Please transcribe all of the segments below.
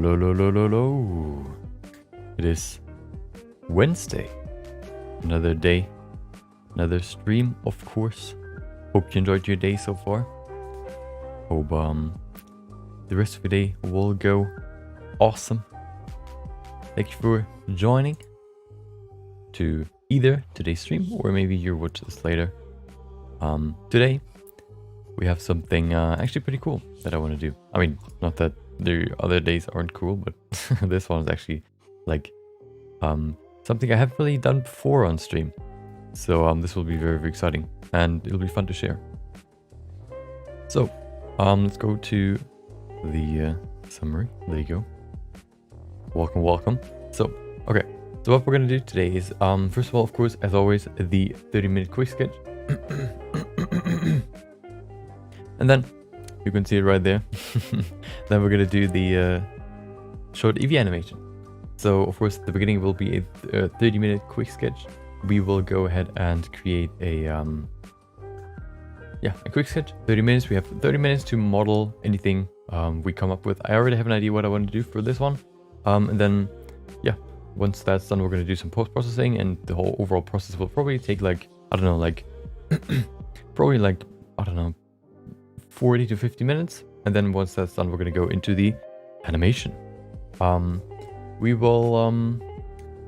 Hello, hello, hello, hello. It is Wednesday. Another day, another stream, of course. Hope you enjoyed your day so far. Hope the rest of the day will go awesome. Thank you for joining to either today's stream or maybe you'll watch this later. Today we have something actually pretty cool that I want to do. I mean, not that the other days aren't cool, but this one is actually like something I haven't really done before on stream. So this will be very, very exciting and it'll be fun to share. So let's go to the summary. There you go. Welcome, welcome. So, okay. So what we're going to do today is, first of all, of course, as always, the 30-minute quick sketch. And then you can see it right there. Then we're going to do the short EEVEE animation. So, of course, the beginning will be a 30-minute quick sketch. We will go ahead and create a quick sketch. 30 minutes. We have 30 minutes to model anything we come up with. I already have an idea what I want to do for this one. And then, yeah, once that's done, we're going to do some post-processing, and the whole overall process will probably take like, I don't know, like, probably like, I don't know, 40 to 50 minutes. And then once that's done, we're going to go into the animation. We will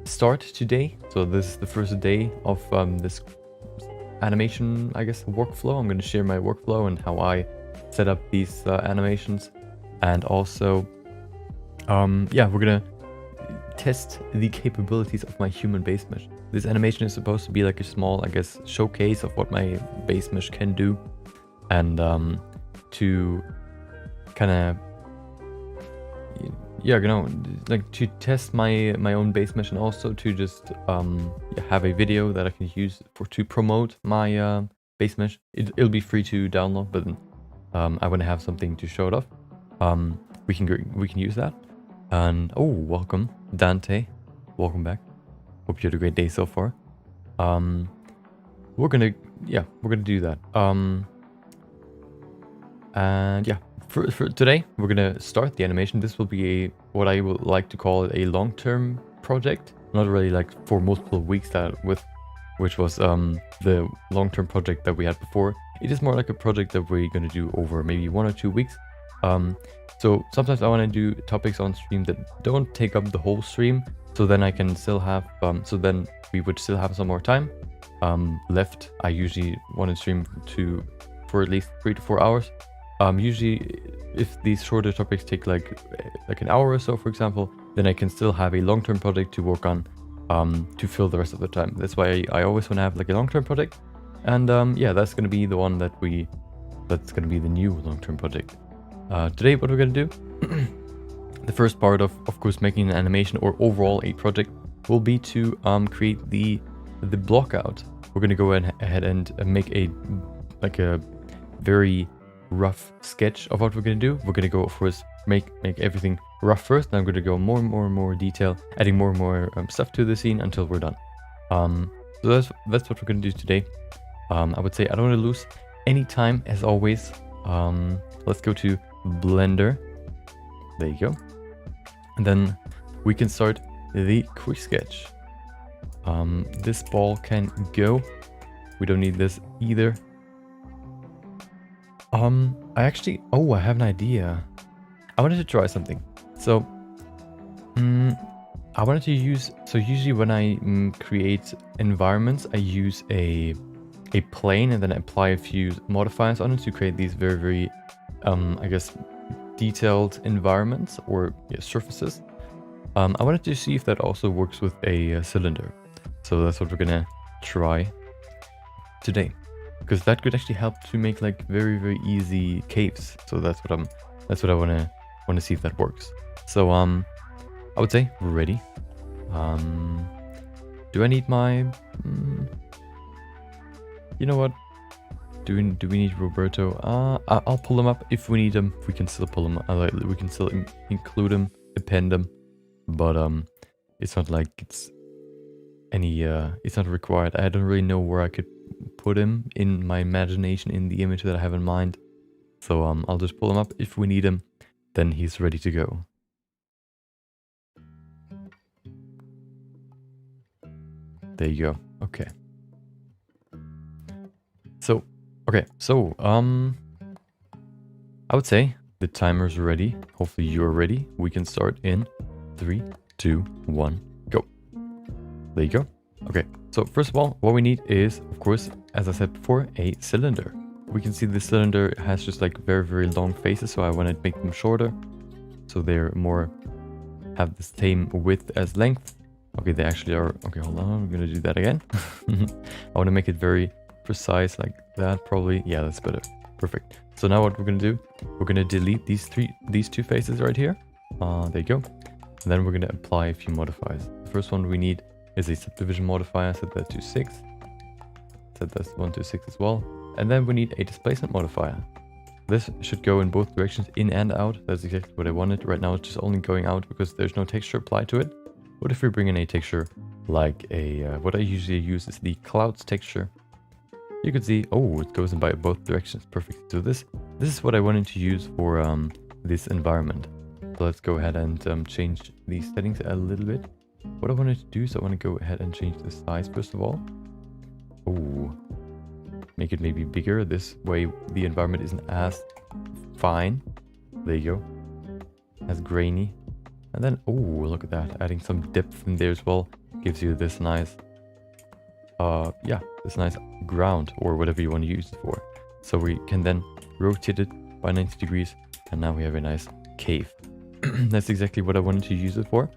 start today. So this is the first day of this animation, I guess, workflow. I'm going to share my workflow and how I set up these animations. And also, yeah, we're going to test the capabilities of my human base mesh. This animation is supposed to be like a small, I guess, showcase of what my base mesh can do. And to kind of, yeah, you know, like to test my own base mesh, and also to just have a video that I can use to promote my base mesh. It'll be free to download, but I want to have something to show it off. We can use that. And oh, welcome Dante, welcome back. Hope you had a great day so far. We're gonna do that. And yeah, for today we're gonna start the animation. This will be what I would like to call a long-term project, not really like for multiple weeks which was the long-term project that we had before. It is more like a project that we're gonna do over maybe 1 or 2 weeks. So sometimes I want to do topics on stream that don't take up the whole stream, so then I can still have so then we would still have some more time left. I usually want to stream for at least 3 to 4 hours. Usually if these shorter topics take like an hour or so, for example, then I can still have a long-term project to work on to fill the rest of the time. That's why I always want to have like a long-term project. And yeah, that's going to be the one that's going to be the new long-term project. Today what we're going to do, the first part of course making an animation or overall a project will be to create the block out. We're going to go ahead and make a very rough sketch of what we're going to do. We're going to go, of course, make everything rough first, and I'm going to go more and more detail, adding more and more stuff to the scene until we're done. So that's what we're going to do today. I would say I don't want to lose any time, as always. Let's go to Blender. There you go. And then we can start the quick sketch. This ball can go. We don't need this either. I have an idea. I wanted to try something. So, I wanted to use, so usually when I create environments, I use a plane and then apply a few modifiers on it to create these very, very, I guess, detailed environments or surfaces. I wanted to see if that also works with a cylinder. So that's what we're gonna try today, because that could actually help to make like very, very easy caves. So that's what I want to see if that works. So I would say we're ready. Do I need my you know what, do we need Roberto? I'll pull them up if we need them. We can still pull them. We can still include them, append them, but it's not like it's any it's not required. I don't really know where I could put him in my imagination in the image that I have in mind. So I'll just pull him up if we need him. Then he's ready to go. There you go. Okay. So, I would say the timer's ready. Hopefully you're ready. We can start in 3, 2, 1, go. There you go. Okay, so first of all, what we need is, of course, as I said before, a cylinder. We can see the cylinder has just like very, very long faces, so I want to make them shorter. So they're more, have the same width as length. Okay, they actually are. Okay, hold on, we're gonna do that again. I want to make it very precise like that, probably. Yeah, that's better. Perfect. So now what we're gonna do, we're gonna delete these two faces right here. There you go. And then we're gonna apply a few modifiers. The first one we need is a subdivision modifier. Set that to 6. Set that 1 to 6 as well. And then we need a displacement modifier. This should go in both directions, in and out. That's exactly what I wanted. Right now it's just only going out because there's no texture applied to it. What if we bring in a texture like a, what I usually use is the clouds texture. You can see, oh, it goes in by both directions. Perfect. So this is what I wanted to use for this environment. So let's go ahead and change these settings a little bit. What I wanted to do is I want to go ahead and change the size first of all. Oh, make it maybe bigger. This way the environment isn't as fine. There you go. As grainy. And then, oh, look at that. Adding some depth in there as well gives you this nice, this nice ground or whatever you want to use it for. So we can then rotate it by 90 degrees and now we have a nice cave. That's exactly what I wanted to use it for.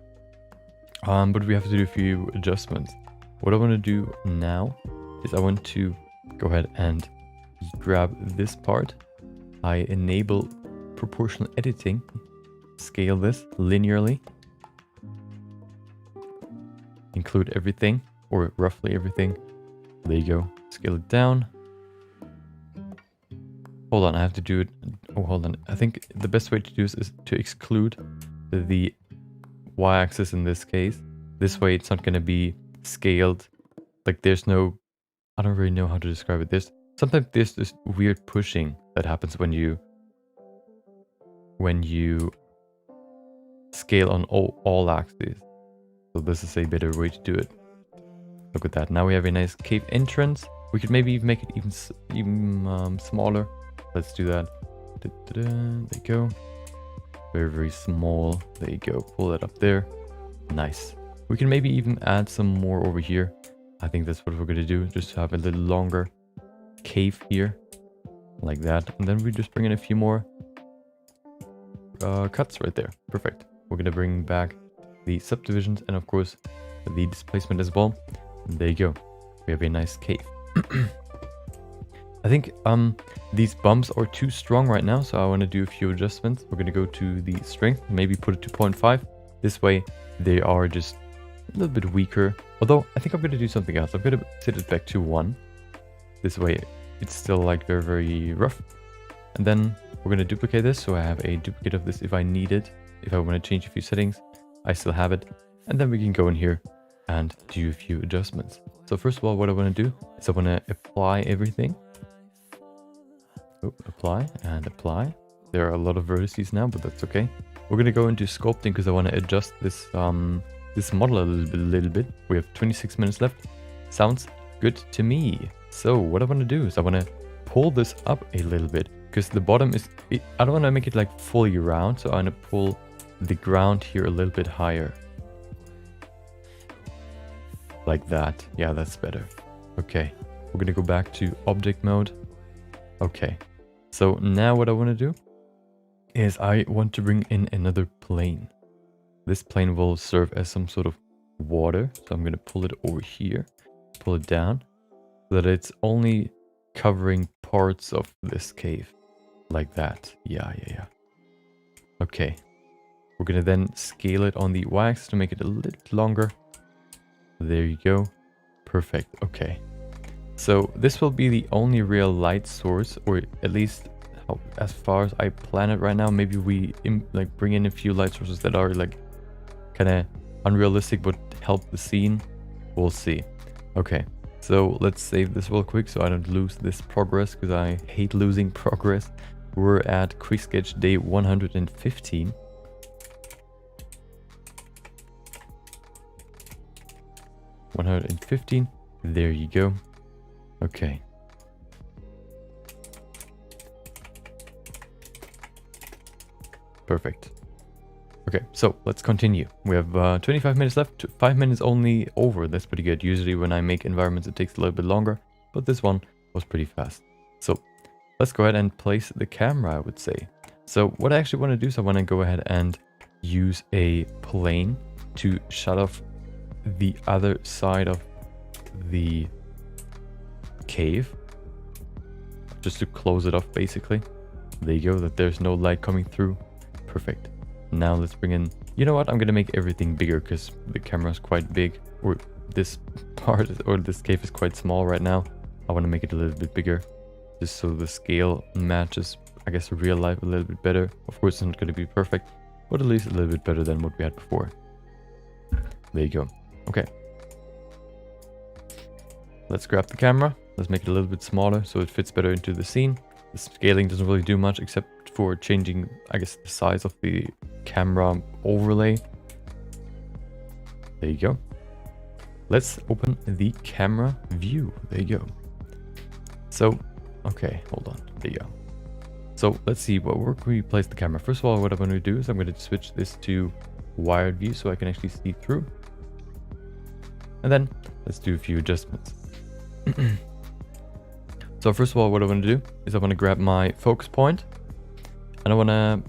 But we have to do a few adjustments. What I want to do now is I want to go ahead and grab this part. I enable proportional editing. Scale this linearly. Include everything, or roughly everything. There you go. Scale it down. Hold on, I have to do it. Oh, hold on. I think the best way to do this is to exclude the y-axis in this case. This way it's not going to be scaled. Like there's no, I don't really know how to describe it. Sometimes there's this weird pushing that happens when you scale on all axes. So this is a better way to do it. Look at that. Now we have a nice cave entrance. We could maybe make it even smaller. Let's do that. There you go. Very, very small. There you go. Pull that up there. Nice. We can maybe even add some more over here. I think that's what we're going to do. Just to have a little longer cave here. Like that. And then we just bring in a few more cuts right there. Perfect. We're going to bring back the subdivisions and of course the displacement as well. And there you go. We have a nice cave. I think these bumps are too strong right now, so I want to do a few adjustments. We're going to go to the strength, maybe put it to 0.5. This way they are just a little bit weaker. Although I think I'm going to do something else. I'm going to set it back to 1. This way it's still like very, very rough. And then we're going to duplicate this, so I have a duplicate of this if I need it. If I want to change a few settings, I still have it. And then we can go in here and do a few adjustments. So first of all, what I want to do is I want to apply everything. Oh, apply and apply. There are a lot of vertices now, but that's okay. We're going to go into sculpting because I want to adjust this this model a little bit. We have 26 minutes left. Sounds good to me. So what I want to do is I want to pull this up a little bit because the bottom is, I don't want to make it like fully round. So I want to pull the ground here a little bit higher. Like that. Yeah, that's better. Okay. We're going to go back to object mode. Okay. So now what I want to do is I want to bring in another plane. This plane will serve as some sort of water. So I'm going to pull it over here, pull it down so that it's only covering parts of this cave like that. Yeah. Okay. We're going to then scale it on the y-axis to make it a little longer. There you go. Perfect. Okay. So this will be the only real light source, or at least as far as I plan it right now. Maybe we bring in a few light sources that are like kind of unrealistic but help the scene. We'll see. Okay, so let's save this real quick so I don't lose this progress, because I hate losing progress. We're at quick sketch day 115. 115. There you go. Okay. Perfect. Okay, so let's continue. We have 25 minutes left, 5 minutes only over. That's pretty good. Usually when I make environments it takes a little bit longer, but this one was pretty fast. So let's go ahead and place the camera, I would say. So what I actually want to do is I want to go ahead and use a plane to shut off the other side of the cave. Just to close it off basically. There you go, that there's no light coming through. Perfect. Now let's bring in, you know what, I'm gonna make everything bigger because the camera is quite big, or this part or this cave is quite small right now. I want to make it a little bit bigger just so the scale matches, I guess, real life a little bit better. Of course it's not going to be perfect, but at least a little bit better than what we had before. There you go. Okay, let's grab the camera. Let's make it a little bit smaller so it fits better into the scene. The scaling doesn't really do much except for changing, I guess, the size of the camera overlay. There you go. Let's open the camera view. There you go. So, okay, hold on. There you go. So let's see, where can we place the camera? First of all, what I'm going to do is I'm going to switch this to wired view so I can actually see through. And then let's do a few adjustments. So first of all, what I want to do is I want to grab my focus point and I want to,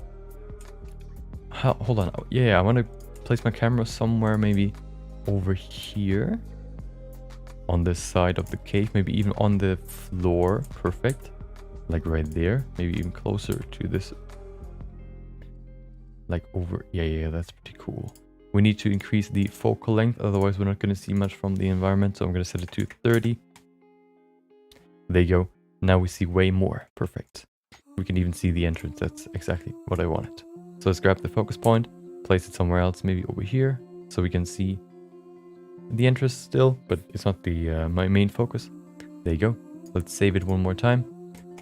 hold on. Yeah, I want to place my camera somewhere maybe over here on this side of the cave, maybe even on the floor. Perfect. Like right there, maybe even closer to this, like over, yeah, that's pretty cool. We need to increase the focal length, otherwise we're not going to see much from the environment, so I'm going to set it to 30. There you go. Now we see way more. Perfect. We can even see the entrance. That's exactly what I wanted. So let's grab the focus point, place it somewhere else, maybe over here, so we can see the entrance still, but it's not the my main focus. There you go. Let's save it one more time.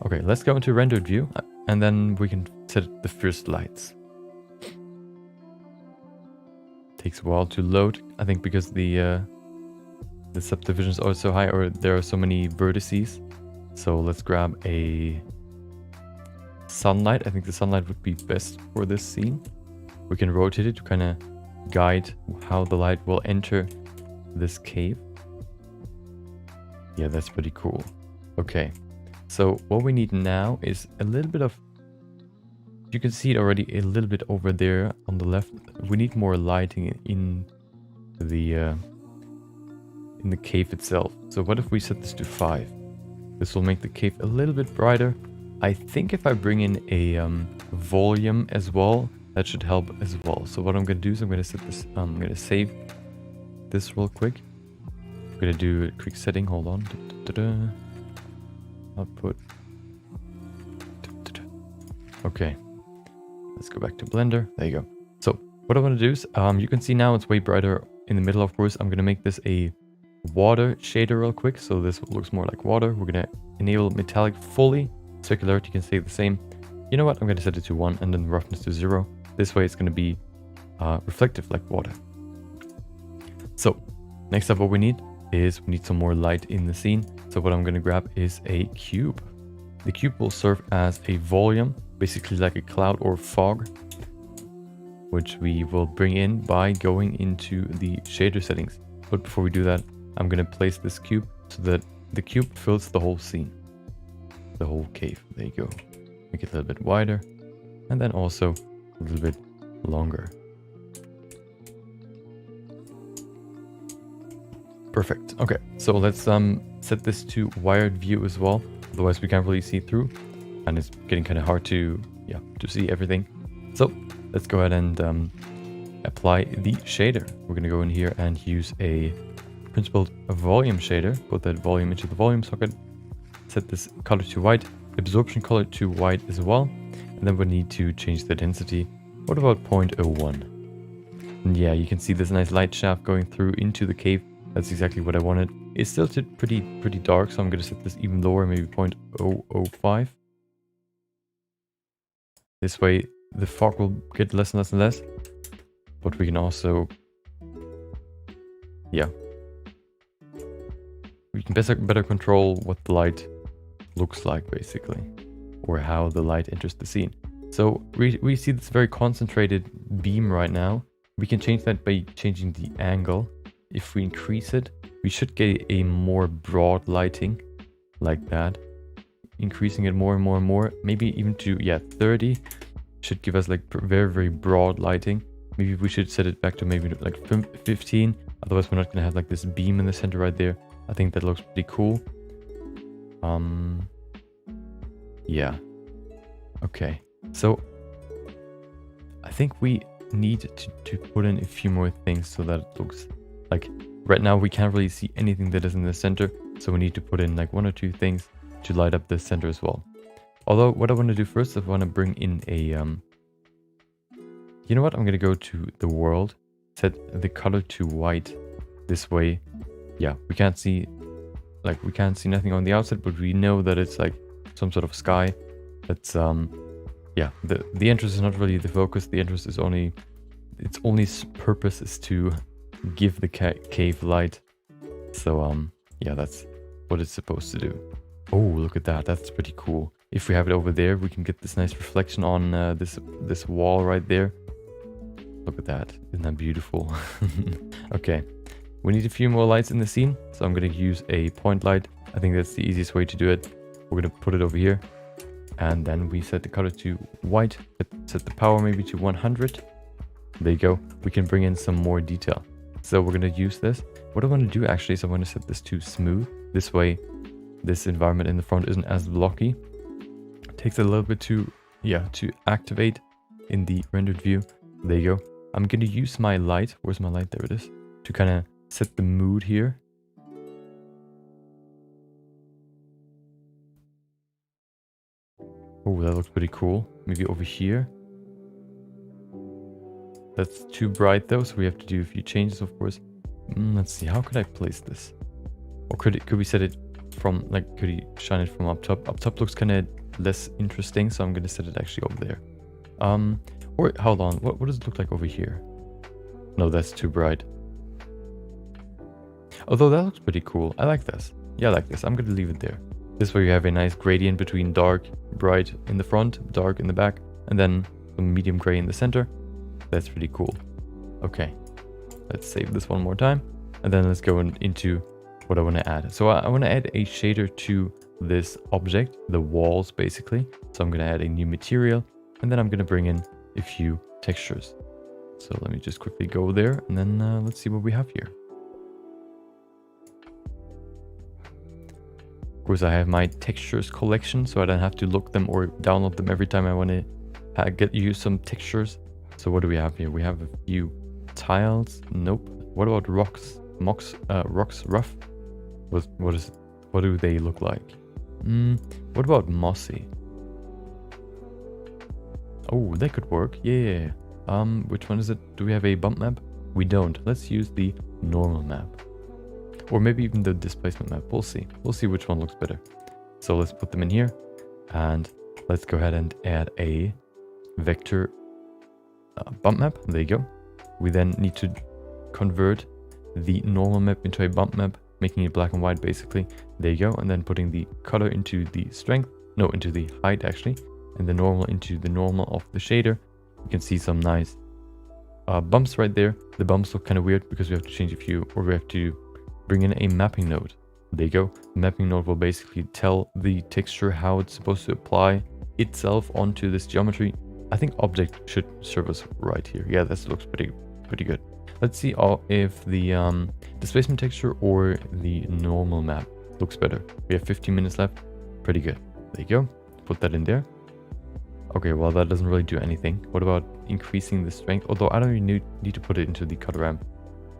Okay, let's go into rendered view, and then we can set the first lights. Takes a while to load, I think, because the subdivisions are so high, or there are so many vertices. So let's grab a sunlight. I think the sunlight would be best for this scene. We can rotate it to kind of guide how the light will enter this cave. Yeah, that's pretty cool. Okay, so what we need now is a little bit of, you can see it already a little bit over there on the left. We need more lighting in the cave itself. So what if we set this to 5? This will make the cave a little bit brighter. I think if I bring in a volume as well, that should help as well. So what I'm going to do is I'm going to set this, I'm going to save this real quick. I'm going to do a quick setting. Hold on. Output. Okay. Let's go back to Blender. There you go. So what I want to do is, you can see now it's way brighter in the middle, of course. I'm going to make this a water shader real quick. So this looks more like water. We're going to enable metallic fully. Circularity can stay the same. You know what? I'm going to set it to 1 and then roughness to 0. This way it's going to be reflective like water. So next up, what we need is we need some more light in the scene. So what I'm going to grab is a cube. The cube will serve as a volume, basically like a cloud or fog, which we will bring in by going into the shader settings. But before we do that, I'm going to place this cube so that the cube fills the whole scene, the whole cave. There you go. Make it a little bit wider and then also a little bit longer. Perfect. Okay, so let's set this to wired view as well. Otherwise we can't really see through and it's getting kind of hard to see everything. So let's go ahead and apply the shader. We're going to go in here and use a principled volume shader. Put that volume into the volume socket. Set this color to white, absorption color to white as well. And then we need to change the density. What about 0.01? And yeah, you can see this nice light shaft going through into the cave. That's exactly what I wanted. It's still pretty dark, so I'm going to set this even lower, maybe 0.005. This way the fog will get less and less and less. But we can also, yeah, we can better control what the light looks like, basically, or how the light enters the scene. So we see this very concentrated beam right now. We can change that by changing the angle. If we increase it, we should get a more broad lighting like that. Increasing it more and more and more, maybe even to, yeah, 30 should give us like very, very broad lighting. Maybe we should set it back to maybe like 15. Otherwise, we're not going to have like this beam in the center right there. I think that looks pretty cool. Yeah. Okay. So I think we need to put in a few more things so that it looks like, right now we can't really see anything that is in the center. So we need to put in like 1 or 2 things to light up the center as well. Although what I want to do first is I want to bring in a, you know what? I'm going to go to the world, set the color to white. This way, yeah, we can't see nothing on the outside, but we know that it's like some sort of sky. That's, yeah, the entrance is not really the focus. The entrance is only, its only purpose is to give the cave light. So, yeah, that's what it's supposed to do. Oh, look at that. That's pretty cool. If we have it over there, we can get this nice reflection on this wall right there. Look at that. Isn't that beautiful? Okay. We need a few more lights in the scene. So I'm going to use a point light. I think that's the easiest way to do it. We're going to put it over here. And then we set the color to white. Set the power maybe to 100. There you go. We can bring in some more detail. So we're going to use this. What I want to do actually is I want to set this to smooth. This way, this environment in the front isn't as blocky. It takes a little bit to activate in the rendered view. There you go. I'm going to use my light. Where's my light? There it is. To kind of set the mood here. Oh, that looks pretty cool. Maybe over here. That's too bright though, so we have to do a few changes, of course. Let's see, how could I place this? Or could we set it from, like, could he shine it from up top? Up top looks kind of less interesting, so I'm going to set it actually over there. Or, hold on, what does it look like over here? No, that's too bright. Although that looks pretty cool. I like this. Yeah, I like this. I'm going to leave it there. This way you have a nice gradient between dark, bright in the front, dark in the back, and then some medium gray in the center. That's pretty cool. Okay, let's save this one more time. And then let's go into what I want to add. So I want to add a shader to this object, the walls basically. So I'm going to add a new material, and then I'm going to bring in a few textures. So let me just quickly go there, and then let's see what we have here. Of course, I have my textures collection, so I don't have to look them or download them every time I want to use some textures. So what do we have here? We have a few tiles. Nope. What about rocks? Rocks rough? What do they look like? What about mossy? Oh, that could work. Yeah. Which one is it? Do we have a bump map? We don't. Let's use the normal map. Or maybe even the displacement map. We'll see. We'll see which one looks better. So let's put them in here. And let's go ahead and add a vector bump map. There you go. We then need to convert the normal map into a bump map, making it black and white basically. There you go. And then putting the color into the strength. No, into the height actually. And the normal into the normal of the shader. You can see some nice bumps right there. The bumps look kind of weird because we have to change a few, or we have to bring in a mapping node. There you go. The mapping node will basically tell the texture how it's supposed to apply itself onto this geometry. I think object should serve us right here. Yeah, this looks pretty good. Let's see if the displacement texture or the normal map looks better. We have 15 minutes left. Pretty good. There you go. Put that in there. Okay, well, that doesn't really do anything. What about increasing the strength? Although I don't really need to put it into the color ramp.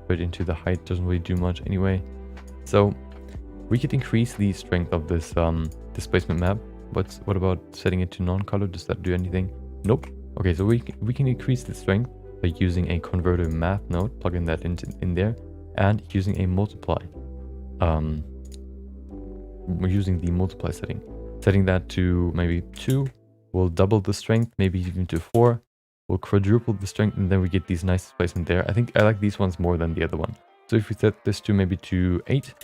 Put it into the height doesn't really do much anyway. So we could increase the strength of this displacement map. What about setting it to non-color? Does that do anything? Nope. Okay, so we can increase the strength by using a converter math node, plugging that in there, and using a multiply. We're using the multiply setting that to maybe 2. We'll double the strength, maybe even to 4. We'll quadruple the strength, and then we get these nice displacement there. I think I like these ones more than the other one. So if we set this to maybe to 8,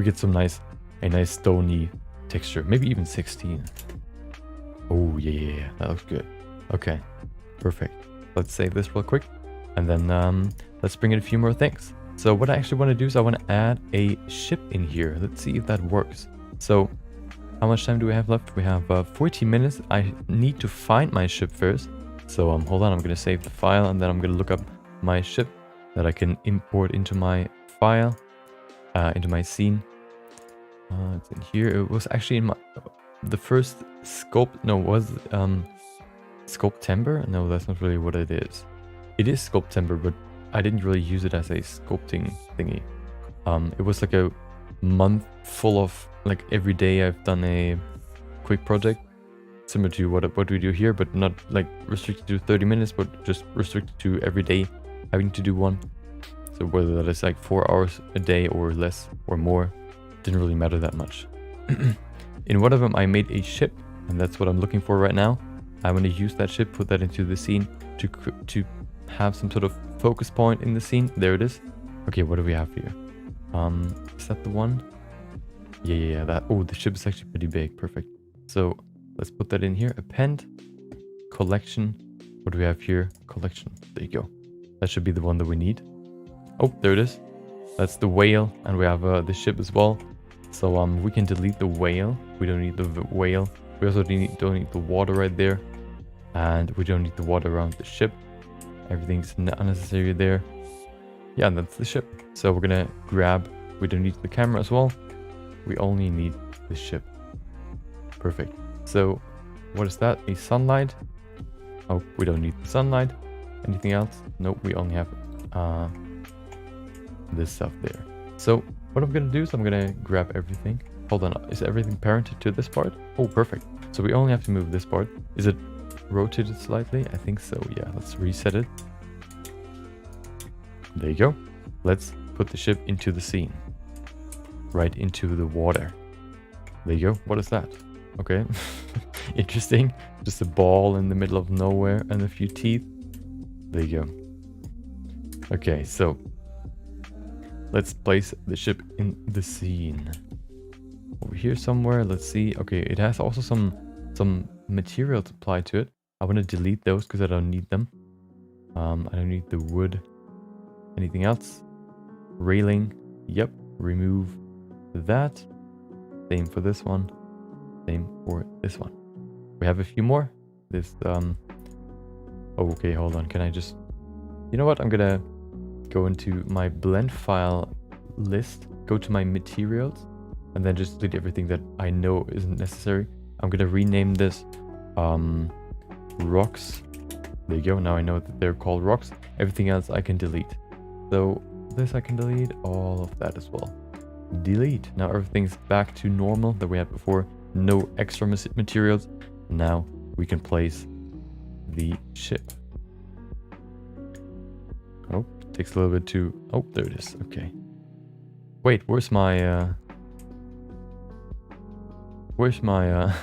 we get some a nice stony texture, maybe even 16. Oh yeah, that looks good. Okay, perfect. Let's save this real quick, and then let's bring in a few more things. So what I actually want to do is I want to add a ship in here. Let's see if that works. So how much time do we have left? We have 14 minutes. I need to find my ship first. So hold on, I'm going to save the file, and then I'm going to look up my ship that I can import into my file, into my scene. It's in here. It was actually in the first scope. No, was Sculptember? No, that's not really what it is. It is Sculptember, but I didn't really use it as a sculpting thingy. It was like a month full of, like, every day I've done a quick project similar to what we do here, but not like restricted to 30 minutes, but just restricted to every day having to do one. So whether that is like 4 hours a day or less or more, didn't really matter that much. In one of them I made a ship, and that's what I'm looking for right now. I want to use that ship, put that into the scene to have some sort of focus point in the scene. There it is. Okay, what do we have here? Is that the one? Yeah, that. Oh, the ship is actually pretty big. Perfect. So let's put that in here. Append, collection. What do we have here? Collection. There you go. That should be the one that we need. Oh, there it is. That's the whale, and we have the ship as well. So we can delete the whale. We don't need the whale. We also don't need the water right there, and we don't need the water around the ship. Everything's unnecessary there. Yeah, and that's the ship. So we're gonna grab. We don't need the camera as well. We only need the ship. Perfect. So what is that? A sunlight? Oh, we don't need the sunlight. Anything else? Nope. We only have this stuff there. So what I'm gonna do is I'm gonna grab everything. Hold on, is everything parented to this part? Oh, perfect. So we only have to move this part. Is it rotated slightly? I think so. Yeah, let's reset it. There you go. Let's put the ship into the scene. Right into the water. There you go. What is that? Okay. Interesting. Just a ball in the middle of nowhere and a few teeth. There you go. Okay, so let's place the ship in the scene. Over here somewhere, let's see. Okay, it has also some materials applied to it. I want to delete those because I don't need them. I don't need the wood. Anything else? Railing. Yep. Remove that. Same for this one. Same for this one. We have a few more. This okay, hold on. Can I just... You know what? I'm gonna go into my blend file list, go to my materials, and then just delete everything that I know isn't necessary. I'm gonna rename this rocks. There you go. Now I know that they're called rocks. Everything else I can delete. So this I can delete, all of that as well. Delete. Now everything's back to normal that we had before. No extra materials. Now we can place the ship. Oh, takes a little bit to... Oh, there it is. Okay. Wait, where's my where's my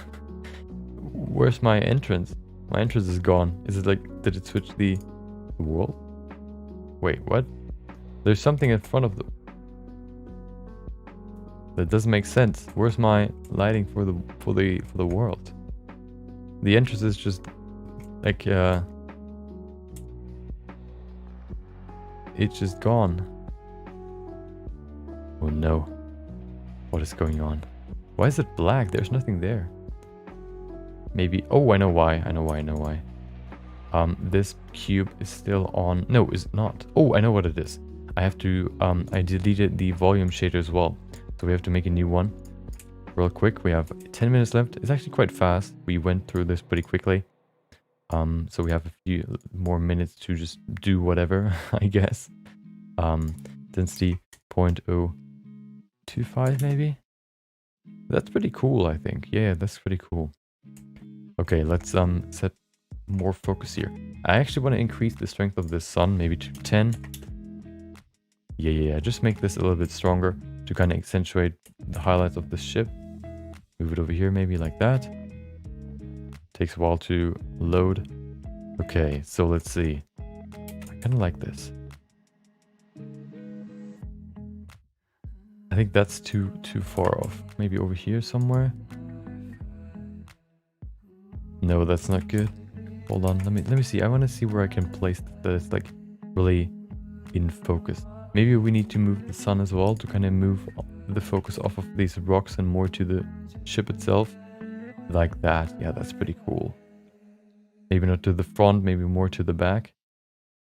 entrance? My entrance is gone. Is it like... Did it switch the world? Wait, what? There's something in front of the... That doesn't make sense. Where's my lighting for the world? The entrance is just like it's just gone. Oh no. What is going on? Why is it black? There's nothing there. Maybe... Oh, I know why. I know why. This cube is still on. No, it's not. Oh, I know what it is. I have to... I deleted the volume shader as well. So we have to make a new one. Real quick, we have 10 minutes left. It's actually quite fast. We went through this pretty quickly. So we have a few more minutes to just do whatever, I guess. Density 0.025 maybe? That's pretty cool, I think. Yeah, that's pretty cool. Okay, let's set more focus here. I actually want to increase the strength of the sun, maybe to 10. Yeah, just make this a little bit stronger to kind of accentuate the highlights of the ship. Move it over here, maybe like that. Takes a while to load. Okay, so let's see. I kind of like this. I think that's too far off. Maybe over here somewhere. No, that's not good. Hold on, let me see. I want to see where I can place that it's like really in focus. Maybe we need to move the sun as well to kind of move the focus off of these rocks and more to the ship itself. Like that. Yeah, that's pretty cool. Maybe not to the front, maybe more to the back.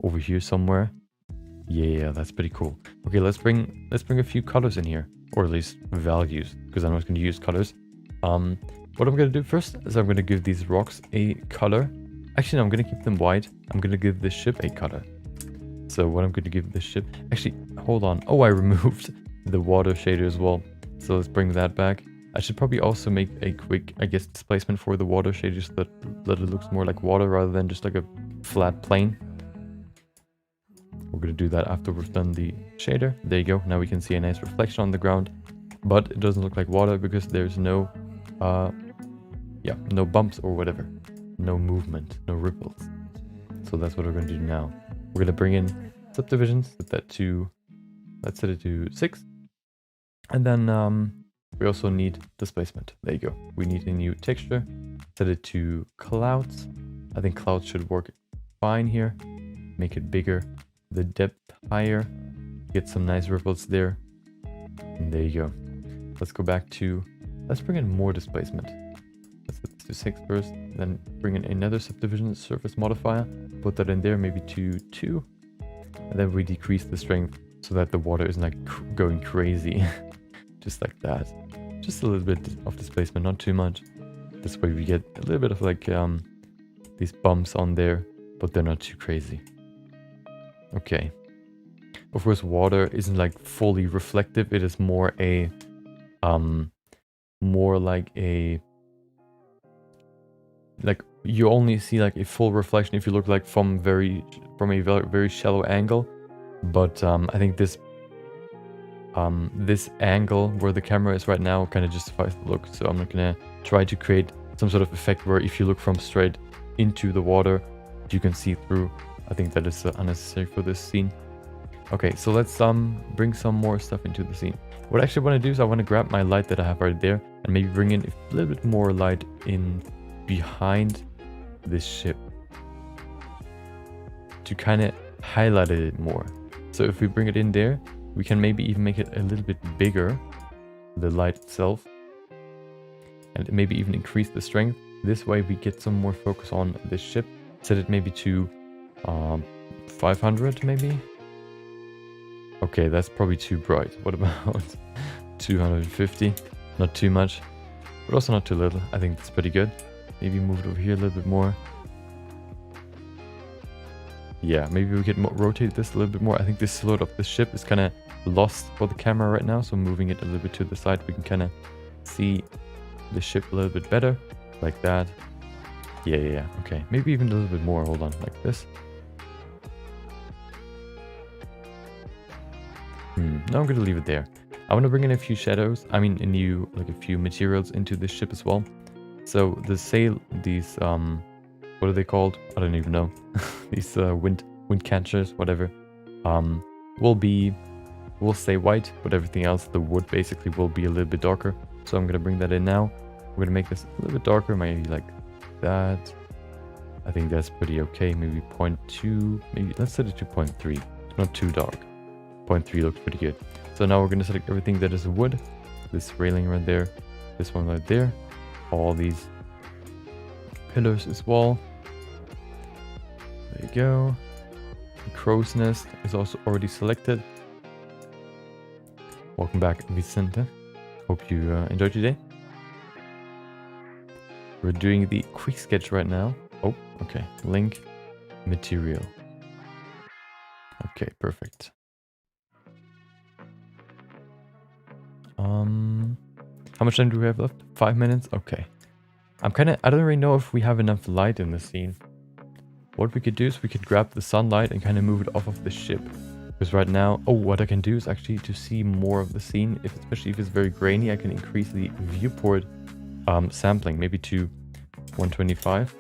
Over here somewhere. Yeah, that's pretty cool. Okay, let's bring a few colors in here. Or at least values, because I'm not going to use colors. What I'm going to do first is I'm going to give these rocks a color. Actually, no, I'm going to keep them white. I'm going to give the ship a color. So what I'm going to give the ship... Actually, hold on. Oh, I removed the water shader as well. So let's bring that back. I should probably also make a quick, I guess, displacement for the water shader so that it looks more like water rather than just like a flat plane. We're going to do that after we've done the shader. There you go. Now we can see a nice reflection on the ground. But it doesn't look like water because there's no... no bumps or whatever. No movement, no ripples. So that's what we're going to do now. We're going to bring in subdivisions, let's set it to 6. And then we also need displacement. There you go. We need a new texture. Set it to clouds. I think clouds should work fine here. Make it bigger. The depth higher. Get some nice ripples there. And there you go. Let's go back to... Let's bring in more displacement. Let's set this to 6 first. Then bring in another subdivision surface modifier. Put that in there, maybe to 2. And then we decrease the strength so that the water isn't like going crazy. Just like that. Just a little bit of displacement, not too much. This way we get a little bit of like these bumps on there, but they're not too crazy. Okay. Of course, water isn't like fully reflective. It is more a more like a you only see like a full reflection if you look like from a very shallow angle. But I think this angle where the camera is right now kind of justifies the look. So I'm not gonna try to create some sort of effect where if you look from straight into the water, you can see through. I think that is unnecessary for this scene. Okay, so let's bring some more stuff into the scene. What I actually want to do is I want to grab my light that I have right there and maybe bring in a little bit more light in behind this ship to kind of highlight it more. So if we bring it in there, we can maybe even make it a little bit bigger, the light itself, and maybe even increase the strength. This way we get some more focus on this ship. Set it maybe to 500 maybe. Okay, that's probably too bright. What about 250? Not too much, but also not too little. I think that's pretty good. Maybe move it over here a little bit more. Yeah, maybe we could rotate this a little bit more. I think this silhouette of the ship is kind of lost for the camera right now. So moving it a little bit to the side, we can kind of see the ship a little bit better. Like that. Yeah. Okay, maybe even a little bit more. Hold on, like this. No, I'm going to leave it there. I want to bring in a few shadows. I mean, a few materials into this ship as well. So the sail, these, what are they called? I don't even know. These wind catchers, whatever, will stay white, but everything else, the wood basically will be a little bit darker. So I'm going to bring that in now. We're going to make this a little bit darker, maybe like that. I think that's pretty okay. Maybe 0.2, maybe let's set it to 0.3. Not too dark. 0.3 looks pretty good. So now we're going to select everything that is wood. This railing right there, this one right there, all these pillars as well. There you go. The crow's nest is also already selected. Welcome back, Vicente. Hope you enjoyed today. We're doing the quick sketch right now. Oh, okay. Link, material. Okay, perfect. How much time do we have left? 5 minutes? Okay. I don't really know if we have enough light in the scene. What we could do is we could grab the sunlight and kind of move it off of the ship. Because right now, what I can do is actually to see more of the scene, especially if it's very grainy, I can increase the viewport sampling, maybe to 125.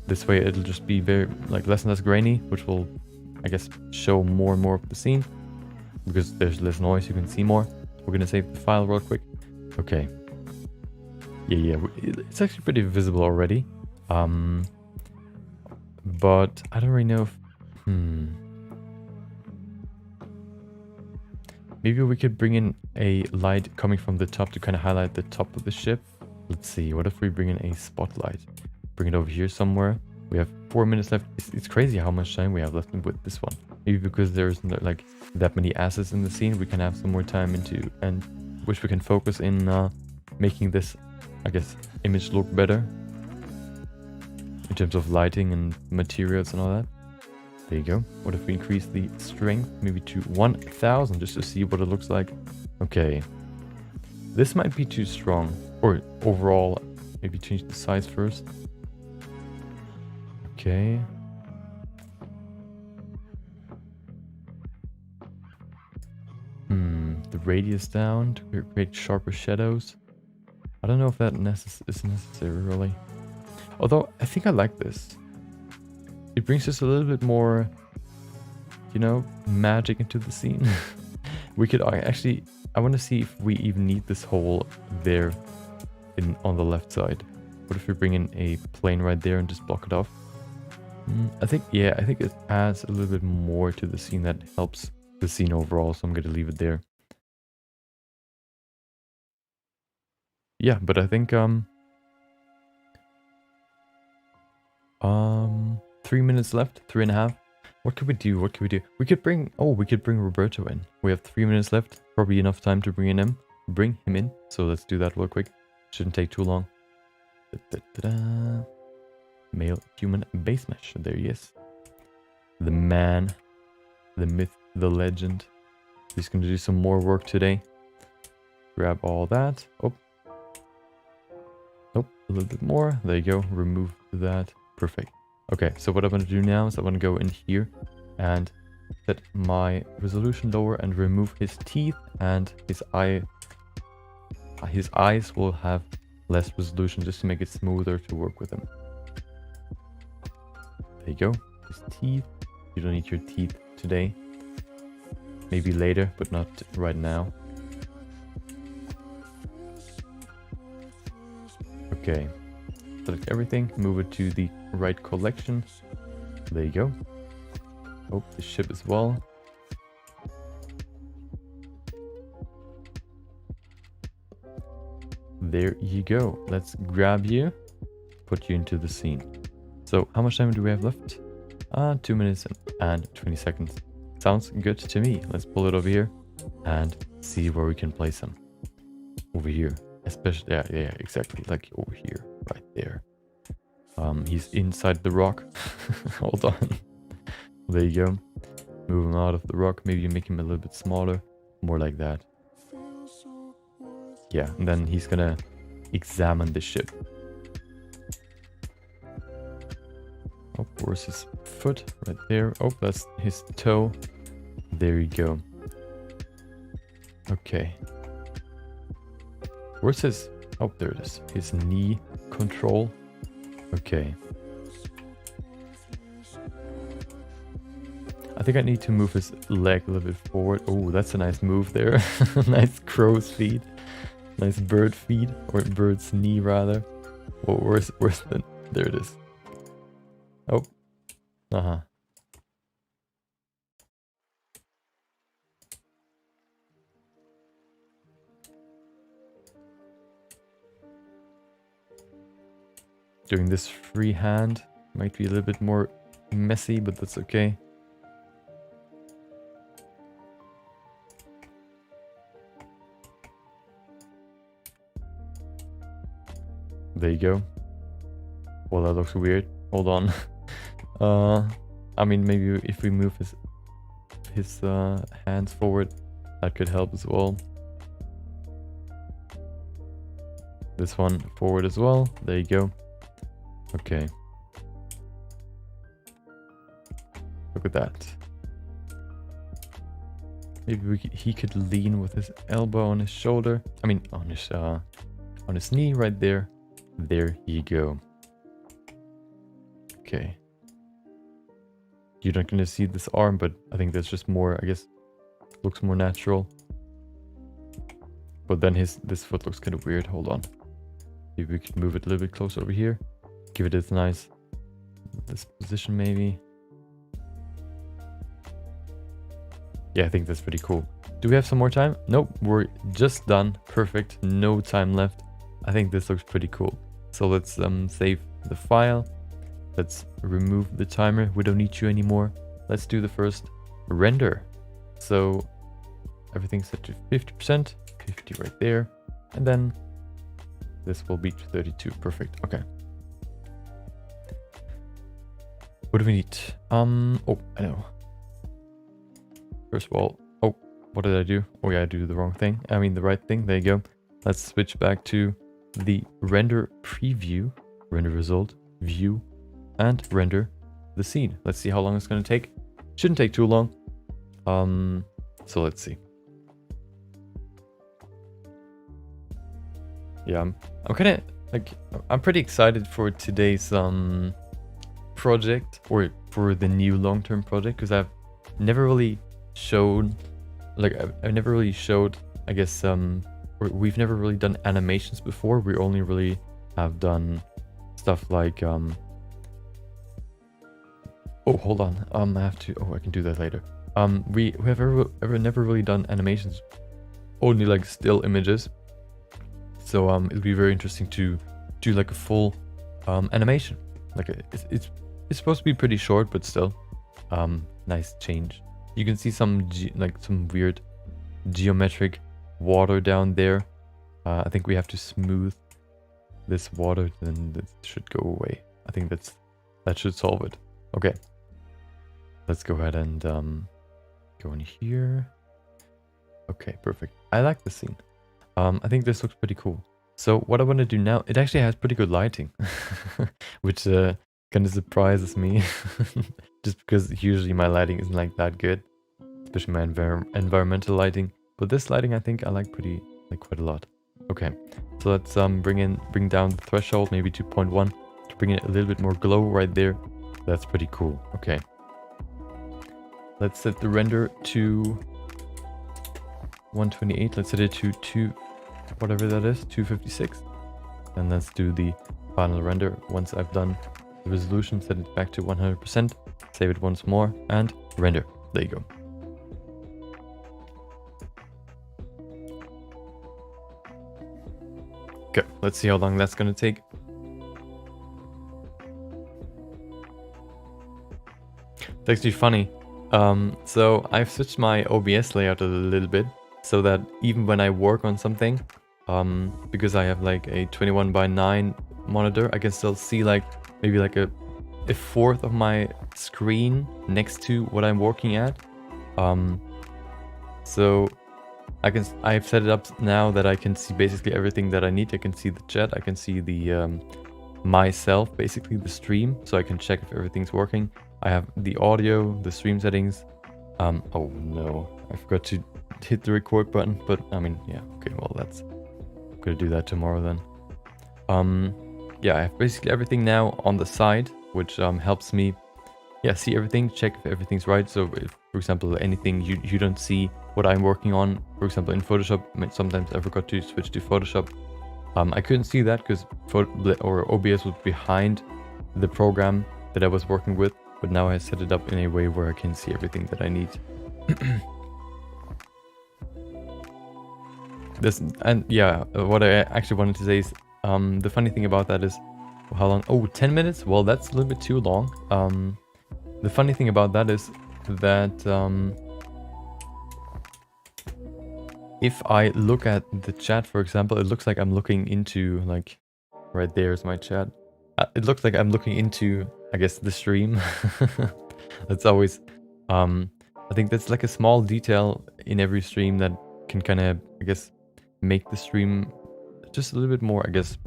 This way it'll just be very less and less grainy, which will, I guess, show more and more of the scene. Because there's less noise, you can see more. We're gonna save the file real quick. Okay. Yeah, it's actually pretty visible already. But I don't really know if... Maybe we could bring in a light coming from the top to kind of highlight the top of the ship. Let's see, what if we bring in a spotlight? Bring it over here somewhere. We have 4 minutes left. It's crazy how much time we have left with this one. Maybe because there's not like that many assets in the scene, we can have some more time into, and which we can focus in making this, I guess, image look better. In terms of lighting and materials and all that. There you go. What if we increase the strength maybe to 1000 just to see what it looks like? Okay. This might be too strong. Or overall, maybe change the size first. Okay. The radius down to create sharper shadows. I don't know if that is necessary really. Although I think I like this. It brings us a little bit more, you know, magic into the scene. We could actually, I want to see if we even need this hole there on the left side. What if we bring in a plane right there and just block it off? I think it adds a little bit more to the scene that helps the scene overall, so I'm going to leave it there. Yeah, but I think 3 minutes left, 3.5. What could we do? We could bring Roberto in. We have 3 minutes left, probably enough time to bring him in. So let's do that real quick. Shouldn't take too long. Male human base mesh. There he is. The man, the myth, the legend. He's going to do some more work today. Grab all that. Oh. Nope, a little bit more. There you go. Remove that. Perfect. Okay, so what I'm going to do now is I'm going to go in here and set my resolution lower and remove his teeth and his eye. His eyes will have less resolution just to make it smoother to work with him. There you go. His teeth. You don't need your teeth today. Maybe later, but not right now. Okay. Select everything. Move it to the right collection. There you go. Oh, the ship as well. There you go. Let's grab you. Put you into the scene. So how much time do we have left? 2 minutes and 20 seconds. Sounds good to me. Let's pull it over here and see where we can place him. Over here. Especially, yeah, exactly. Like over here. Right there. He's inside the rock. Hold on. There you go. Move him out of the rock. Maybe you make him a little bit smaller. More like that. Yeah, and then he's gonna examine the ship. Oh, where's his foot? Right there. Oh, that's his toe. There you go. Okay. Where's his... Oh, there it is. His knee control. Okay. I think I need to move his leg a little bit forward. Oh, that's a nice move there. Nice crow's feet. Nice bird feet. Or bird's knee, rather. Oh, where's the... There it is. Oh. Uh-huh. Doing this freehand might be a little bit more messy, but that's okay. There you go. Well, that looks weird. Hold on. I mean, maybe if we move his hands forward, that could help as well. This one forward as well. There you go. Okay. Look at that. Maybe he could lean with his elbow on his shoulder. I mean, on his knee right there. There you go. Okay. You're not gonna see this arm, but I think that's just more, I guess, looks more natural. but then this foot looks kind of weird. Hold on. Maybe we can move it a little bit closer over here. Give it this nice, this position maybe. Yeah, I think that's pretty cool. Do we have some more time? Nope, we're just done. Perfect, no time left. I think this looks pretty cool. So let's save the file. Let's remove the timer. We don't need you anymore. Let's do the first render. So everything's set to 50%, 50 right there. And then this will be 32, perfect, okay. What do we need? Oh, I know. First of all, oh, what did I do? Oh yeah, I do the wrong thing. I mean the right thing, there you go. Let's switch back to the render preview, render result, view, and render the scene. Let's see how long it's gonna take. Shouldn't take too long. So let's see. Yeah, I'm kind of like, I'm pretty excited for today's project, or for the new long-term project, because I've never really showed, like I've never really showed, I guess, we've never really done animations before. We only really have done stuff like oh, hold on, I have to, oh, I can do that later. We have never really done animations, only like still images. So it'll be very interesting to do like a full animation. Like it's supposed to be pretty short, but still nice change. You can see some some weird geometric water down there. I think we have to smooth this water, then that should go away. I think that should solve it. Okay, let's go ahead and go in here. Okay, perfect. I like the scene. I think this looks pretty cool. So what I want to do now, it actually has pretty good lighting, which kind of surprises me, just because usually my lighting isn't like that good, especially my environmental lighting. But this lighting, I think I like quite a lot. Okay, so let's bring down the threshold maybe to 0.1 to bring it a little bit more glow right there. That's pretty cool. Okay, let's set the render to 128. Let's set it to whatever that is, 256. And let's do the final render. Once I've done the resolution, set it back to 100%, save it once more, and render. There you go. Okay, let's see how long that's gonna take. It's actually funny. So I've switched my OBS layout a little bit, so that even when I work on something, because I have like a 21:9 monitor, I can still see like maybe like a fourth of my screen next to what I'm working at. So I've set it up now that I can see basically everything that I need. I can see the chat, I can see the myself, basically the stream, so I can check if everything's working. I have the audio, the stream settings. Oh no, I forgot to hit the record button, but I mean, yeah, okay, well, I'm gonna do that tomorrow then. Yeah, I have basically everything now on the side, which helps me, yeah, see everything, check if everything's right. So if, for example, anything you don't see what I'm working on, for example, in Photoshop, sometimes I forgot to switch to Photoshop. I couldn't see that because OBS was behind the program that I was working with, but now I set it up in a way where I can see everything that I need. And yeah, what I actually wanted to say is, the funny thing about that is, how long? Oh, 10 minutes? Well, that's a little bit too long. The funny thing about that is that if I look at the chat, for example, it looks like I'm looking into, like, right there's my chat. It looks like I'm looking into, I guess, the stream. That's always, I think that's like a small detail in every stream that can kind of, I guess, make the stream just a little bit more, I guess,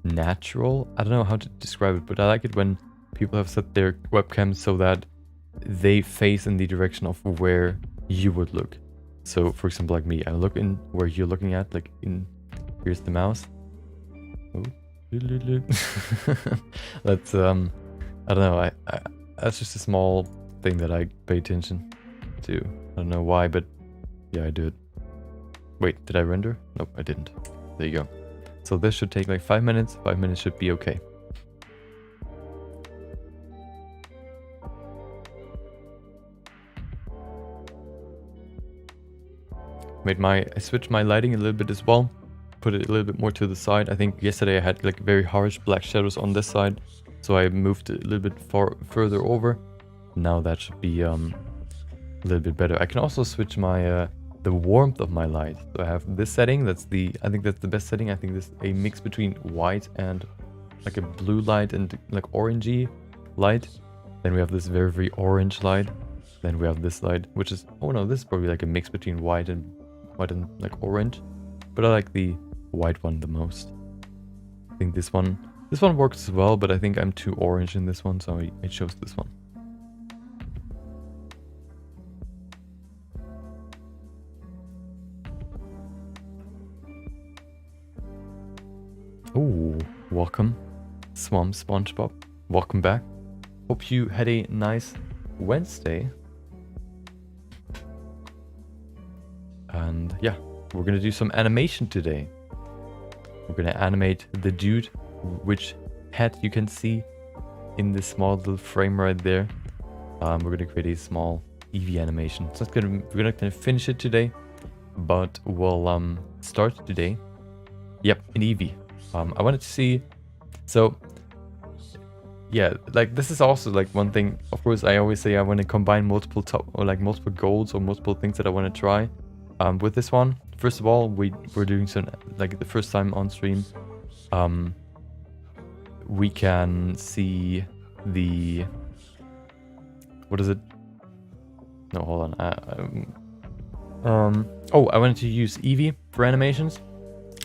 natural. I don't know how to describe it, but I like it when people have set their webcams so that they face in the direction of where you would look. So for example, like me, I look in where you're looking at, like in, here's the mouse. Oh. That's I don't know, that's just a small thing that I pay attention to. I don't know why, but yeah, I do it. Wait, did I render? Nope, I didn't. There you go. So this should take like 5 minutes. 5 minutes should be okay. I switched my lighting a little bit as well. Put it a little bit more to the side. I think yesterday I had like very harsh black shadows on this side. So I moved it a little bit further over. Now that should be a little bit better. I can also switch my the warmth of my light. So I have this setting. I think that's the best setting. I think this is a mix between white and like a blue light and like orangey light. Then we have this very, very orange light. Then we have this light, which is, oh no, this is probably like a mix between white and like orange. But I like the white one the most. I think this one works as well, but I think I'm too orange in this one, so I chose this one. Oh, welcome, Swamp SpongeBob. Welcome back. Hope you had a nice Wednesday. And yeah, we're gonna do some animation today. We're gonna animate the dude, which head you can see in this small little frame right there. We're gonna create a small EEVEE animation. So we're not gonna finish it today, but we'll start today. Yep, in EEVEE. I wanted to see, so yeah, like this is also like one thing. Of course, I always say I want to combine multiple goals or multiple things that I want to try. With this one, first of all, we're doing some, like the first time on stream, we can see the, what is it? No, hold on. Oh, I wanted to use EEVEE for animations,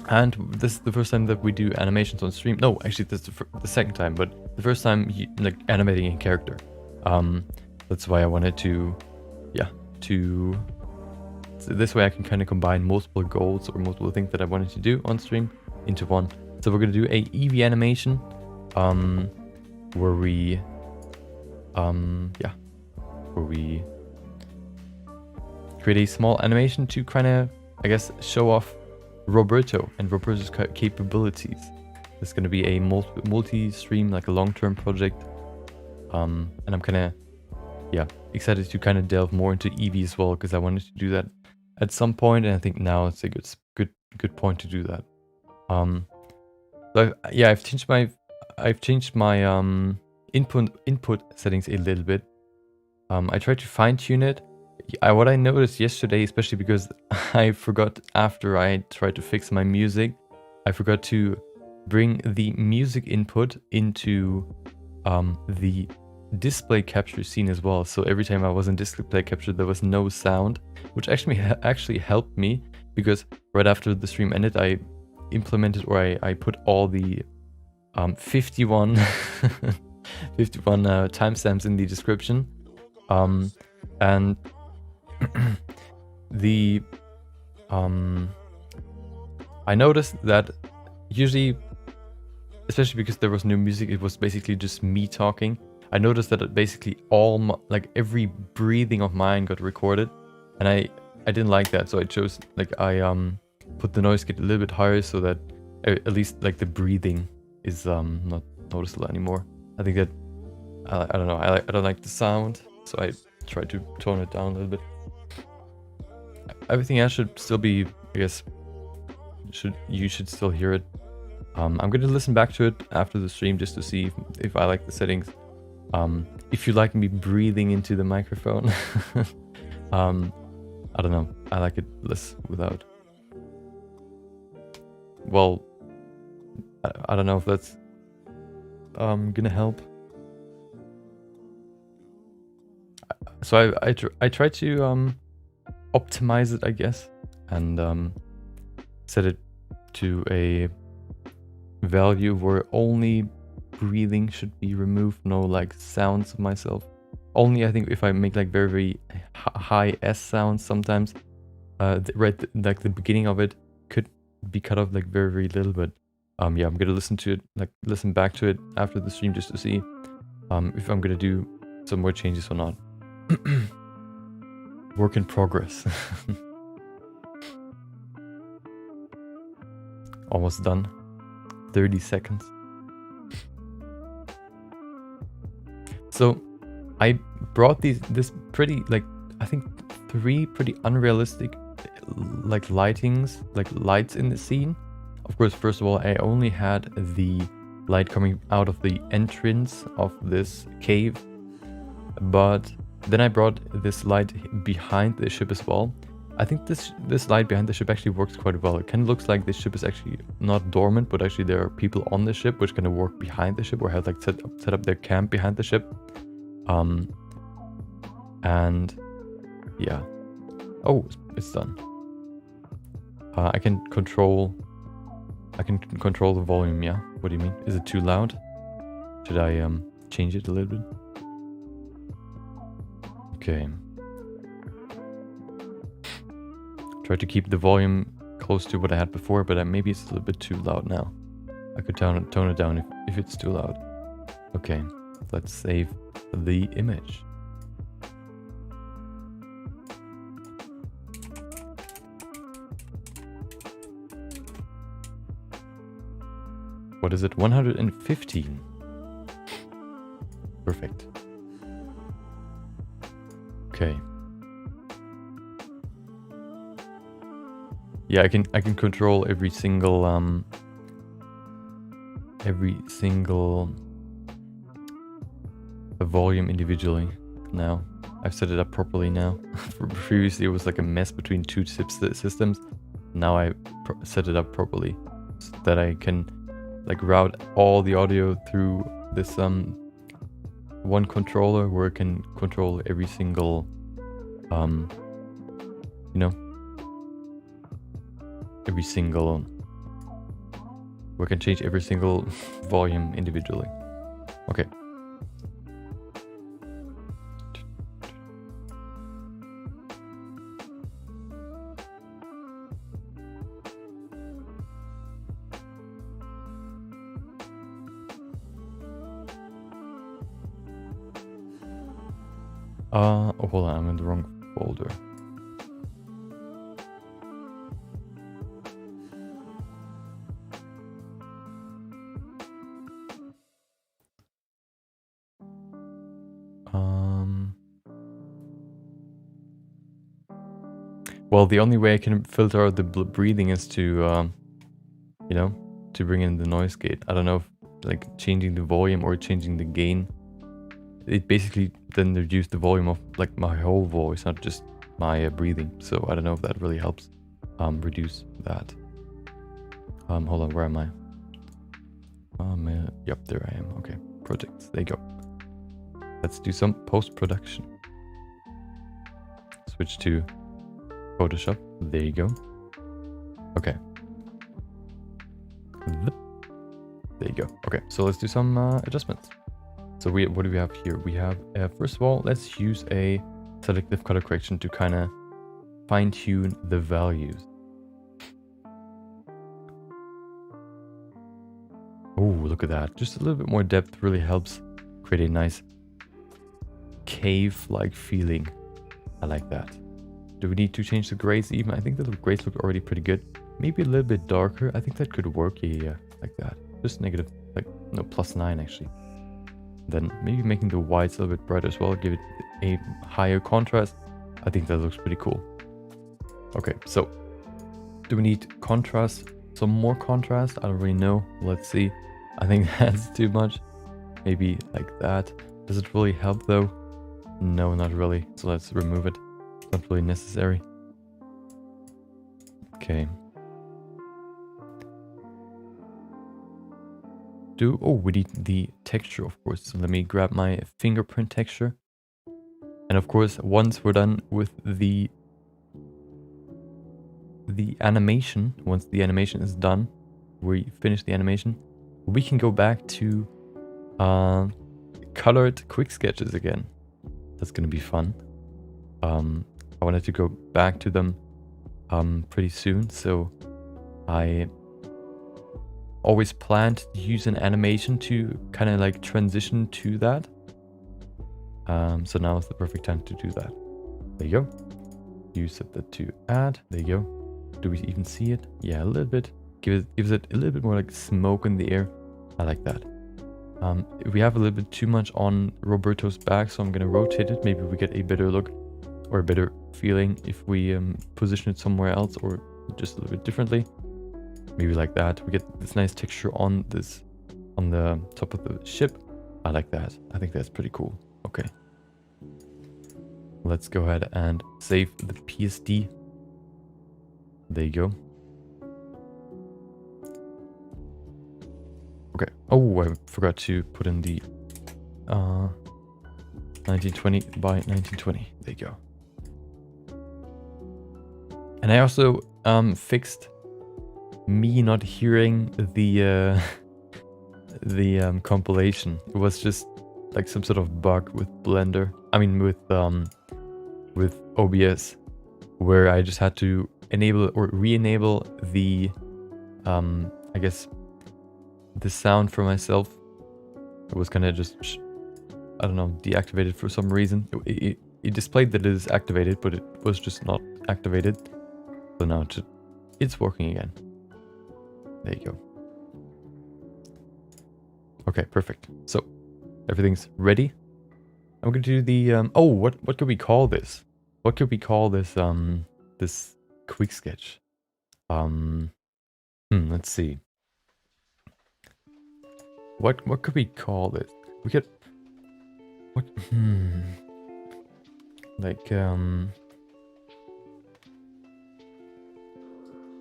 and this is the first time that we do animations on stream. No, actually, this is the second time, but the first time like animating a character. That's why I wanted to, yeah, so this way I can kind of combine multiple goals or multiple things that I wanted to do on stream into one. So we're going to do a EEVEE animation, where we create a small animation to kind of, I guess, show off Roberto and Roberto's capabilities. It's going to be a multi-stream, like a long-term project, and I'm kind of, yeah, excited to kind of delve more into EEVEE as well, because I wanted to do that at some point, and I think now it's a good point to do that. So yeah, I've changed my input settings a little bit. I tried to fine tune it. What I noticed yesterday, especially because I forgot after I tried to fix my music, I forgot to bring the music input into the display capture scene as well. So every time I was in display capture, there was no sound, which actually helped me, because right after the stream ended, I implemented, or I put all the 51 timestamps in the description, and the I noticed that usually, especially because there was no music, it was basically just me talking. I noticed that basically like every breathing of mine got recorded, and I didn't like that, so I chose, like, I put the noise gate a little bit higher, so that at least like the breathing is not noticeable anymore. I think that I don't know, I don't like the sound, so I tried to tone it down a little bit. Everything else should still be, I guess, you should still hear it. I'm going to listen back to it after the stream just to see if I like the settings. If you like me breathing into the microphone, I don't know. I like it less without. Well, I don't know if that's gonna help. So I try to optimize it, I guess, and set it to a value where only breathing should be removed, no like sounds of myself. Only, I think, if I make like very, very high S sounds sometimes, like the beginning of it could be cut off like very, very little. But yeah, I'm gonna listen back to it after the stream just to see if I'm gonna do some more changes or not. Work in progress. Almost done. 30 seconds. So I brought this pretty, like, I think 3 pretty unrealistic like lightings, like lights in the scene. Of course, first of all, I only had the light coming out of the entrance of this cave, but then I brought this light behind the ship as well. I think this light behind the ship actually works quite well. It kind of looks like the ship is actually not dormant, but actually there are people on the ship which kind of work behind the ship, or have like set up their camp behind the ship. And yeah. Oh, it's done. I can control the volume, yeah? What do you mean? Is it too loud? Should I change it a little bit? Okay. Try to keep the volume close to what I had before, but maybe it's a little bit too loud now. I could tone it down if it's too loud. Okay, let's save the image. What is it? 115. Perfect. Okay. Yeah, I can control every single volume individually now. I've set it up properly now. Previously it was like a mess between 2 systems. Now I set it up properly so that I can like route all the audio through this one controller, where it can control every single you know, every single we can change every single volume individually. Okay. Oh, hold on, I'm in the wrong folder. Well, the only way I can filter out the breathing is to, you know, to bring in the noise gate. I don't know if like changing the volume or changing the gain, it basically then reduced the volume of like my whole voice, not just my breathing. So I don't know if that really helps reduce that. Hold on, where am I? Yep, there I am. Okay, projects, there you go. Let's do some post-production. Switch to Photoshop, there you go. Okay. There you go. Okay, so let's do some adjustments. So what do we have here? We have, first of all, let's use a selective color correction to kind of fine tune the values. Oh, look at that. Just a little bit more depth really helps create a nice cave-like feeling. I like that. Do we need to change the grays even? I think the grays look already pretty good. Maybe a little bit darker. I think that could work. Yeah, like that. Just negative, like, no, +9 actually. Then maybe making the whites a little bit brighter as well. Give it a higher contrast. I think that looks pretty cool. Okay, so do we need contrast? Some more contrast? I don't really know. Let's see. I think that's too much. Maybe like that. Does it really help though? No, not really. So let's remove it. It's not really necessary. Okay. We need the texture, of course. So let me grab my fingerprint texture. And of course, once we're done with the animation, once the animation is done, we finish the animation, we can go back to colored quick sketches again. That's gonna be fun. I wanted to go back to them pretty soon, so I always planned to use an animation to kind of like transition to that. So now is the perfect time to do that. There you go. You set that to add. There you go. Do we even see it? Yeah, a little bit. gives it a little bit more like smoke in the air. I like that. We have a little bit too much on Roberto's back, so I'm gonna rotate it. Maybe we get a better look or a better feeling if we position it somewhere else or just a little bit differently. Maybe like that. We get this nice texture on the top of the ship. I like that. I think that's pretty cool. Okay. Let's go ahead and save the PSD. There you go. Okay. Oh, I forgot to put in the 1920 by 1920. There you go. And I also fixed me not hearing the compilation. It was just like some sort of bug with Blender. I mean with OBS, where I just had to enable or re-enable the I guess the sound for myself. It was kind of just, I don't know, deactivated for some reason. It displayed that it is activated, but it was just not activated. So now it's working again. There you go. Okay, perfect. So everything's ready. I'm going to do the oh, what could we call this? What could we call this this quick sketch? Let's see. What could we call this? We could what like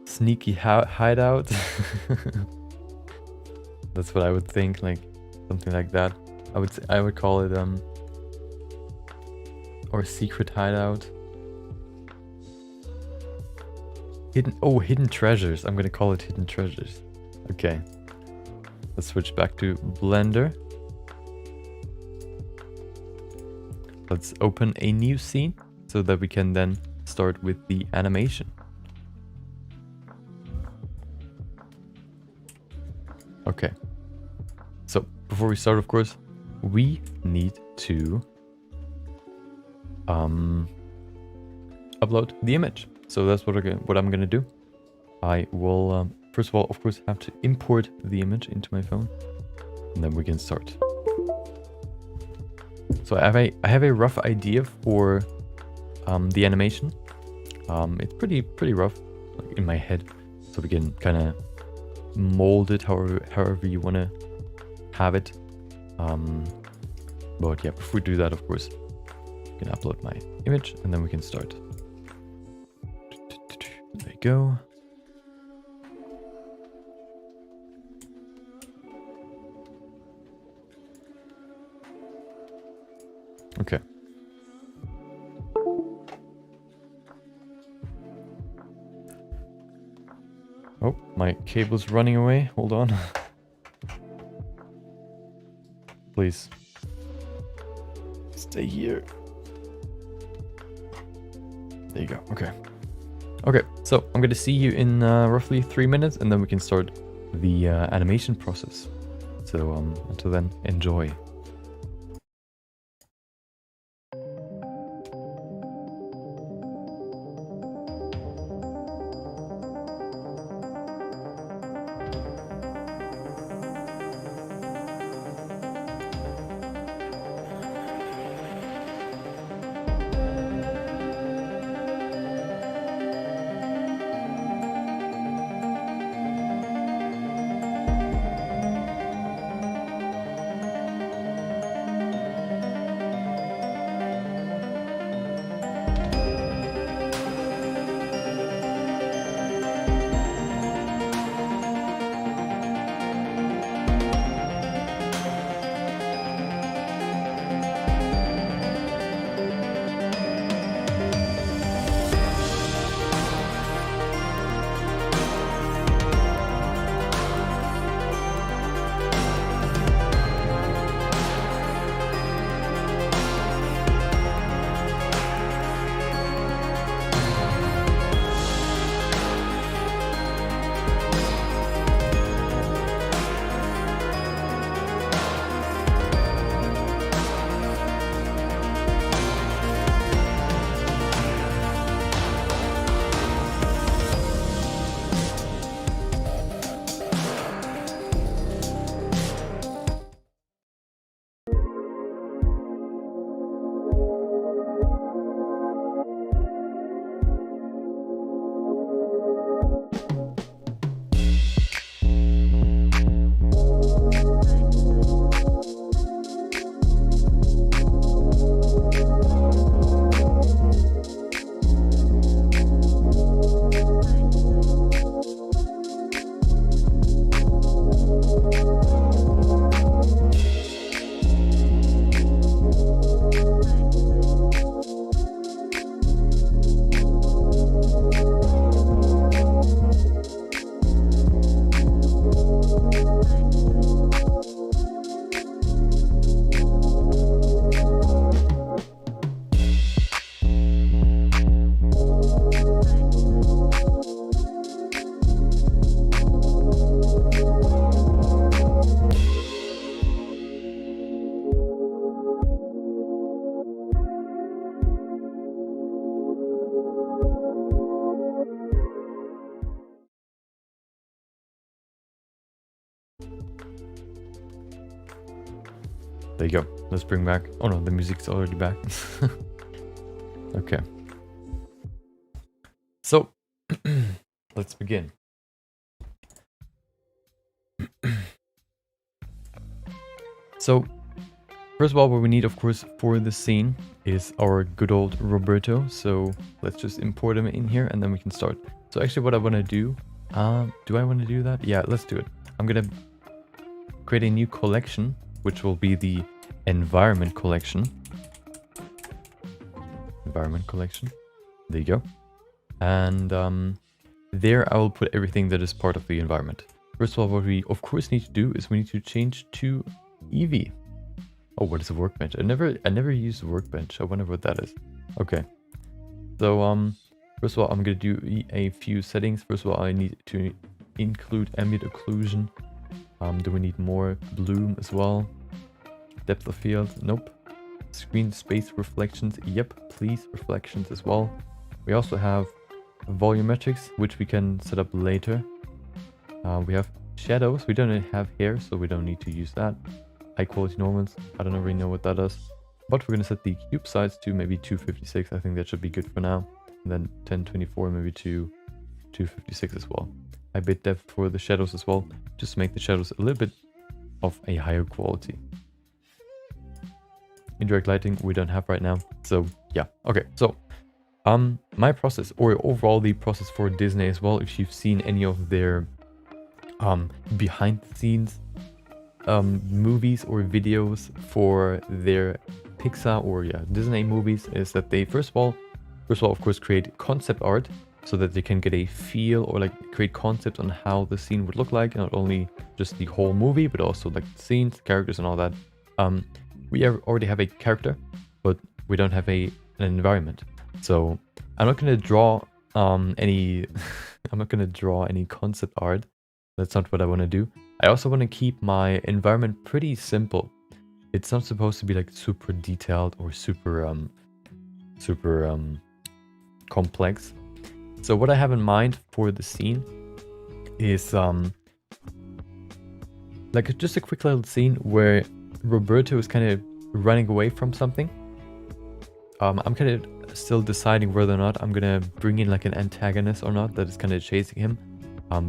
sneaky hideout. That's what I would think, like something like that. I would call it or secret hideout. Hidden treasures. I'm gonna call it hidden treasures. Okay. Let's switch back to Blender. Let's open a new scene so that we can then start with the animation. Okay. So before we start, of course, we need to upload the image. So that's what I'm gonna do. I will first of all, of course, have to import the image into my phone, and then we can start. So I have a rough idea for the animation. It's pretty rough, like in my head, so we can kind of mold it however you want to have it. But yeah, before we do that, of course, I can upload my image and then we can start. There you go. Okay. Oh, my cable's running away. Hold on. Please. Stay here. There you go. Okay. Okay, so I'm going to see you in roughly 3 minutes, and then we can start the animation process. So until then, enjoy. There you go. Let's bring back. Oh no, the music's already back. Okay. So let's begin. So first of all, what we need, of course, for the scene is our good old Roberto. So let's just import him in here and then we can start. So actually what I want to do I want to do that? Yeah, let's do it. I'm gonna create a new collection, which will be the environment collection. Environment collection. There you go. And there I will put everything that is part of the environment. First of all, what we of course need to do is we need to change to EEVEE. Oh, what is a workbench? I never used a workbench. I wonder what that is. Okay. So first of all, I'm gonna do a few settings. First of all, I need to include ambient occlusion. Do we need more bloom as well? Depth of field? Nope. Screen space reflections? Yep, please, reflections as well. We also have volumetrics, which we can set up later. We have shadows. We don't have hair, so we don't need to use that. High quality normals. I don't really know what that does. But we're going to set the cube size to maybe 256. I think that should be good for now. And then 1024 maybe to 256 as well. High bit depth for the shadows as well. Just to make the shadows a little bit of a higher quality. Indirect lighting we don't have right now. So yeah. Okay. So my process, or overall the process for Disney as well, if you've seen any of their behind the scenes movies or videos for their Pixar or Disney movies, is that they first of all of course create concept art so that they can get a feel or like create concepts on how the scene would look like, not only just the whole movie but also like the scenes, the characters and all that. We already have a character, but we don't have an environment. So I'm not going to draw any I'm not going to draw any concept art. That's not what I want to do. I also want to keep my environment pretty simple. It's not supposed to be like super detailed or super complex. So what I have in mind for the scene is like just a quick little scene where Roberto is kind of running away from something. I'm kind of still deciding whether or not I'm gonna bring in like an antagonist or not that is kind of chasing him.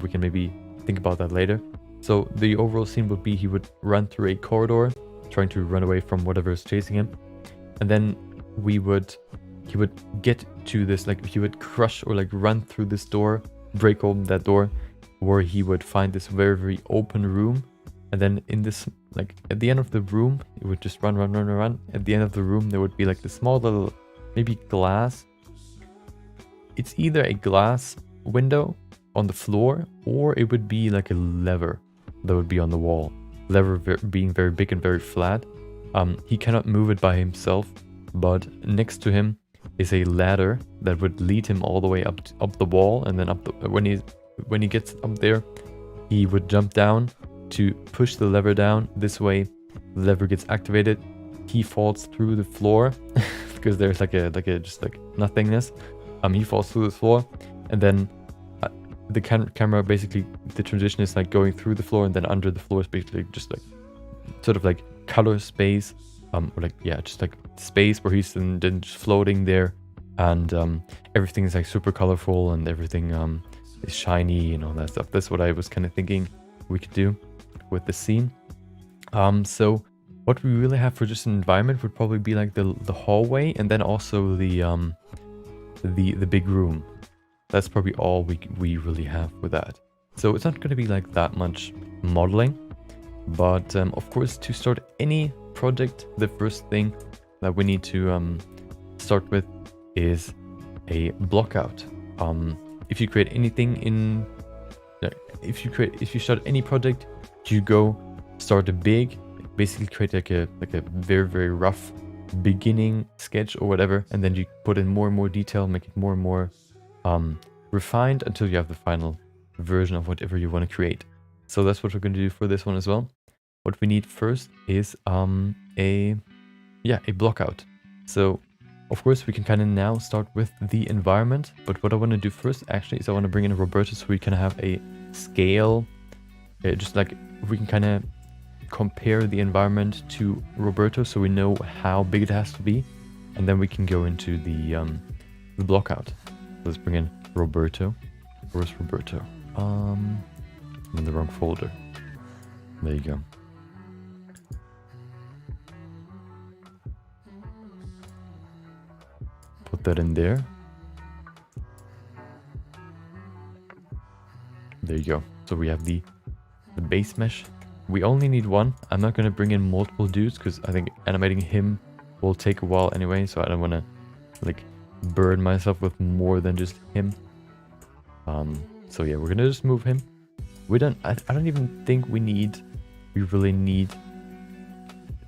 We can maybe think about that later. So the overall scene would be he would run through a corridor trying to run away from whatever is chasing him, and then he would get to this, like he would crush or like run through this door, break open that door, where he would find this very open room, and then in this, like at the end of the room, he would just run. At the end of the room there would be like this small little maybe glass. It's either a glass window on the floor or it would be like a lever that would be on the wall. Lever being very big and very flat. He cannot move it by himself, but next to him is a ladder that would lead him all the way up the wall, and then when he gets up there, he would jump down to push the lever down. This way the lever gets activated. He falls through the floor because there's like a just like nothingness. He falls through the floor, and then the camera basically, the transition is like going through the floor, and then under the floor is basically just like sort of like color space, or like just like space where he's then just floating there, and everything is like super colorful and everything is shiny and all that stuff. That's what I was kind of thinking we could do with the scene. So what we really have for just an environment would probably be like the hallway, and then also the big room. That's probably all we really have with that. So it's not going to be like that much modeling, but of course, to start any project, the first thing that we need to start with is a block out. If you create anything in, if you start any project, you go start a big, basically create like a very rough beginning sketch or whatever, and then you put in more and more detail, make it more and more refined until you have the final version of whatever you want to create. So that's what we're going to do for this one as well. What we need first is a block out. So of course we can kind of now start with the environment, but what I want to do first actually is I want to bring in Roberto so we can have a scale, just like we can kind of compare the environment to Roberto so we know how big it has to be, and then we can go into the block out. Let's bring in Roberto. Where's Roberto? I'm in the wrong folder. There you go. Put that in there. There you go. So we have the base mesh. We only need one. I'm not going to bring in multiple dudes because I think animating him will take a while anyway. So I don't want to like burn myself with more than just him. So yeah, we're going to just move him. We don't, I don't even think we really need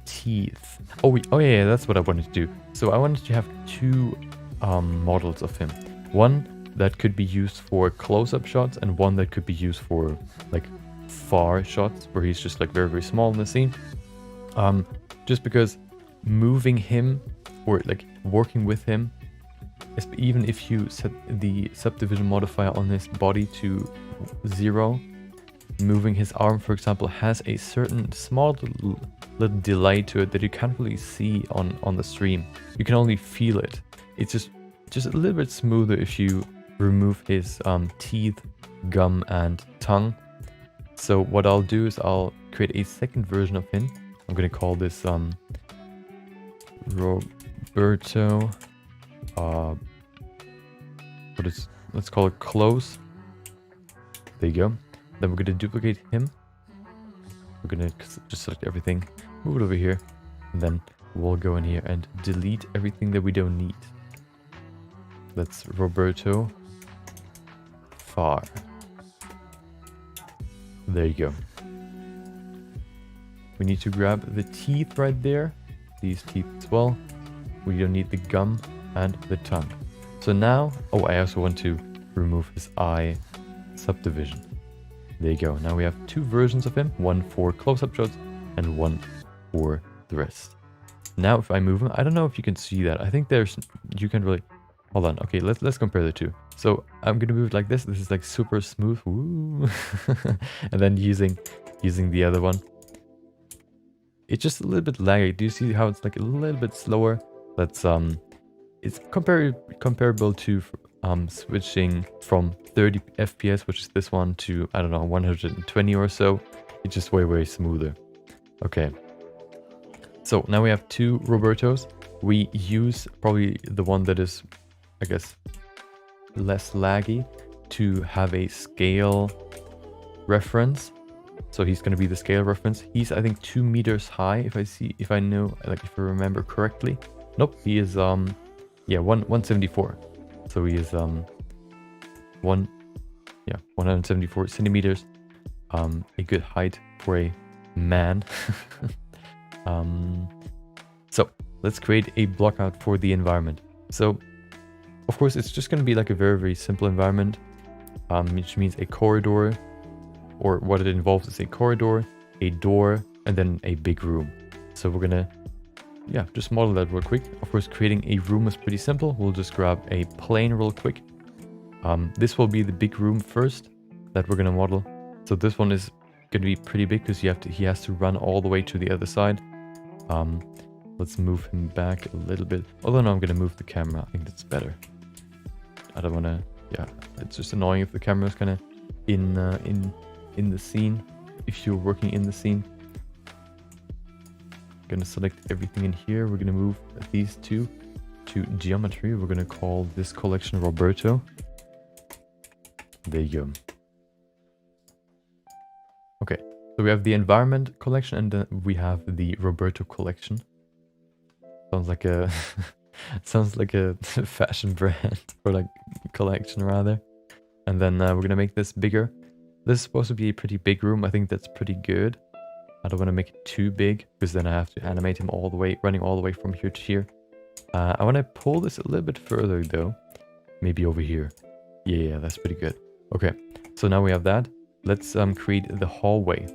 teeth. Oh yeah, that's what I wanted to do. So I wanted to have two models of him. One that could be used for close-up shots and one that could be used for like far shots where he's just like very, very small in the scene. Just because moving him or like working with him, even if you set the subdivision modifier on his body to 0, moving his arm, for example, has a certain small little delay to it that you can't really see on the stream. You can only feel it. It's just a little bit smoother if you remove his teeth, gum, and tongue. So what I'll do is I'll create a second version of him. I'm gonna call this Roberto. Let's call it close. There you go. Then we're gonna duplicate him. We're gonna just select everything, move it over here, and then we'll go in here and delete everything that we don't need. That's Roberto far. There you go. We need to grab the teeth right there. These teeth as well. We don't need the gum and the tongue. So now, oh, I also want to remove his eye subdivision. There you go. Now we have two versions of him. One for close-up shots and one for the rest. Now if I move him, I don't know if you can see that. I think you can really... Hold on. Okay, let's compare the two. So I'm gonna move it like this. This is like super smooth. Woo. And then using the other one. It's just a little bit laggy. Do you see how it's like a little bit slower? That's it's comparable to switching from 30 FPS, which is this one, to I don't know 120 or so. It's just way smoother. Okay. So now we have two Robertos. We use probably the one that is, I guess, less laggy to have a scale reference. So he's going to be the scale reference. He's, I think, 2 meters high, if I remember correctly. Nope, he is 174. So he is 174 centimeters. A good height for a man. So let's create a block out for the environment. So of course it's just going to be like a very simple environment, which means a corridor, or what it involves is a corridor, a door, and then a big room. So we're gonna just model that real quick. Of course, creating a room is pretty simple. We'll just grab a plane real quick. This will be the big room first that we're gonna model. So this one is gonna be pretty big because he has to run all the way to the other side. Let's move him back a little bit. Although no, I'm gonna move the camera. I think that's better. I don't wanna. Yeah, it's just annoying if the camera is kind of in the scene. If you're working in the scene, gonna select everything in here. We're gonna move these two to geometry. We're gonna call this collection Roberto. There you go. Okay, so we have the environment collection and then we have the Roberto collection. Sounds like a sounds like a fashion brand, or like collection rather. And then we're gonna make this bigger. This is supposed to be a pretty big room. I think that's pretty good. I don't want to make it too big because then I have to animate him all the way, running all the way from here to here. I want to pull this a little bit further though. Maybe over here. Yeah, that's pretty good. Okay, so now we have that. Let's create the hallway.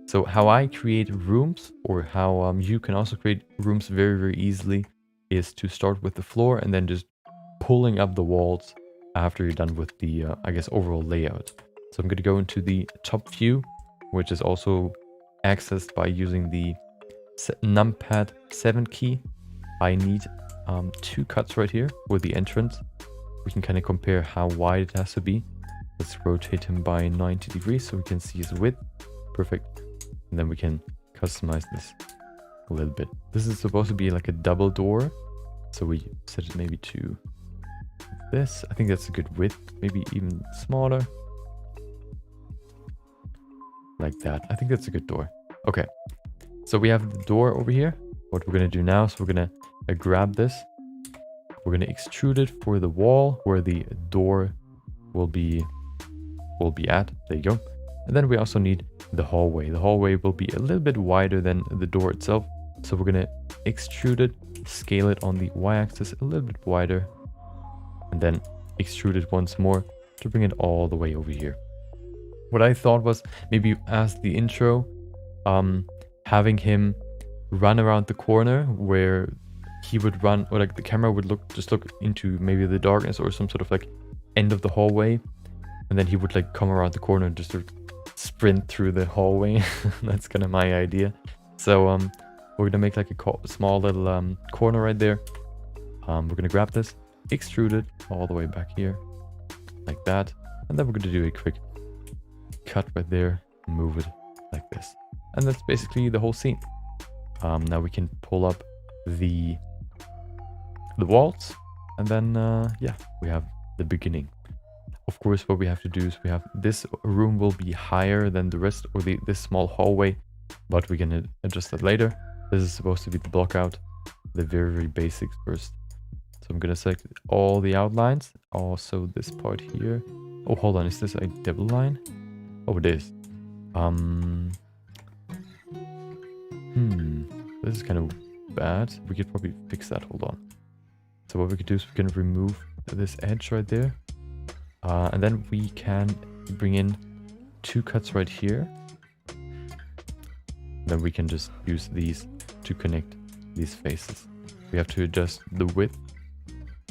So how I create rooms, or how you can also create rooms very easily, is to start with the floor and then just pulling up the walls after you're done with the, I guess, overall layout. So I'm going to go into the top view, which is also accessed by using the numpad 7 key. I need 2 cuts right here with the entrance. We can kind of compare how wide it has to be. Let's rotate him by 90 degrees so we can see his width. Perfect. And then we can customize this a little bit. This is supposed to be like a double door. So we set it maybe to this. I think that's a good width. Maybe even smaller. Like that. I think that's a good door. Okay. So we have the door over here. What we're going to do now is we're going to grab this. We're going to extrude it for the wall where the door will be at. There you go. And then we also need the hallway. The hallway will be a little bit wider than the door itself. So we're going to extrude it, scale it on the y-axis a little bit wider, and then extrude it once more to bring it all the way over here. What I thought was maybe as the intro, having him run around the corner where he would run, or like the camera would just look into maybe the darkness or some sort of like end of the hallway, and then he would like come around the corner and just sort of sprint through the hallway. That's kind of my idea. So we're gonna make like a small little corner right there. We're gonna grab this, extrude it all the way back here like that, and then we're gonna do a quick cut right there, move it like this, and that's basically the whole scene. Now we can pull up the walls, and then yeah, we have the beginning. Of course, what we have to do is we have this room will be higher than the rest, or this small hallway, but we can adjust that later. This is supposed to be the block out, the very basics first. So I'm gonna select all the outlines, also this part here. Oh, hold on, is this a double line? Oh, it is. This is kind of bad. We could probably fix that. Hold on. So what we could do is we can remove this edge right there. And then we can bring in 2 cuts right here. Then we can just use these to connect these faces. We have to adjust the width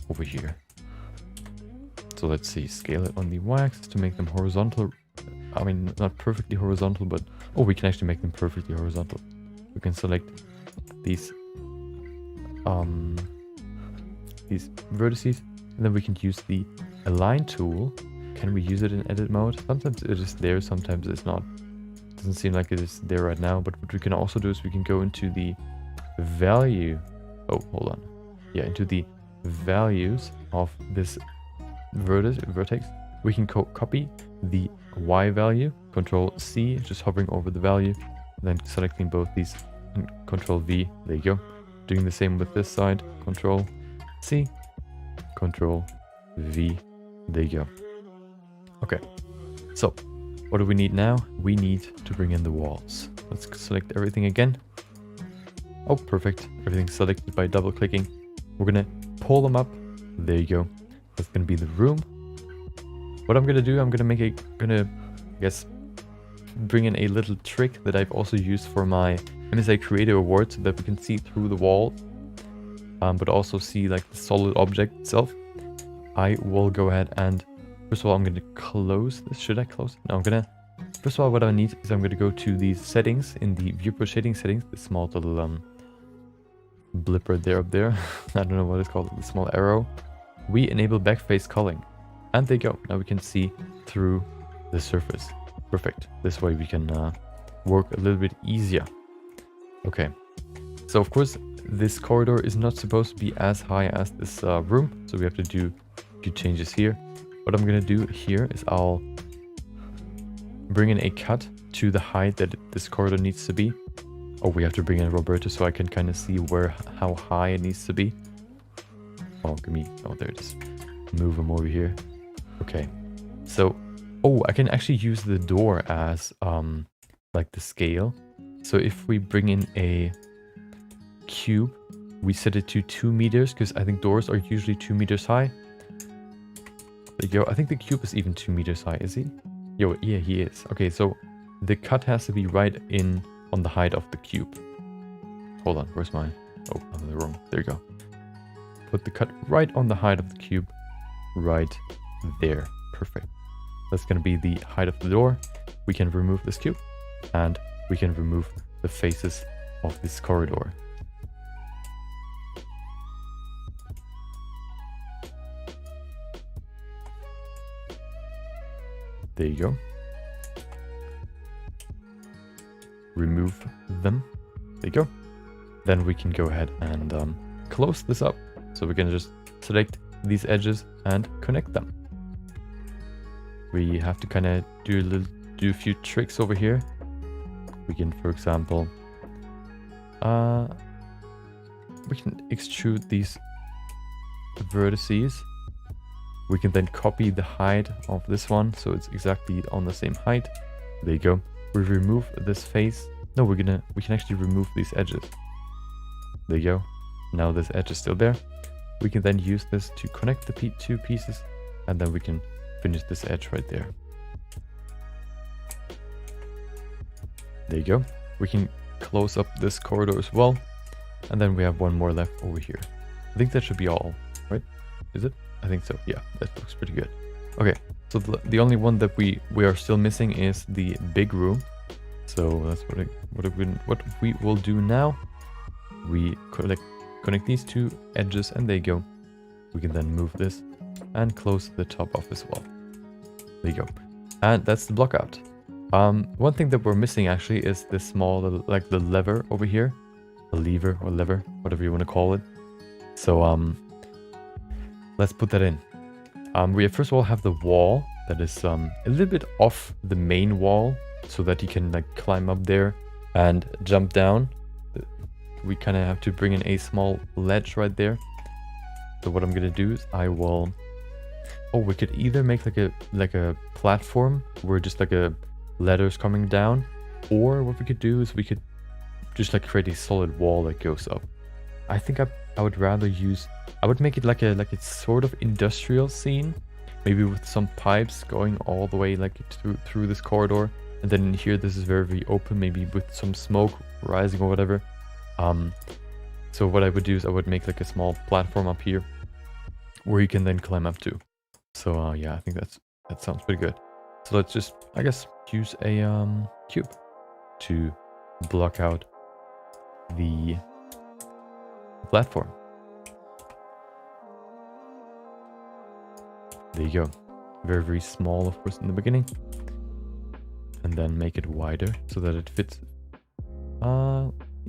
over here. So let's see, scale it on the y-axis to make them horizontal. I mean, not perfectly horizontal, but oh, we can actually make them perfectly horizontal. We can select these vertices, and then we can use the align tool. Can we use it in edit mode? Sometimes it is there, sometimes it's not. Doesn't seem like it is there right now, but what we can also do is we can go into the value. Oh, hold on. Yeah, into the values of this vertex. We can copy the Y value, Control C, just hovering over the value, then selecting both these, and Control V. There you go. Doing the same with this side, Control C, Control V. There you go. Okay, so what do we need now? We need to bring in the walls. Let's select everything again. Oh, perfect. Everything's selected by double clicking. We're gonna pull them up. There you go. That's gonna be the room. What I'm gonna do, I'm gonna I guess, bring in a little trick that I've also used for my MSI Creator Award so that we can see through the wall, but also see like the solid object itself. I will go ahead and, first of all, I'm gonna close this. Should I close it? No, first of all, what I need is I'm gonna go to these settings in the viewport shading settings, the small little blip right there up there. I don't know what it's called, the small arrow. We enable backface culling. And there you go. Now we can see through the surface. Perfect. This way we can work a little bit easier. Okay. So of course, this corridor is not supposed to be as high as this room. So we have to do a few changes here. What I'm going to do here is I'll bring in a cut to the height that this corridor needs to be. Oh, we have to bring in Roberto so I can kind of see how high it needs to be. Oh, oh, there it is. Move him over here. Okay, so, oh, I can actually use the door as, like the scale. So if we bring in a cube, we set it to 2 meters, because I think doors are usually 2 meters high. There you go. I think the cube is even 2 meters high, is he? Yeah, he is. Okay, so the cut has to be right on the height of the cube. Hold on, where's mine? Oh, I'm in the wrong. There you go. Put the cut right on the height of the cube. Right there. Perfect. That's going to be the height of the door. We can remove this cube and we can remove the faces of this corridor. There you go. Remove them. There you go. Then we can go ahead and close this up. So we can just select these edges and connect them. We have to kind of do a few tricks over here. We can, for example, we can extrude these vertices. We can then copy the height of this one, so it's exactly on the same height. There you go. We remove this face. No, we can actually remove these edges. There you go. Now this edge is still there. We can then use this to connect the two pieces, and then we can finish this edge right there. There you go. We can close up this corridor as well, and then we have one more left over here. I think that should be all, right? Is it? I think so. Yeah, that looks pretty good. Okay, so the only one that we are still missing is the big room. So that's what we will do now. We connect these two edges, and there you go. We can then move this and close the top off as well. There you go. And that's the block out. One thing that we're missing actually is this small, like the lever over here. A lever or lever, whatever you want to call it. So let's put that in. We first of all have the wall that is a little bit off the main wall, so that you can like climb up there and jump down. We kind of have to bring in a small ledge right there. So what I'm gonna do is I will. Oh, we could either make like a platform where just like a ladders coming down, or what we could do is we could just like create a solid wall that goes up. I think I would rather use. I would make it like a sort of industrial scene, maybe with some pipes going all the way like through this corridor, and then in here this is very, very open, maybe with some smoke rising or whatever. So what I would do is I would make like a small platform up here where you can then climb up to. So yeah, I think that sounds pretty good. So let's just, I guess, use a cube to block out the platform. There you go. Very, very small, of course, in the beginning. And then make it wider so that it fits.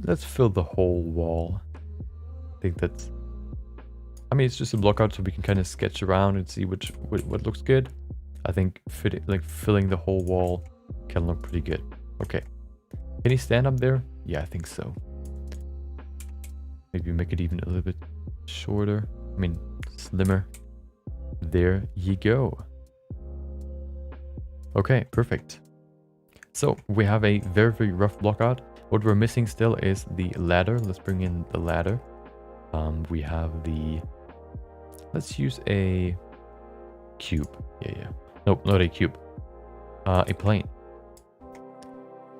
Let's fill the whole wall. I think that's... I mean, it's just a block out so we can kind of sketch around and see what looks good. I think filling the whole wall can look pretty good. Okay. Can he stand up there? Yeah, I think so. Maybe make it even a little bit shorter. I mean, slimmer. There you go. Okay, perfect. So we have a very, very rough block out. What we're missing still is the ladder. Let's bring in the ladder. We have the... Let's use a cube. Yeah. Nope, not a cube. A plane.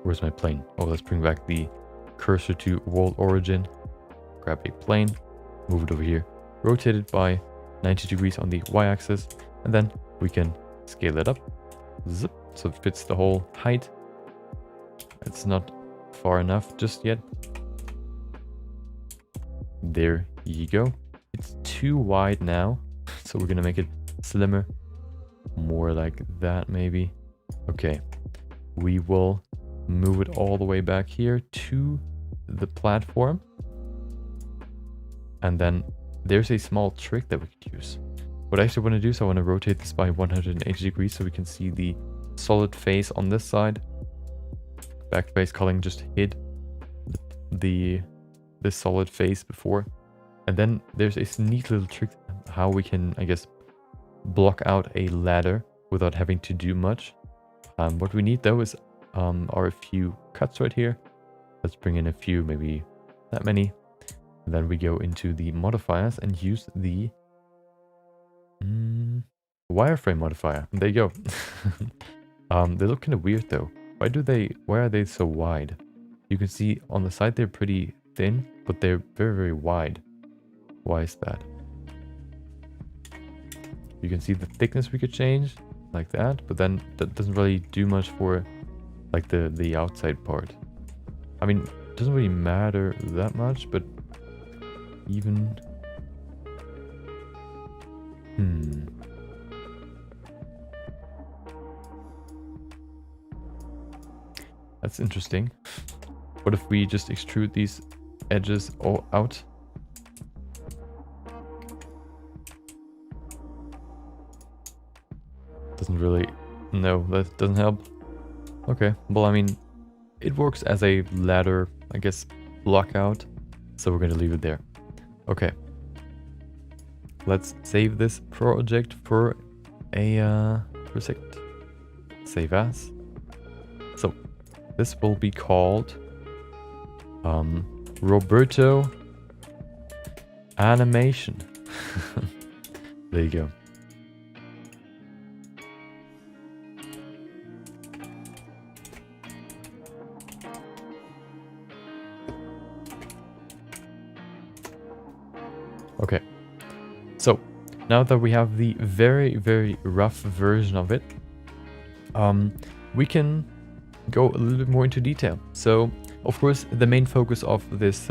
Where's my plane? Oh, let's bring back the cursor to world origin. Grab a plane. Move it over here. Rotate it by 90 degrees on the y-axis. And then we can scale it up. Zip. So it fits the whole height. It's not far enough just yet. There you go. It's too wide now. So we're going to make it slimmer. More like that maybe. Okay. We will move it all the way back here to the platform. And then there's a small trick that we could use. What I actually want to do is I want to rotate this by 180 degrees so we can see the solid face on this side. Backface culling just hid the solid face before. And then there's a neat little trick how we can, I guess, block out a ladder without having to do much. What we need though is are a few cuts right here. Let's bring in a few, maybe that many. And then we go into the modifiers and use the wireframe modifier. There you go. They look kind of weird though. Why are they so wide? You can see on the side they're pretty thin, but they're very, very wide. Why is that? You can see the thickness we could change like that, but then that doesn't really do much for like the outside part. I mean, it doesn't really matter that much, but even... That's interesting. What if we just extrude these edges all out? Doesn't really... No, that doesn't help. Okay, well, I mean, it works as a ladder, I guess, block out. So we're going to leave it there. Okay. Let's save this project for a second. Save as. So this will be called Roberto Animation. There you go. Okay, so now that we have the very, very rough version of it, we can go a little bit more into detail. So, of course, the main focus of this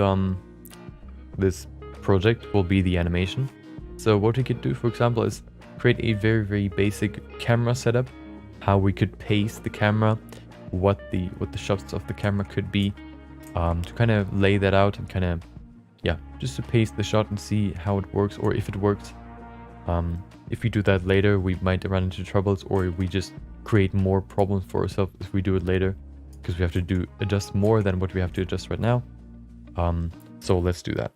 this project will be the animation. So what we could do, for example, is create a very, very basic camera setup, how we could pace the camera, what the shots of the camera could be, to kind of lay that out and kind of, yeah, just to pace the shot and see how it works, or if it works. If we do that later, we might run into troubles, or we just create more problems for ourselves if we do it later, because we have to adjust more than what we have to adjust right now. So let's do that.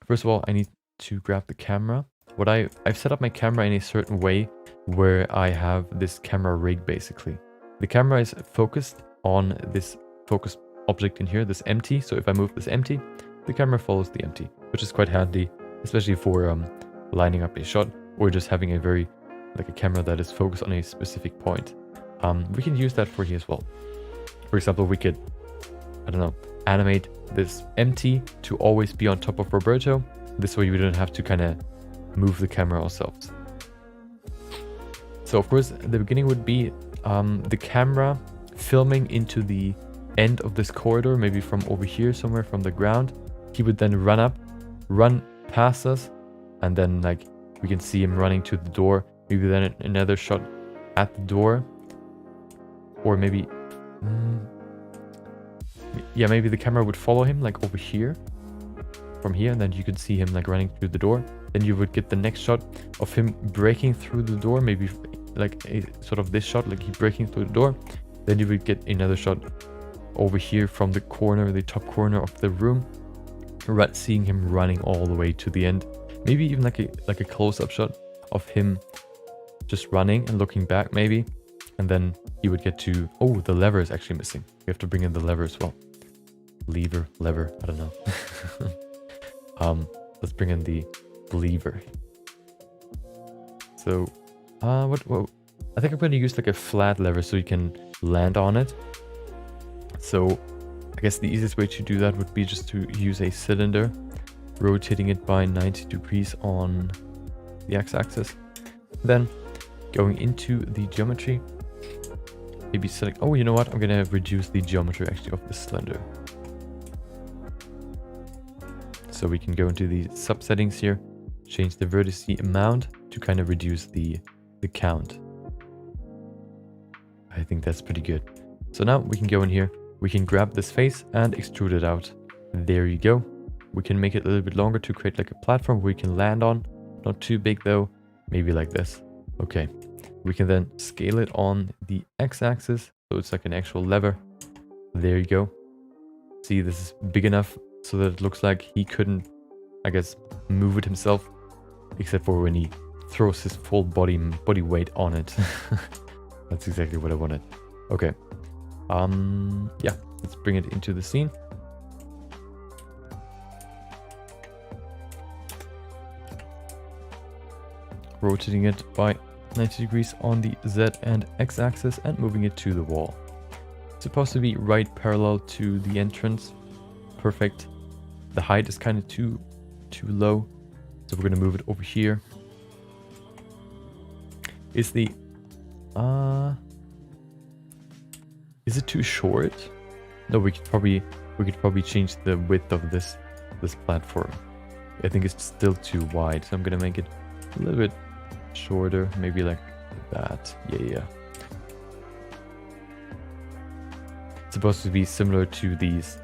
First of all, I need to grab the camera. I've set up my camera in a certain way where I have this camera rig basically. The camera is focused on this focus object in here, this empty. So if I move this empty, the camera follows the empty, which is quite handy, especially for lining up a shot or just having a camera that is focused on a specific point. We can use that for here as well. For example, we could, I don't know, animate this empty to always be on top of Roberto. This way we don't have to kind of move the camera ourselves. So of course, the beginning would be the camera filming into the end of this corridor, maybe from over here somewhere from the ground. He would then run past us, and then like we can see him running to the door. Maybe then another shot at the door, or maybe yeah, maybe the camera would follow him like over here, from here, and then you could see him like running through the door. Then you would get the next shot of him breaking through the door, maybe like a sort of this shot, like he breaking through the door. Then you would get another shot over here from the corner, the top corner of the room, seeing him running all the way to the end. Maybe even like a close-up shot of him just running and looking back maybe. And then he would get to, oh, the lever is actually missing. We have to bring in the lever as well. Lever, I don't know. Let's bring in the lever. So, what? I think I'm going to use like a flat lever so you can land on it. So, I guess the easiest way to do that would be just to use a cylinder, rotating it by 90 degrees on the x-axis. Then, going into the geometry, maybe select, oh, you know what? I'm going to reduce the geometry actually of the cylinder. So we can go into the subsettings here, change the vertice amount to kind of reduce the count. I think that's pretty good. So now we can go in here, we can grab this face and extrude it out. There you go. We can make it a little bit longer to create like a platform we can land on. Not too big though, maybe like this. Okay, we can then scale it on the x-axis, so it's like an actual lever. There you go. See, this is big enough so that it looks like he couldn't, I guess, move it himself, except for when he throws his full body weight on it. That's exactly what I wanted. Okay. Yeah, let's bring it into the scene. Rotating it by 90 degrees on the Z and X axis and moving it to the wall. It's supposed to be right parallel to the entrance. Perfect. The height is kind of too low, so we're going to move it over here. Is it too short? No, we could probably change the width of this platform. I think it's still too wide, so I'm gonna make it a little bit shorter, maybe like that. Yeah. It's supposed to be similar to these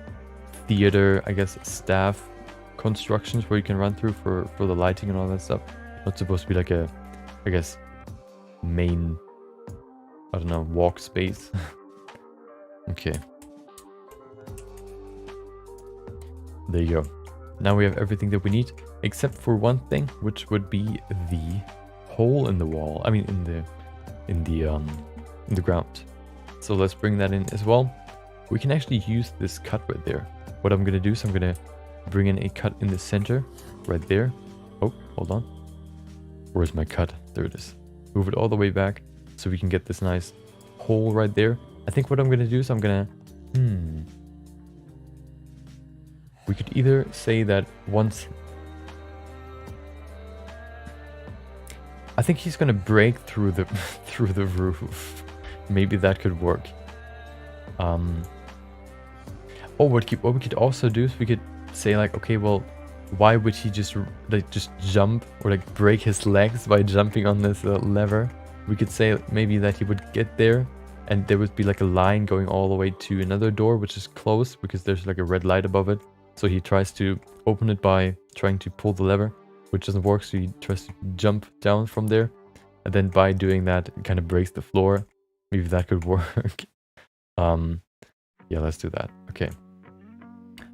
theater, I guess, staff constructions where you can run through for the lighting and all that stuff. Not supposed to be like a, I guess, main, I don't know, walk space. Okay. There you go. Now we have everything that we need, except for one thing, which would be the hole in the wall. I mean, in the ground. So let's bring that in as well. We can actually use this cut right there. What I'm gonna do is I'm gonna bring in a cut in the center, right there. Oh, hold on. Where's my cut? There it is. Move it all the way back so we can get this nice hole right there. I think what I'm gonna do is I'm gonna, we could either say that once, I think he's gonna break through the through the roof. Maybe that could work. Oh, what we could also do is we could say like, okay, well, why would he just jump or like break his legs by jumping on this lever? We could say maybe that he would get there and there would be like a line going all the way to another door which is closed because there's like a red light above it. So he tries to open it by trying to pull the lever, which doesn't work, so he tries to jump down from there. And then by doing that, it kind of breaks the floor. Maybe that could work. Yeah, let's do that. Okay.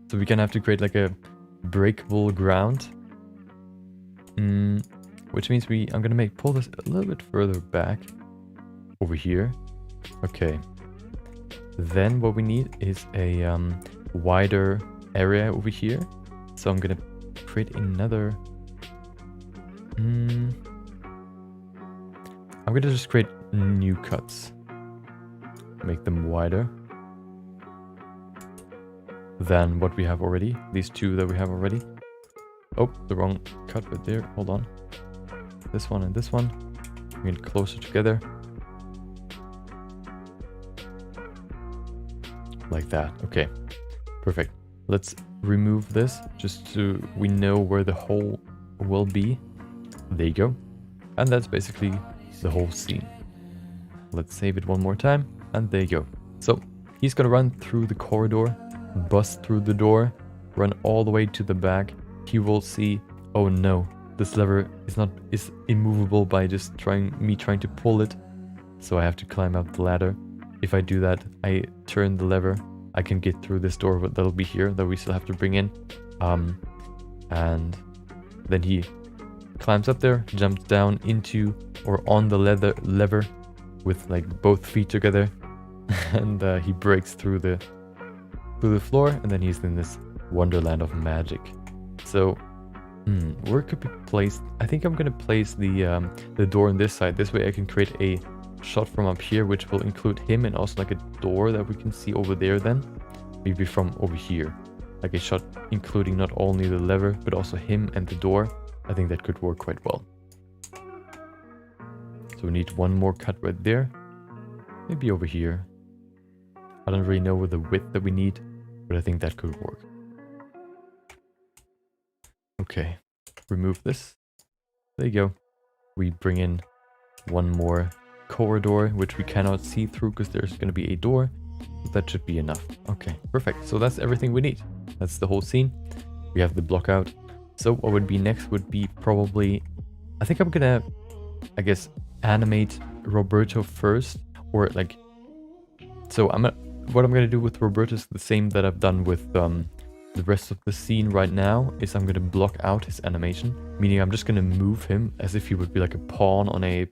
So we can have to create like a breakable ground. Which means I'm gonna pull this a little bit further back over here. Okay. Then what we need is a wider area over here. So I'm gonna create another. I'm gonna just create new cuts. Make them wider than what we have already. These two that we have already. Oh, the wrong cut right there. Hold on. This one and this one. Bring it closer together. Like that. Okay. Perfect. Let's remove this just so we know where the hole will be. There you go. And that's basically the whole scene. Let's save it one more time. And there you go. So he's gonna run through the corridor, bust through the door, run all the way to the back. He will see, oh no, this lever is immovable by just trying to pull it. So I have to climb up the ladder. If I do that, I turn the lever, I can get through this door that'll be here that we still have to bring in. And then he climbs up there, jumps down into or on the lever with like both feet together, and he breaks through the floor, and then he's in this wonderland of magic. So where could be placed? I think I'm gonna place the door on this side. This way I can create a shot from up here which will include him and also like a door that we can see over there. Then maybe from over here, like a shot including not only the lever but also him and the door. I think that could work quite well. So we need one more cut right there, maybe over here. I don't really know with the width that we need, but I think that could work. Okay, remove this. There you go. We bring in one more corridor, which we cannot see through because there's going to be a door. But that should be enough. Okay, perfect. So that's everything we need. That's the whole scene. We have the block out. So what would be next would be probably, I think I'm gonna, I guess, animate Roberto first, or like, so what I'm gonna do with Roberto is the same that I've done with the rest of the scene right now. Is I'm gonna block out his animation, meaning I'm just gonna move him as if he would be like a pawn on a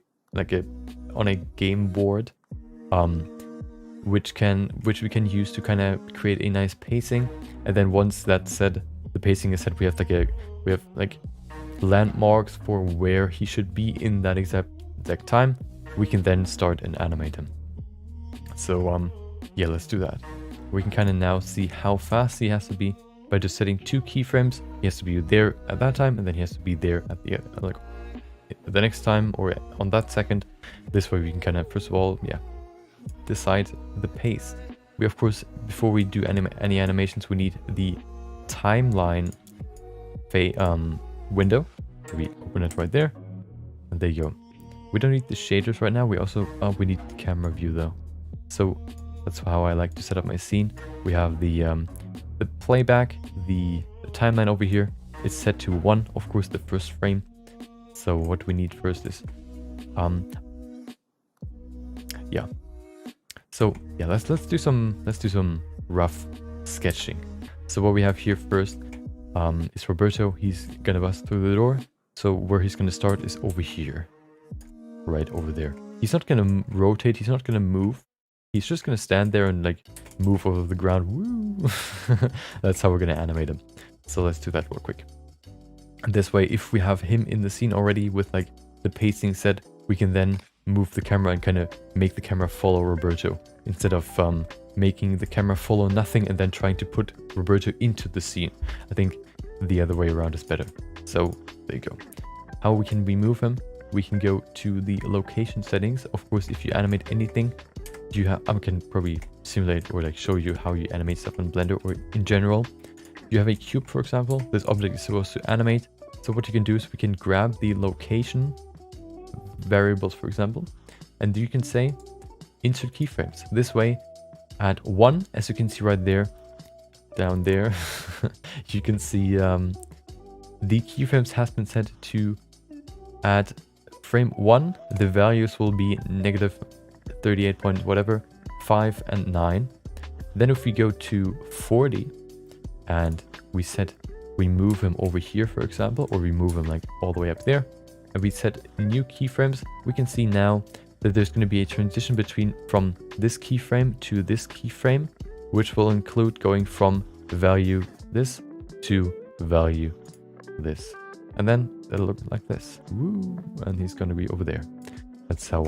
game board, which we can use to kind of create a nice pacing. And then once that's said, the pacing is set, we have like landmarks for where he should be in that exact time. We can then start and animate him. So yeah, let's do that. We can kind of now see how fast he has to be by just setting 2 keyframes. He has to be there at that time, and then he has to be there at the next time, or on that second. This way we can kind of, first of all, yeah, decide the pace. we of course, before we do any animations, we need the timeline window. We open it right there, and there you go. We don't need the shaders right now. We also we need the camera view though. So that's how I like to set up my scene. We have the playback, the timeline over here. It's set to 1, of course, the first frame. So what we need first is yeah. So yeah, let's do some rough sketching. So what we have here first is Roberto. He's gonna bust through the door. So where he's gonna start is over here, right over there. He's not gonna rotate. He's not gonna move. He's just gonna stand there and like move over the ground. Woo! That's how we're gonna animate him. So let's do that real quick. And this way, if we have him in the scene already with like the pacing set, we can then move the camera and kind of make the camera follow Roberto instead of making the camera follow nothing and then trying to put Roberto into the scene. I think the other way around is better. So there you go. How we can remove him? We can go to the location settings. Of course, if you animate anything, you have, I can probably simulate or like show you how you animate stuff in Blender or in general. You have a cube, for example. This object is supposed to animate. So what you can do is we can grab the location variables, for example, and you can say insert keyframes. This way, at 1, as you can see right there, down there, you can see the keyframes has been set to at frame 1, the values will be negative 38 point whatever, 5 and 9. Then if we go to 40 and we move him over here, for example, or we move him like all the way up there, and we set new keyframes, we can see now that there's going to be a transition from this keyframe to this keyframe, which will include going from value this to value this. And then it'll look like this. Woo! And he's going to be over there. That's how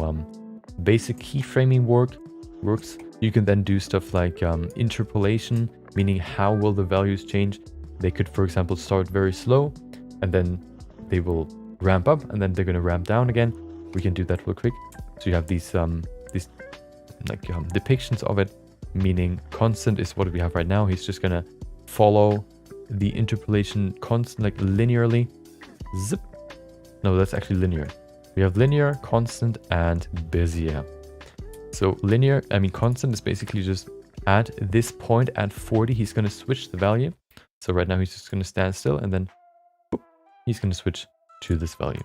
basic keyframing works. You can then do stuff like interpolation, meaning how will the values change. They could, for example, start very slow, and then they will ramp up, and then they're going to ramp down again. We can do that real quick. So you have these depictions of it, meaning constant is what we have right now. He's just going to follow the interpolation constant, like linearly. Zip. No, that's actually linear. We have linear, constant, and Bezier. So linear, constant is basically just at this point at 40, he's going to switch the value. So right now he's just going to stand still, and then boop, he's going to switch to this value.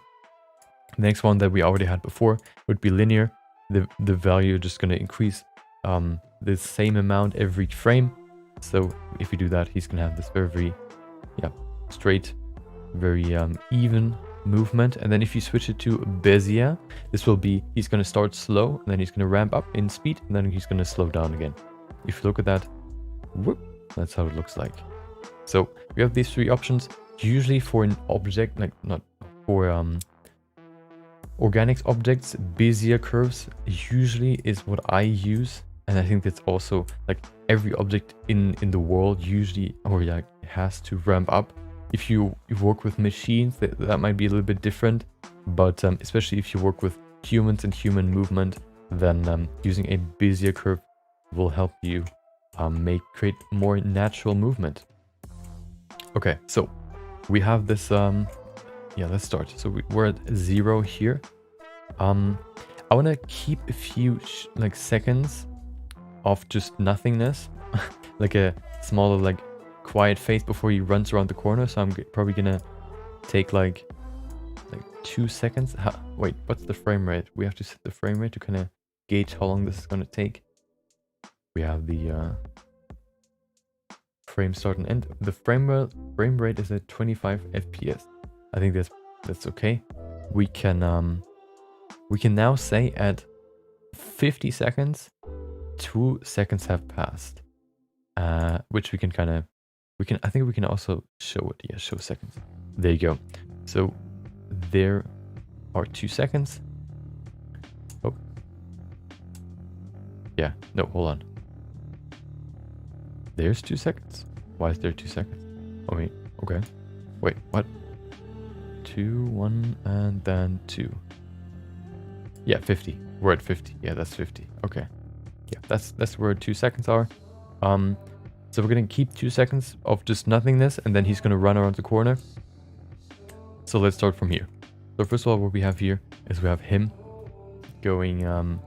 The next one that we already had before would be linear. The value just going to increase the same amount every frame. So if you do that, he's going to have this very straight, very even movement. And then if you switch it to Bezier, this will be, he's going to start slow, and then he's going to ramp up in speed, and then he's going to slow down again. If you look at that, whoop, that's how it looks like. So we have these 3 options. Usually for an object, like not for organics objects, Bezier curves usually is what I use. And I think that's also like every object in the world usually has to ramp up. If you work with machines, that might be a little bit different. But especially if you work with humans and human movement, then using a Bezier curve will help you create more natural movement. Okay, so we have this, let's start. So we're at 0 here. I want to keep a few seconds of just nothingness, like a smaller quiet phase before he runs around the corner. So I'm probably gonna take like 2 seconds. Wait, what's the frame rate? We have to set the frame rate to kind of gauge how long this is gonna take. We have the frame start and end. The frame rate is at 25 FPS. I think that's okay. We can now say at 50 seconds, 2 seconds have passed, which I think we can also show it. Yeah, show seconds. There you go. So there are 2 seconds. Oh, yeah. No, hold on. There's 2 seconds. Why is there 2 seconds? Oh wait. Okay. Wait. What? 2, 1, and then 2. Yeah, 50. We're at 50. Yeah, that's 50. Okay. Yeah, that's where 2 seconds are. So we're gonna keep 2 seconds of just nothingness, and then he's gonna run around the corner. So let's start from here. So first of all, what we have here is we have him going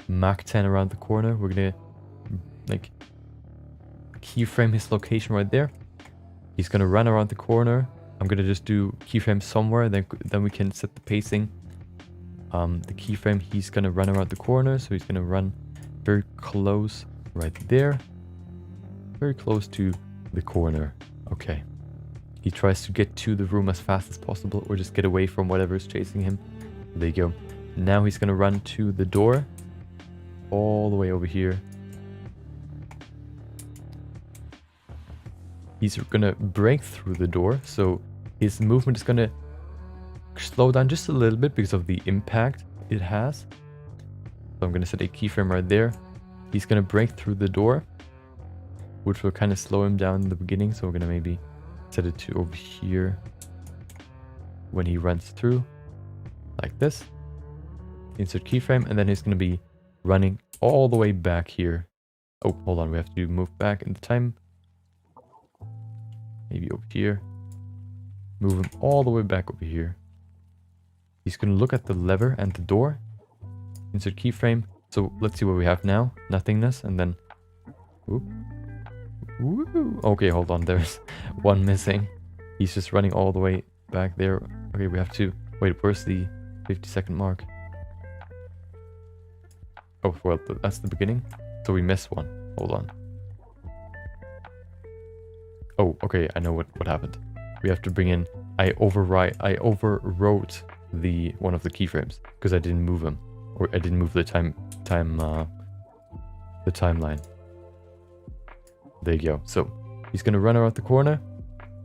Mach 10 around the corner. We're gonna like keyframe his location right there. He's gonna run around the corner. I'm gonna just do keyframe somewhere, then we can set the pacing. The keyframe, he's gonna run around the corner, so he's gonna run very close right there. Very close to the corner. Okay. He tries to get to the room as fast as possible, or just get away from whatever is chasing him. There you go. Now he's gonna run to the door. All the way over here. He's gonna break through the door, so his movement is gonna slow down just a little bit because of the impact it has. So I'm gonna set a keyframe right there. He's gonna break through the door, which will kind of slow him down in the beginning. So we're gonna maybe set it to over here when he runs through, like this. Insert keyframe, and then he's gonna be running all the way back here. Oh, hold on, we have to move back in the time. Maybe over here. Move him all the way back over here. He's gonna look at the lever and the door. Insert keyframe. So let's see what we have now. Nothingness, and then... Whoop. Woo. Okay, hold on, there's one missing. He's just running all the way back there. Okay, we have to... Wait, where's the 50-second mark? Oh, well, that's the beginning. So we missed one. Hold on. Oh, okay, I know what happened. We have to bring in... I overwrote the one of the keyframes because I didn't move him, or I didn't move the timeline. There you go. So he's gonna run around the corner,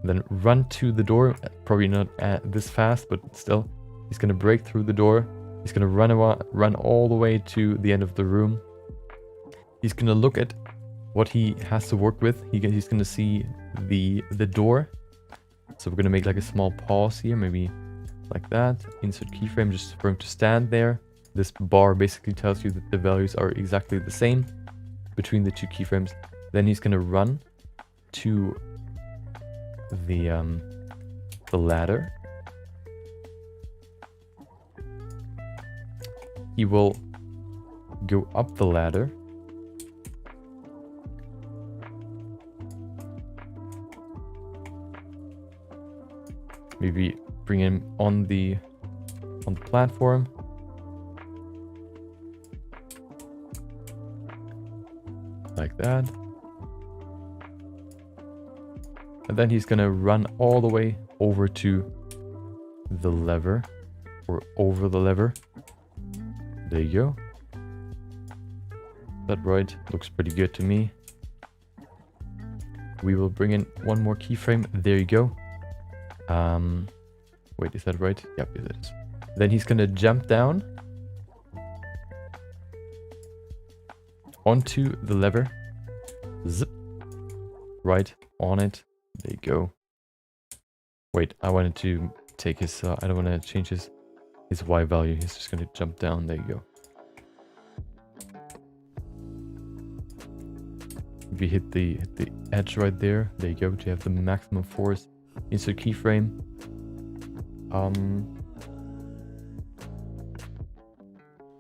then run to the door. Probably not this fast, but still, he's gonna break through the door. He's gonna run all the way to the end of the room. He's gonna look at what he has to work with. He's gonna see the door. So we're gonna make like a small pause here, maybe like that. Insert keyframe just for him to stand there. This bar basically tells you that the values are exactly the same between the two keyframes. Then he's gonna run to the ladder. He will go up the ladder. Maybe bring him on the platform. Like that. And then he's gonna run all the way over to the lever, or over the lever. There you go. That right? Looks pretty good to me. We will bring in one more keyframe. There you go. Wait, is that right? Yep, it is. Then he's gonna jump down onto the lever. Zip. Right on it. There you go. Wait, I wanted to take his... I don't want to change his Y value. He's just gonna jump down. There you go. If you hit the edge right there, there you go. You have the maximum force. Insert keyframe.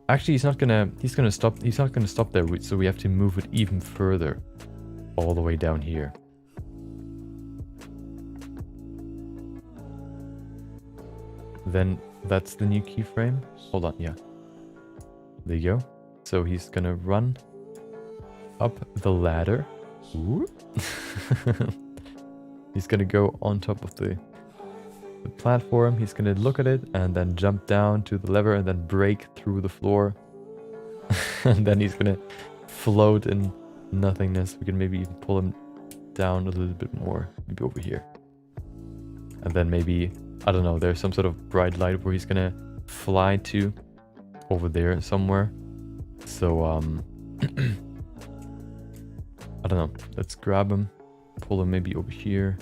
Actually, he's not gonna stop there, so we have to move it even further, all the way down here. Then that's the new keyframe. Hold on, yeah. There you go. So he's gonna run up the ladder. He's gonna go on top of the platform. He's gonna look at it and then jump down to the lever and then break through the floor. And then he's gonna float in nothingness. We can maybe even pull him down a little bit more, maybe over here. And then maybe, I don't know, there's some sort of bright light where he's gonna fly to over there somewhere. So I don't know, let's grab him, pull him maybe over here.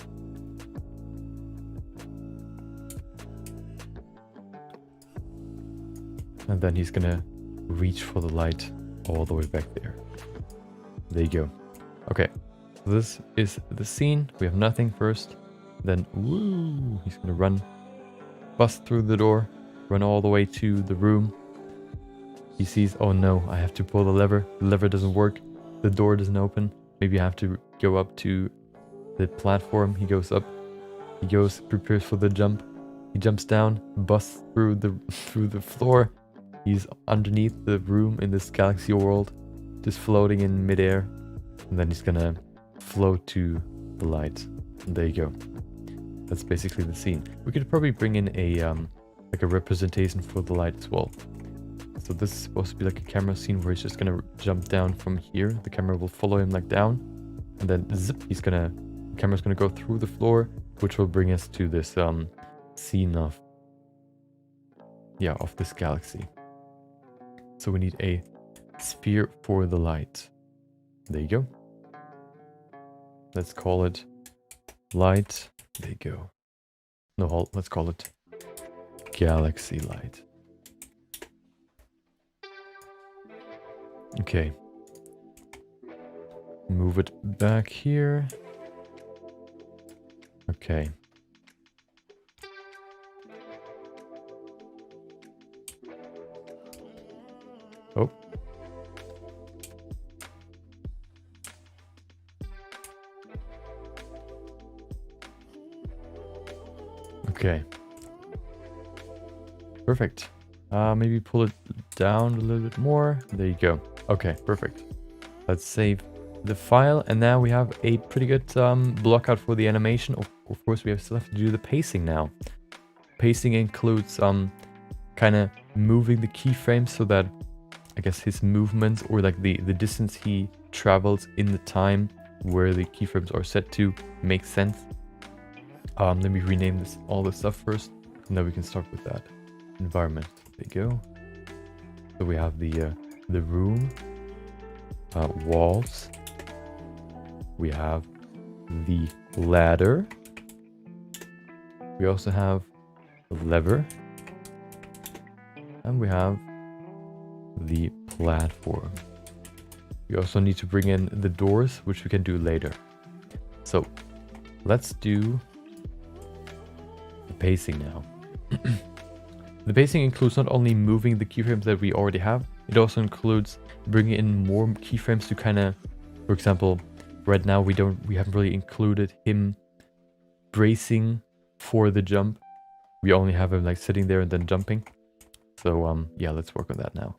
And then he's gonna reach for the light all the way back there. There you go. Okay, this is the scene. We have nothing first. Then, woo, he's gonna run, bust through the door, run all the way to the room. He sees, oh no, I have to pull the lever. The lever doesn't work. The door doesn't open. Maybe I have to go up to the platform. He goes up. He goes, prepares for the jump. He jumps down, busts through the floor. He's underneath the room in this galaxy world, just floating in midair. And then he's gonna float to the light. And there you go. That's basically the scene. We could probably bring in a like a representation for the light as well. So this is supposed to be like a camera scene where he's just gonna jump down from here. The camera will follow him like down, and then zip, the camera's gonna go through the floor, which will bring us to this scene of this galaxy. So we need a sphere for the light. There you go. Let's call it light. There you go. No, halt. Let's call it galaxy light. Okay. Move it back here. Okay. Oh. Okay. Perfect. Maybe pull it down a little bit more. There you go. Okay, perfect. Let's save the file, and now we have a pretty good block out for the animation. Of course, we still have to do the pacing now. Pacing includes kind of moving the keyframes so that I guess his movements, or like the distance he travels in the time where the keyframes are set to, makes sense. Let me rename all this stuff first, and then we can start with that. Environment. There you go. So we have the room, walls. We have the ladder. We also have the lever, and we have the platform. We also need to bring in the doors, which we can do later. So let's do the pacing now. The pacing includes not only moving the keyframes that we already have, it also includes bringing in more keyframes to kind of, for example, right now we haven't really included him bracing for the jump. We only have him like sitting there and then jumping. So yeah, let's work on that now.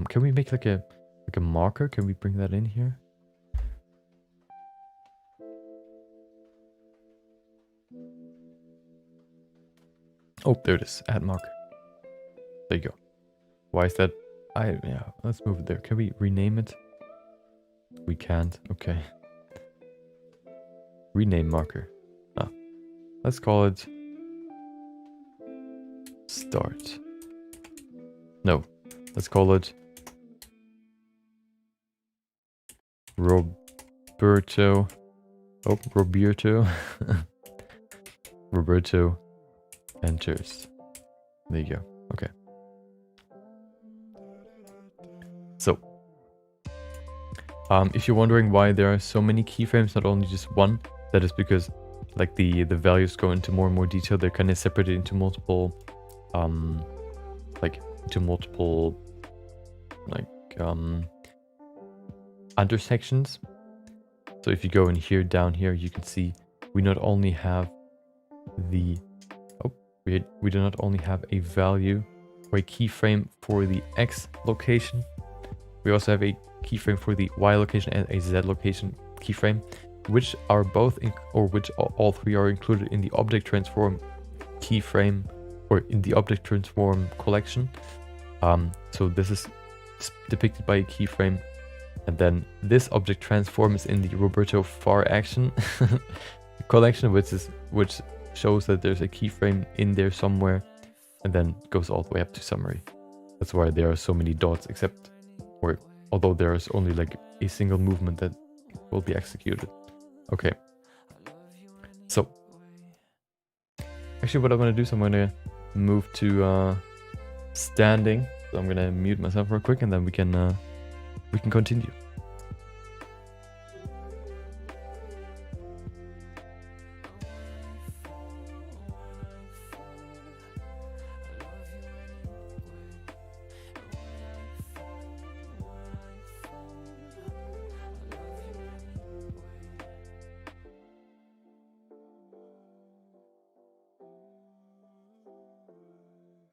Can we make like a marker? Can we bring that in here? Oh, there it is. Add marker. There you go. Why is that? Yeah, let's move it there. Can we rename it? We can't. Okay. Rename marker. Let's call it start. No, let's call it Roberto. Oh, Roberto. Roberto enters. There you go. Okay. So, if you're wondering why there are so many keyframes, not only just one, that is because like the values go into more and more detail. They're kind of separated into multiple, intersections. So if you go in here, down here, you can see we not only have the we do not only have a value or a keyframe for the X location, we also have a keyframe for the Y location and a Z location keyframe, which are both all three are included in the object transform keyframe, or in the object transform collection. So this is depicted by a keyframe, and then this object transform is in the Roberto Far Action collection, which shows that there's a keyframe in there somewhere, and then goes all the way up to summary. That's why there are so many dots, although there is only like a single movement that will be executed. Okay. So actually what I'm going to do is I'm going to move to standing. So I'm going to mute myself real quick, and then we can continue.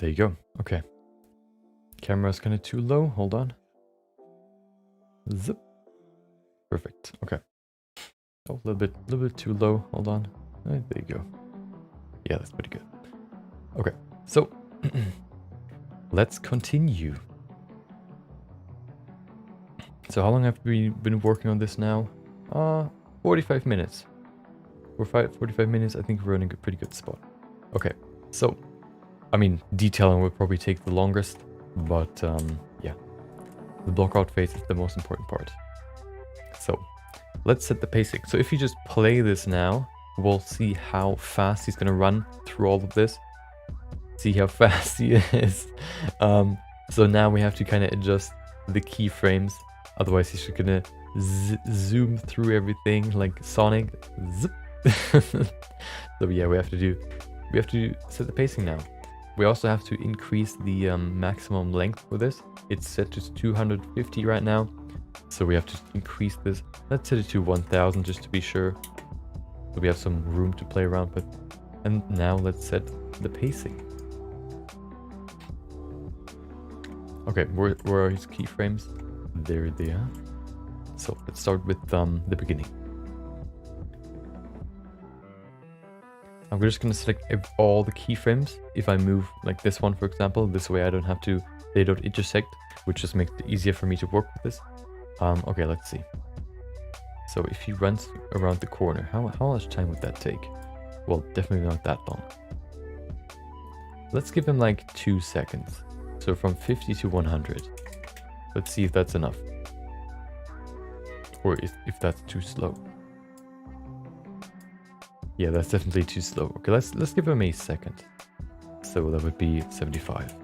There you go. Okay. Camera's kind of too low. Hold on. Zip. Perfect. Okay. Oh, a little bit too low. Hold on. There you go. Yeah, that's pretty good. Okay. So let's continue. So how long have we been working on this now? 45 minutes. For 45 minutes, I think we're in a pretty good spot. Okay, so, I mean, detailing will probably take the longest, but yeah, the block out phase is the most important part. So, let's set the pacing. So if you just play this now, we'll see how fast he's gonna run through all of this. See how fast he is. So now we have to kind of adjust the keyframes. Otherwise, he's just gonna zoom through everything like Sonic. Zip. So yeah, we have to set the pacing now. We also have to increase the maximum length for this. It's set to 250 right now, so we have to increase this. Let's set it to 1000 just to be sure, so we have some room to play around with. And now let's set the pacing. Okay, where are his keyframes? There they are. So let's start with the beginning. I'm just going to select all the keyframes. If I move like this one, for example, this way I don't have to, they don't intersect, which just makes it easier for me to work with this. Okay, let's see. So if he runs around the corner, how much time would that take? Well, definitely not that long. Let's give him like 2 seconds. So from 50 to 100. Let's see if that's enough. Or if that's too slow. Yeah, that's definitely too slow. Okay, let's give him a second. So that would be 75.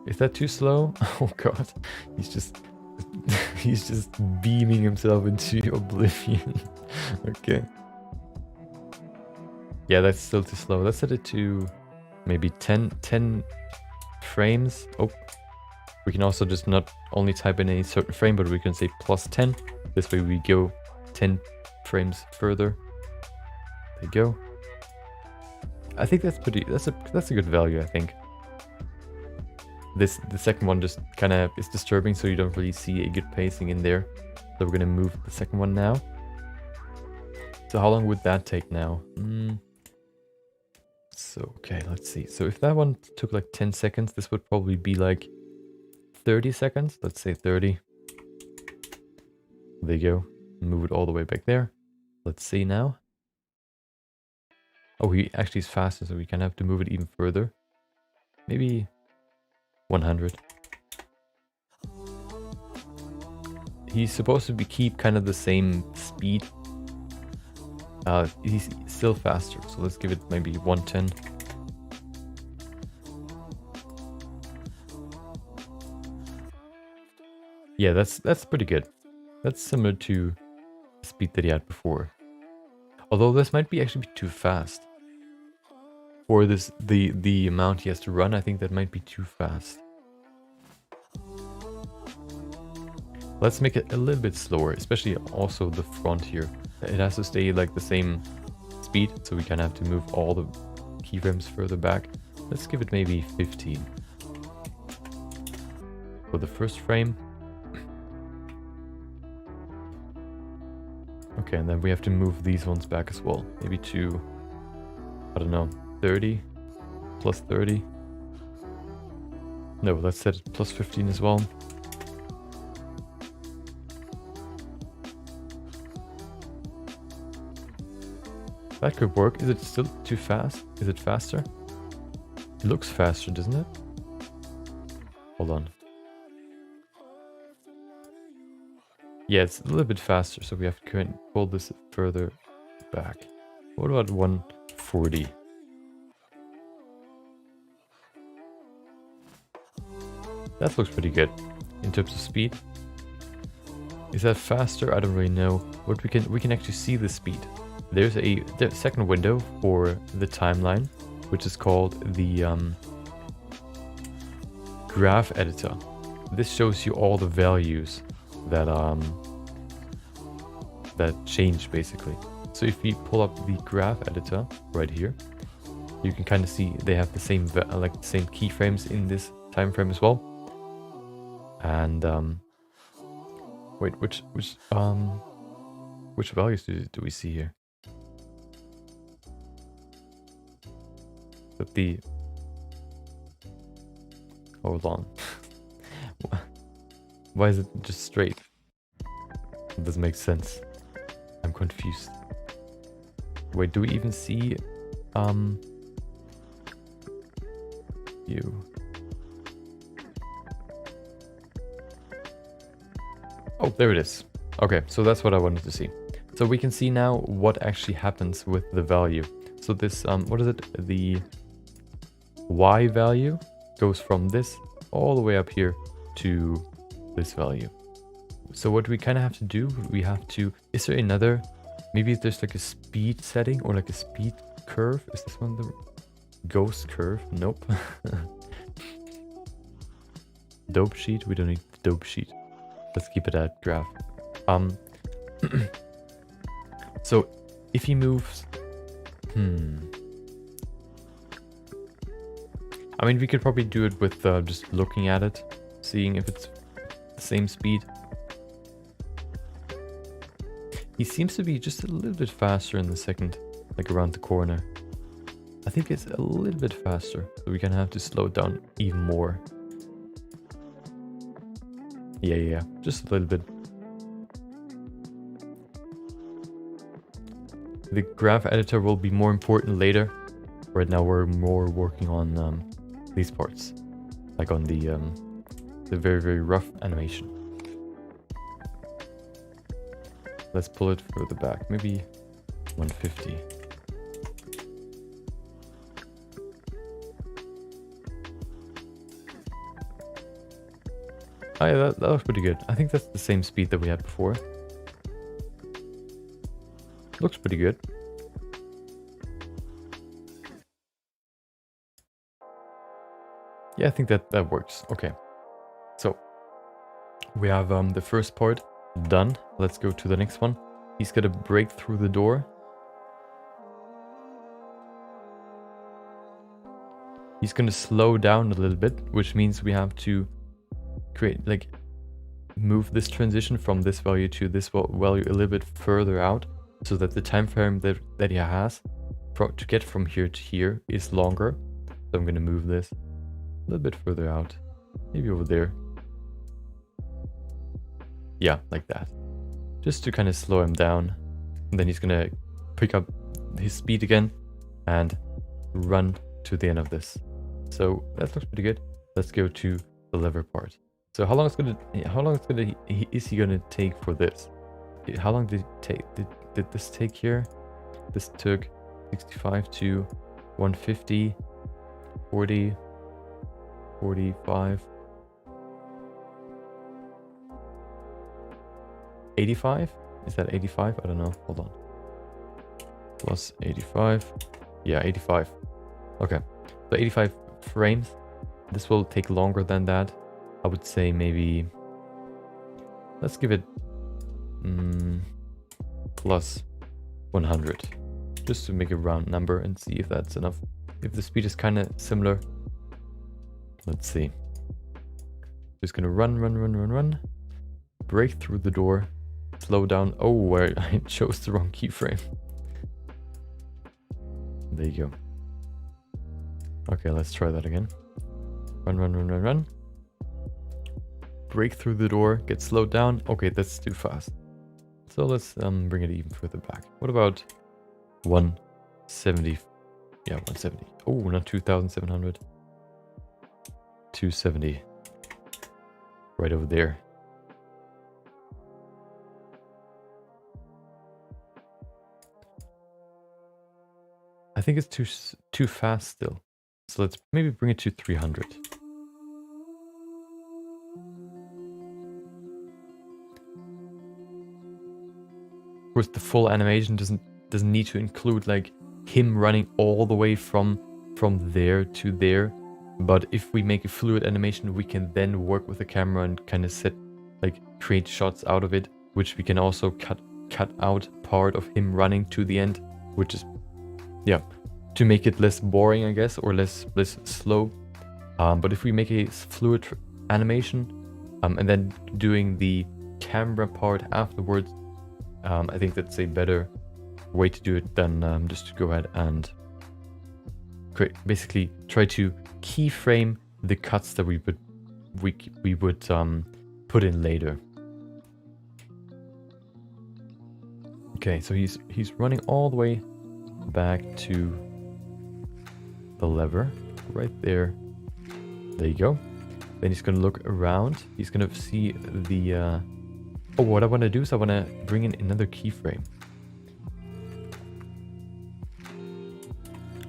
Is that too slow? Oh god, he's just beaming himself into oblivion. Okay. Yeah, that's still too slow. Let's set it to maybe 10 frames. Oh, we can also just not only type in a certain frame, but we can say +10. This way we go 10 frames further. There you go. I think that's a good value, I think. The second one just kind of is disturbing, so you don't really see a good pacing in there. So we're gonna move the second one now. So how long would that take now? So, okay, let's see. So if that one took like 10 seconds, this would probably be like 30 seconds. Let's say 30. There you go. Move it all the way back there. Let's see now. Oh, he actually is faster, so we kind of have to move it even further. Maybe 100. He's supposed to keep kind of the same speed. He's still faster, so let's give it maybe 110. Yeah, that's pretty good. That's similar to the speed that he had before. Although this might be actually too fast. For this the amount he has to run, I think that might be too fast. Let's make it a little bit slower, especially also the front here. It has to stay like the same speed, so we kind of have to move all the keyframes further back. Let's give it maybe 15 for the first frame. Okay, and then we have to move these ones back as well. Maybe to, I don't know, 30 plus 30. No, let's set it plus 15 as well. That could work. Is it still too fast? Is it faster? It looks faster, doesn't it? Hold on. Yeah, it's a little bit faster, so we have to pull this further back. What about 140? That looks pretty good in terms of speed. Is that faster? I don't really know. But we can actually see the speed. There's a second window for the timeline, which is called the graph editor. This shows you all the values that that change basically. So if we pull up the graph editor right here, you can kind of see they have the same like the same keyframes in this time frame as well. And wait, which values do we see here? That the hold on. Why is it just straight? It doesn't make sense. I'm confused. Wait, do we even see you? Oh, there it is. Okay, so that's what I wanted to see. So we can see now what actually happens with the value. So this what is it? The Y value goes from this all the way up here to this value. So what we kind of have to do, we have to, is there another, maybe there's like a speed setting or like a speed curve? Is this one the ghost curve? Nope. Dope sheet, we don't need the dope sheet. Let's keep it at graph. So if he moves, I mean, we could probably do it with just looking at it, seeing if it's the same speed. He seems to be just a little bit faster in the second, like around the corner. I think it's a little bit faster, so we can have to slow it down even more. Yeah, just a little bit. The graph editor will be more important later. Right now we're more working on these parts, like on the very, very rough animation. Let's pull it further back, maybe 150. Oh yeah, that looks pretty good. I think that's the same speed that we had before. Looks pretty good. Yeah, I think that works. Okay. So we have the first part done. Let's go to the next one. He's gonna break through the door. He's gonna slow down a little bit, which means we have to create, like, move this transition from this value to this value a little bit further out, so that the time frame that he has to get from here to here is longer. So I'm gonna move this a little bit further out, maybe over there. Yeah, like that, just to kind of slow him down. And then he's gonna pick up his speed again and run to the end of this. So that looks pretty good. Let's go to the lever part. So how long is he gonna take for this? How long did it take? Did this take here? This took 65 to 150, 40, 45, 85? Is that 85? I don't know. Hold on. Plus 85. Yeah, 85. Okay. So 85 frames. This will take longer than that. I would say maybe, let's give it plus 100, just to make a round number and see if that's enough. If the speed is kind of similar, let's see. Just gonna run, break through the door, slow down. Oh, where I chose the wrong keyframe. There you go. Okay, let's try that again. Run. Break through the door, get slowed down. Okay, that's too fast. So let's bring it even further back. What about 170? Yeah, 170. Oh, not 2,700. 270. Right over there. I think it's too fast still. So let's maybe bring it to 300. Of course, the full animation doesn't need to include like him running all the way from there to there. But if we make a fluid animation, we can then work with the camera and kind of create shots out of it, which we can also cut cut out part of him running to the end, which is, yeah, to make it less boring, I guess, or less slow. But if we make a fluid animation, and then doing the camera part afterwards, I think that's a better way to do it than just to go ahead and basically try to keyframe the cuts that we would put in later. Okay, so he's running all the way back to the lever right there. There you go. Then he's gonna look around. He's gonna see the oh, what I want to do is I want to bring in another keyframe.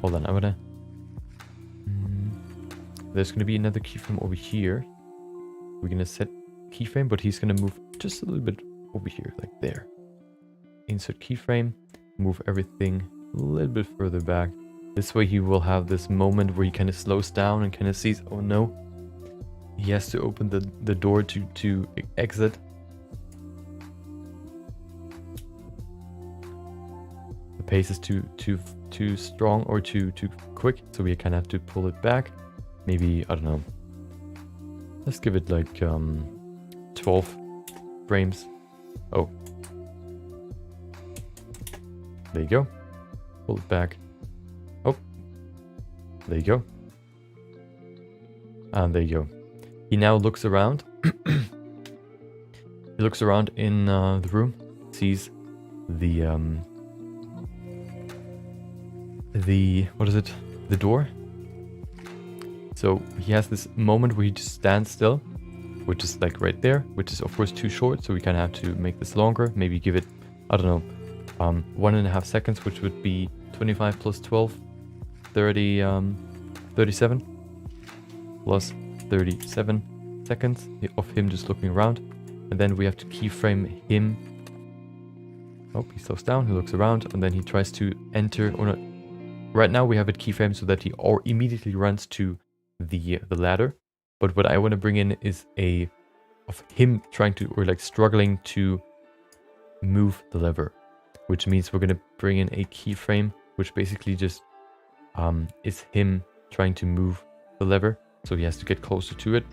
Hold on, I want to there's gonna be another keyframe over here. We're gonna set keyframe, but he's gonna move just a little bit over here, like there. Insert keyframe, move everything a little bit further back. This way he will have this moment where he kind of slows down and kind of sees, oh no, he has to open the door to exit. The pace is too strong or too quick, so we kind of have to pull it back. Maybe, I don't know, let's give it like 12 frames. Oh, there you go. Pull it back. Oh, there you go. And there you go. He now looks around. He looks around in the room, sees the what is it? The door. So he has this moment where he just stands still, which is like right there, which is of course too short. So we kind of have to make this longer. Maybe give it, I don't know, 1.5 seconds, which would be 25 plus 12, 30, 37 plus 37 seconds of him just looking around. And then we have to keyframe him. Oh, he slows down, he looks around, and then he tries to enter, or not. Right now we have it keyframed so that he immediately runs to the ladder. But what I want to bring in is of him trying to, or like struggling to move the lever, which means we're going to bring in a keyframe, which basically just is him trying to move the lever. So he has to get closer to it.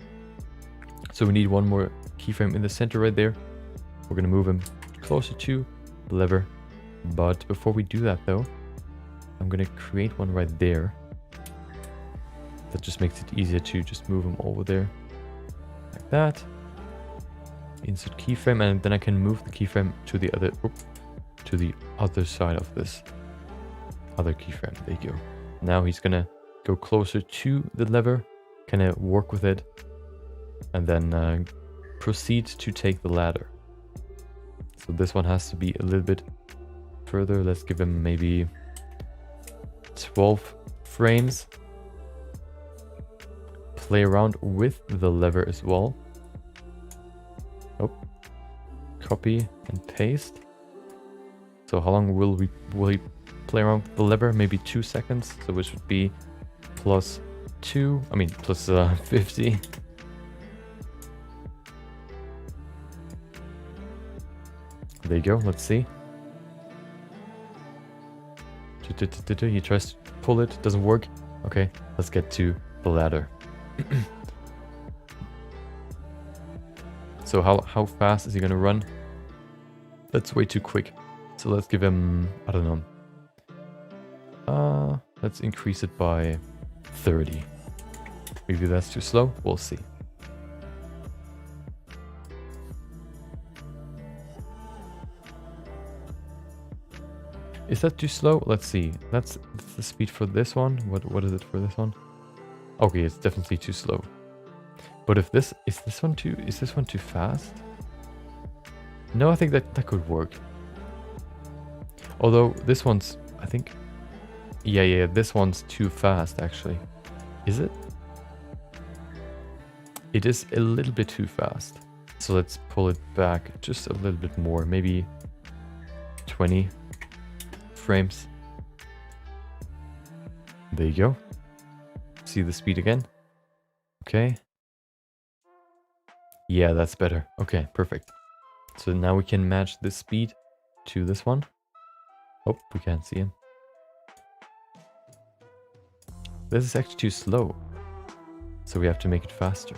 So we need one more keyframe in the center right there. We're going to move him closer to the lever. But before we do that though, I'm going to create one right there. That just makes it easier to just move him over there. Like that. Insert keyframe, and then I can move the keyframe to the other side of this other keyframe. There you go. Now he's going to go closer to the lever, kind of work with it, and then proceed to take the ladder. So this one has to be a little bit further. Let's give him maybe 12 frames. Play around with the lever as well. Oh, copy and paste. So how long will he play around with the lever? Maybe 2 seconds. So which would be plus 50. There you go. Let's see. He tries to pull it, doesn't work. Okay, let's get to the ladder. So how fast is he gonna run? That's way too quick. So let's give him, I don't know. Let's increase it by 30. Maybe that's too slow. We'll see. Is that too slow? Let's see. That's the speed for this one. What is it for this one? Okay, it's definitely too slow. But if this is this one too fast? No, I think that could work. Although this one's, I think, yeah, this one's too fast actually. Is it? It is a little bit too fast. So let's pull it back just a little bit more, maybe 20 frames. There you go. See the speed again. Okay. Yeah, that's better. Okay, perfect. So now we can match this speed to this one. Oh, we can't see him. This is actually too slow. So we have to make it faster.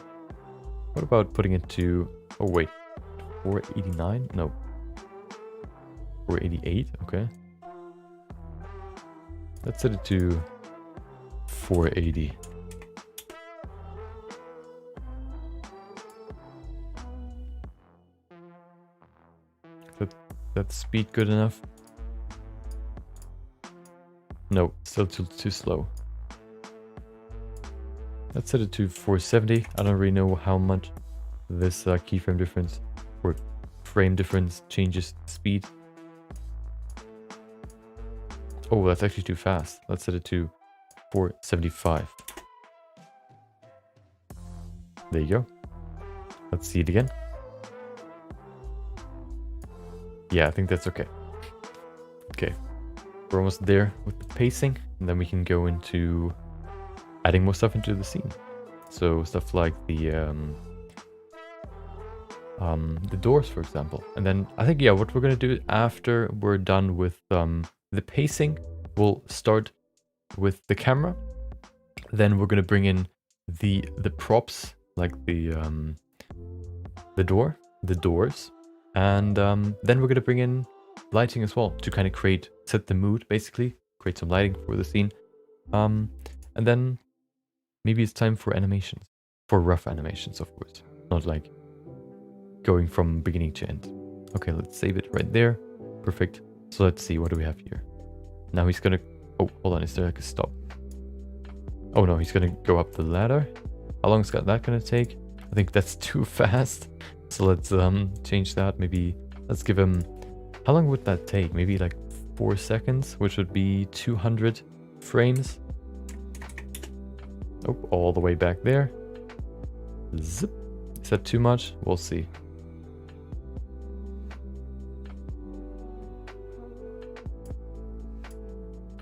What about putting it to... Oh, wait. 489? No. 488? Okay. Let's set it to 480. That speed good enough? No, still too slow. Let's set it to 470. I don't really know how much this keyframe difference or frame difference changes speed. Oh, that's actually too fast. Let's set it to 475. There you go. Let's see it again. Yeah, I think that's okay. Okay, we're almost there with the pacing, and then we can go into adding more stuff into the scene. So stuff like the doors, for example. And then I think, yeah, what we're gonna do after we're done with the pacing, we'll start with the camera. Then we're gonna bring in the props, like the doors, and then we're gonna bring in lighting as well to kind of set the mood, basically create some lighting for the scene. And then maybe it's time for animations, for rough animations, of course, not like going from beginning to end. Okay, let's save it right there. Perfect. So let's see, what do we have here? Now he's gonna... Oh, hold on, is there like a stop? Oh no, he's gonna go up the ladder. How long is that gonna take? I think that's too fast. So let's change that. Maybe let's give him... How long would that take? Maybe like 4 seconds, which would be 200 frames. Oh, all the way back there. Zip. Is that too much? We'll see.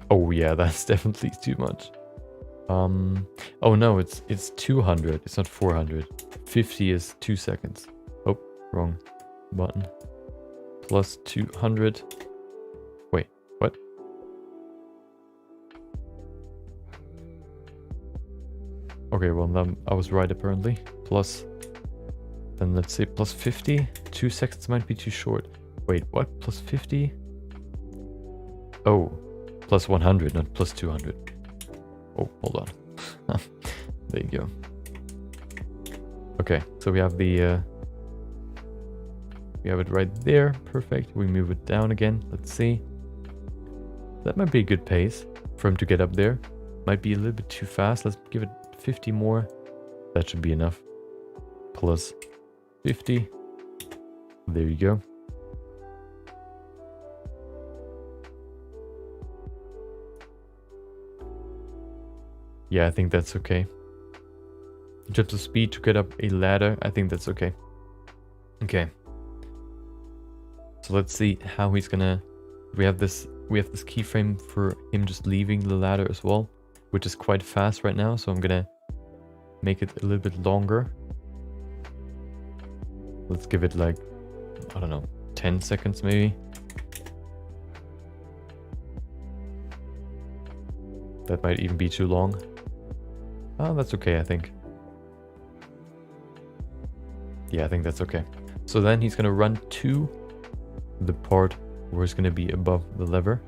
Oh yeah, that's definitely too much. Oh no, it's 200. It's not 400. 50 is 2 seconds. Oh, wrong button. Plus 200. Wait, what? Okay, well, then I was right apparently. Plus, then let's say plus 50. 2 seconds might be too short. Wait, what? Plus 50? Oh, plus 100, not plus 200. Oh, hold on. There you go. Okay, so we have the... we have it right there. Perfect. We move it down again. Let's see. That might be a good pace for him to get up there. Might be a little bit too fast. Let's give it 50 more. That should be enough. Plus 50. There you go. Yeah, I think that's okay. In terms of speed to get up a ladder, I think that's okay. Okay. So let's see how he's gonna... We have this keyframe for him just leaving the ladder as well, which is quite fast right now. So I'm gonna make it a little bit longer. Let's give it like, I don't know, 10 seconds maybe. That might even be too long. Oh, that's okay, I think. Yeah, I think that's okay. So then he's gonna run to the part where it's gonna be above the lever,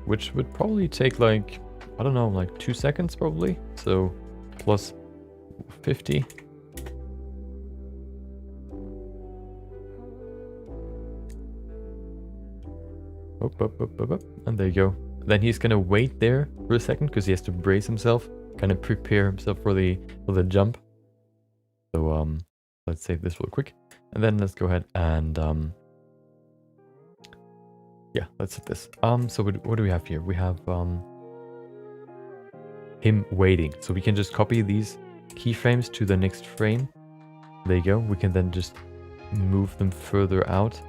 which would probably take like, I don't know, like 2 seconds probably. So plus 50. Up. And there you go. Then he's gonna wait there for a second because he has to brace himself, kind of prepare himself for the jump. So let's save this real quick, and then let's go ahead and yeah, let's set this. So what do we have here? We have him waiting. So we can just copy these keyframes to the next frame. There you go. We can then just move them further out.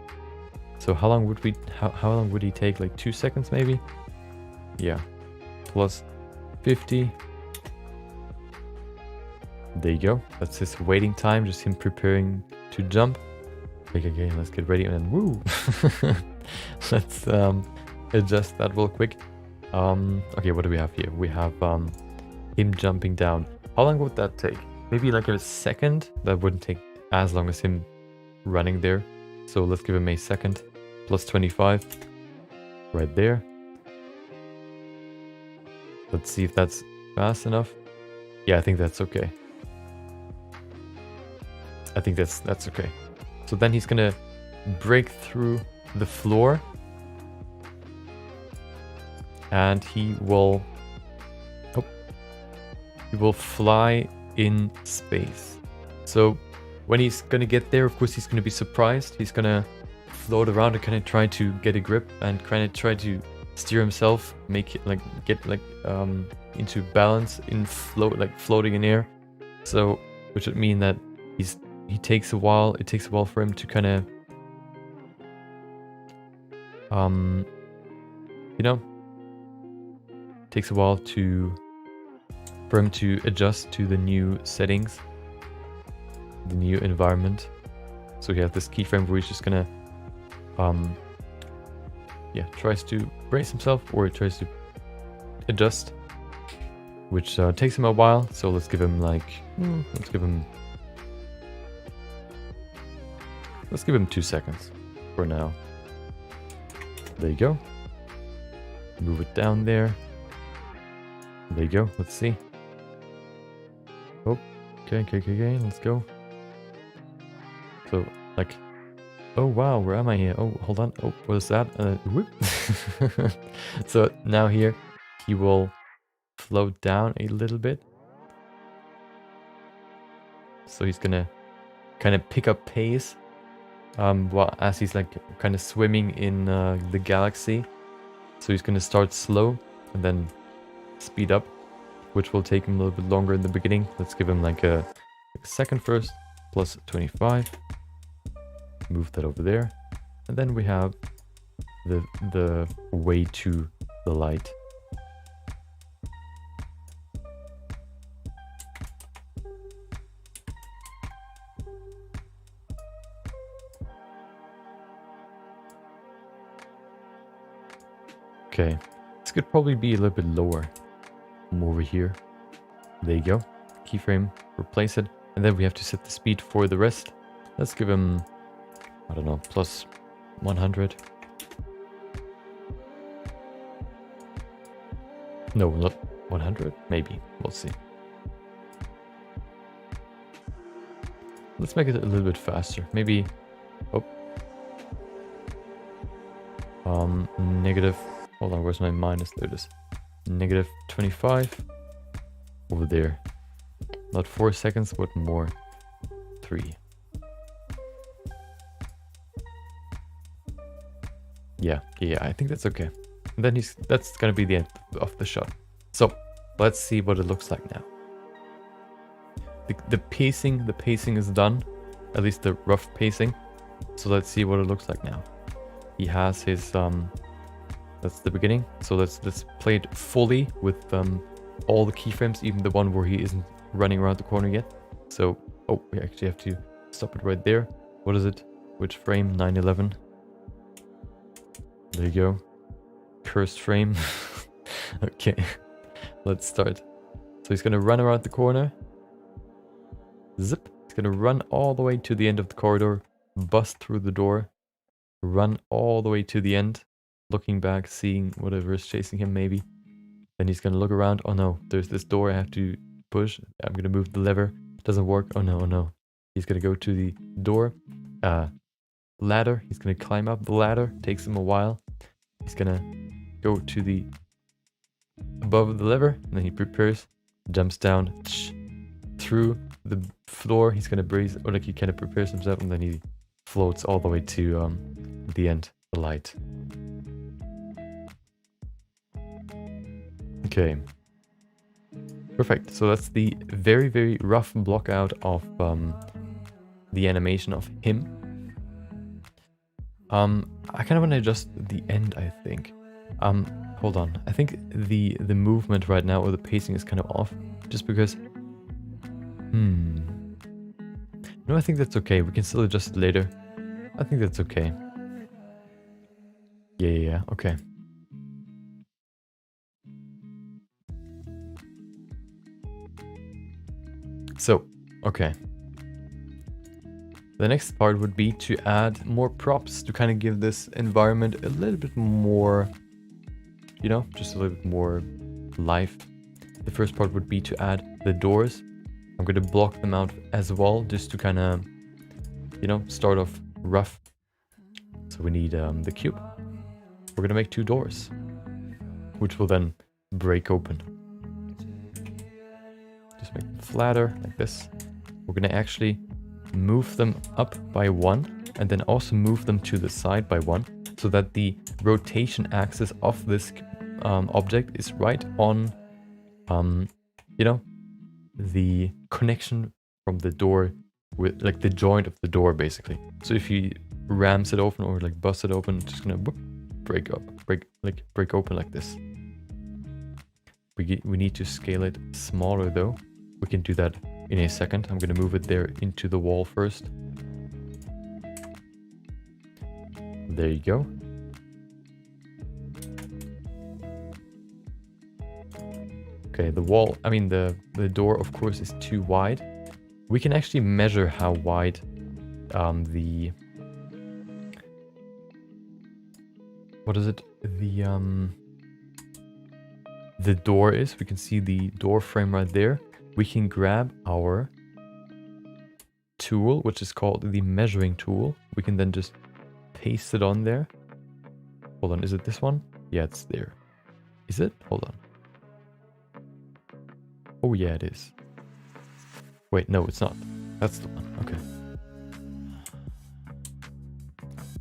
So how long would how long would he take? Like 2 seconds maybe? Yeah. Plus 50. There you go. That's his waiting time, just him preparing to jump. Okay, let's get ready and then woo. Let's adjust that real quick. Okay, what do we have here? We have him jumping down. How long would that take? Maybe like a second? That wouldn't take as long as him running there. So let's give him a second. Plus 25. Right there. Let's see if that's fast enough. Yeah, I think that's okay. I think that's okay. So then he's gonna break through the floor. And he will fly in space. So when he's gonna get there, of course he's gonna be surprised. He's gonna float around and kind of try to get a grip and kind of try to steer himself, make it get into balance in floating in air. So which would mean that it takes a while for him to kind of takes a while for him to adjust to the new settings, the new environment. So you have this keyframe where he's just gonna tries to brace himself or tries to adjust, which takes him a while. So let's give him let's give him 2 seconds for now. There you go. Move it down there. There you go. Let's see. Oh, okay. Let's go. So, oh wow, where am I here? Oh, hold on. Oh, what is that? Whoop. So now here, he will float down a little bit. So he's gonna kind of pick up pace, as he's kind of swimming in the galaxy. So he's gonna start slow and then speed up, which will take him a little bit longer in the beginning. Let's give him a second first, plus 25. Move that over there, and then we have the way to the light. Okay, this could probably be a little bit lower. From over here. There you go. Keyframe, replace it, and then we have to set the speed for the rest. Let's give him, I don't know, plus 100. No, not 100. Maybe. We'll see. Let's make it a little bit faster. Maybe. Oh. Negative. Hold on. Where's my minus? There it is. Negative 25. Over there. Not 4 seconds, but more. 3. Yeah, I think that's okay. And then that's gonna be the end of the shot. So let's see what it looks like now. The pacing is done, at least the rough pacing. So let's see what it looks like now. He has his that's the beginning. So let's play it fully with all the keyframes, even the one where he isn't running around the corner yet. So we actually have to stop it right there. What is it? Which frame? 911. There you go. Cursed frame. Okay, let's start. So he's gonna run around the corner. Zip. He's gonna run all the way to the end of the corridor, bust through the door, run all the way to the end, looking back, seeing whatever is chasing him maybe. Then he's gonna look around. Oh no, there's this door I have to push. I'm gonna move the lever. It doesn't work. Oh no. He's gonna go to the door. Ladder. He's gonna climb up the ladder. Takes him a while. He's gonna go to the above the lever, and then he prepares, jumps down through the floor. He's gonna brace, or he kind of prepares himself, and then he floats all the way to the end, the light. Okay, perfect. So that's the very, very rough block out of the animation of him. I kind of want to adjust the end, I think. Hold on. I think the movement right now, or the pacing, is kind of off, just because. No, I think that's okay. We can still adjust it later. I think that's okay. Yeah, okay. So, okay. The next part would be to add more props to kind of give this environment a little bit more, you know, just a little bit more life. The first part would be to add the doors. I'm going to block them out as well, just to kind of, you know, start off rough. So we need the cube. We're going to make 2 doors, which will then break open. Just make them flatter like this. We're going to actually move them up by 1 and then also move them to the side by 1 so that the rotation axis of this object is right on, you know, the connection from the door with like the joint of the door basically. So if he rams it open or like busts it open, it's just gonna whoop, break open like this. We need to scale it smaller though. We can do that in a second. I'm gonna move it there into the wall first. There you go. Okay, the wall, I mean the door of course is too wide. We can actually measure how wide the door is. We can see the door frame right there. We can grab our tool, which is called the measuring tool. We can then just paste it on there. Hold on, is it this one? Yeah, it's there. Is it? Hold on. Oh yeah, it is. Wait, no, it's not. That's the one. Okay.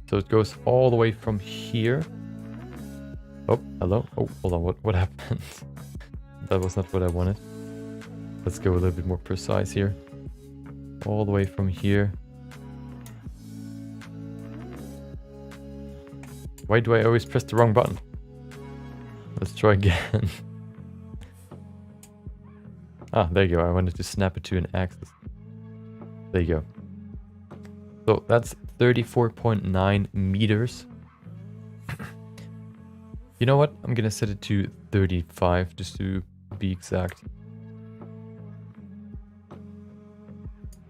So it goes all the way from here. Oh, hello. Oh, hold on. What happened? That was not what I wanted. Let's go a little bit more precise here. All the way from here. Why do I always press the wrong button? Let's try again. Ah, there you go. I wanted to snap it to an axis. There you go. So that's 34.9 meters. You know what? I'm gonna set it to 35 just to be exact.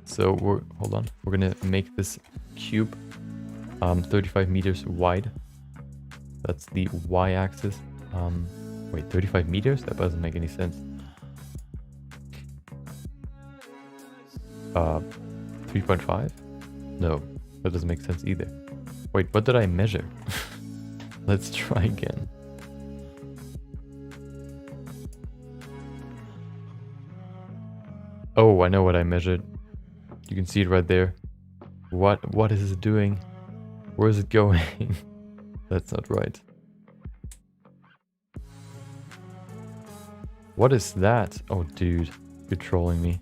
So hold on. We're gonna make this cube 35 meters wide. That's the y-axis. Wait, 35 meters? That doesn't make any sense. 3.5? No, that doesn't make sense either. Wait, what did I measure? Let's try again. Oh, I know what I measured. You can see it right there. What is it doing? Where is it going? That's not right. What is that? Oh, dude, you're trolling me.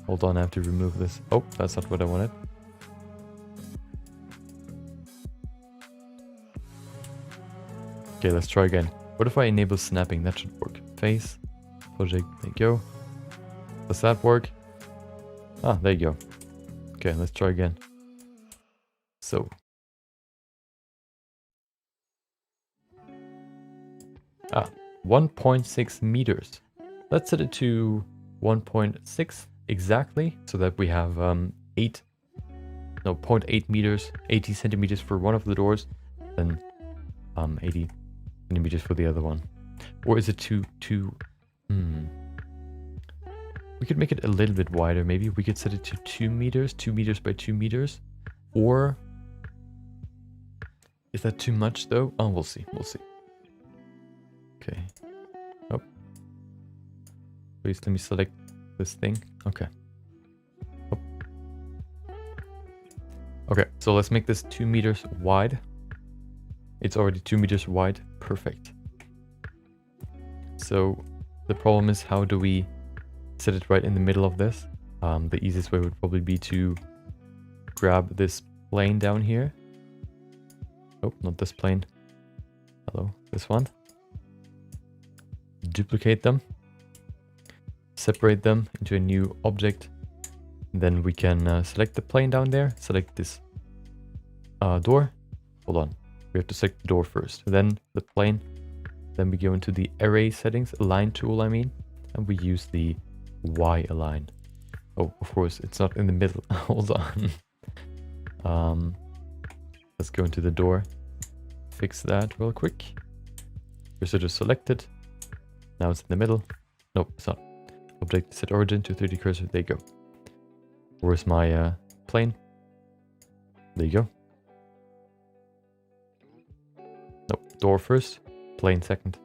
Hold on, I have to remove this. Oh, that's not what I wanted. Okay, let's try again. What if I enable snapping? That should work. Face, project, there you go. Does that work? Ah, there you go. Okay, let's try again. So. 1.6 meters. Let's set it to 1.6 exactly, so that we have 0.8 meters, 80 centimeters for one of the doors, then 80 centimeters for the other one. Or is it too we could make it a little bit wider. Maybe we could set it to 2 meters, 2 meters by 2 meters. Or is that too much though? Oh, we'll see. Okay. Oh. Please let me select this thing. Okay. Oh. Okay, so let's make this 2 meters wide. It's already 2 meters wide. Perfect. So the problem is, how do we set it right in the middle of this? The easiest way would probably be to grab this plane down here. Oh, not this plane. Hello, this one. Duplicate them. Separate them into a new object. Then we can select the plane down there. Select this door. Hold on. We have to select the door first, then the plane. Then we go into the array settings, align tool, I mean, and we use the Y align. Oh, of course, it's not in the middle. Hold on. Let's go into the door. Fix that real quick. Cursor just selected. Now it's in the middle. Nope, it's not. Object set origin to 3D cursor. There you go. Where's my plane? There you go. Nope, door first, plane second.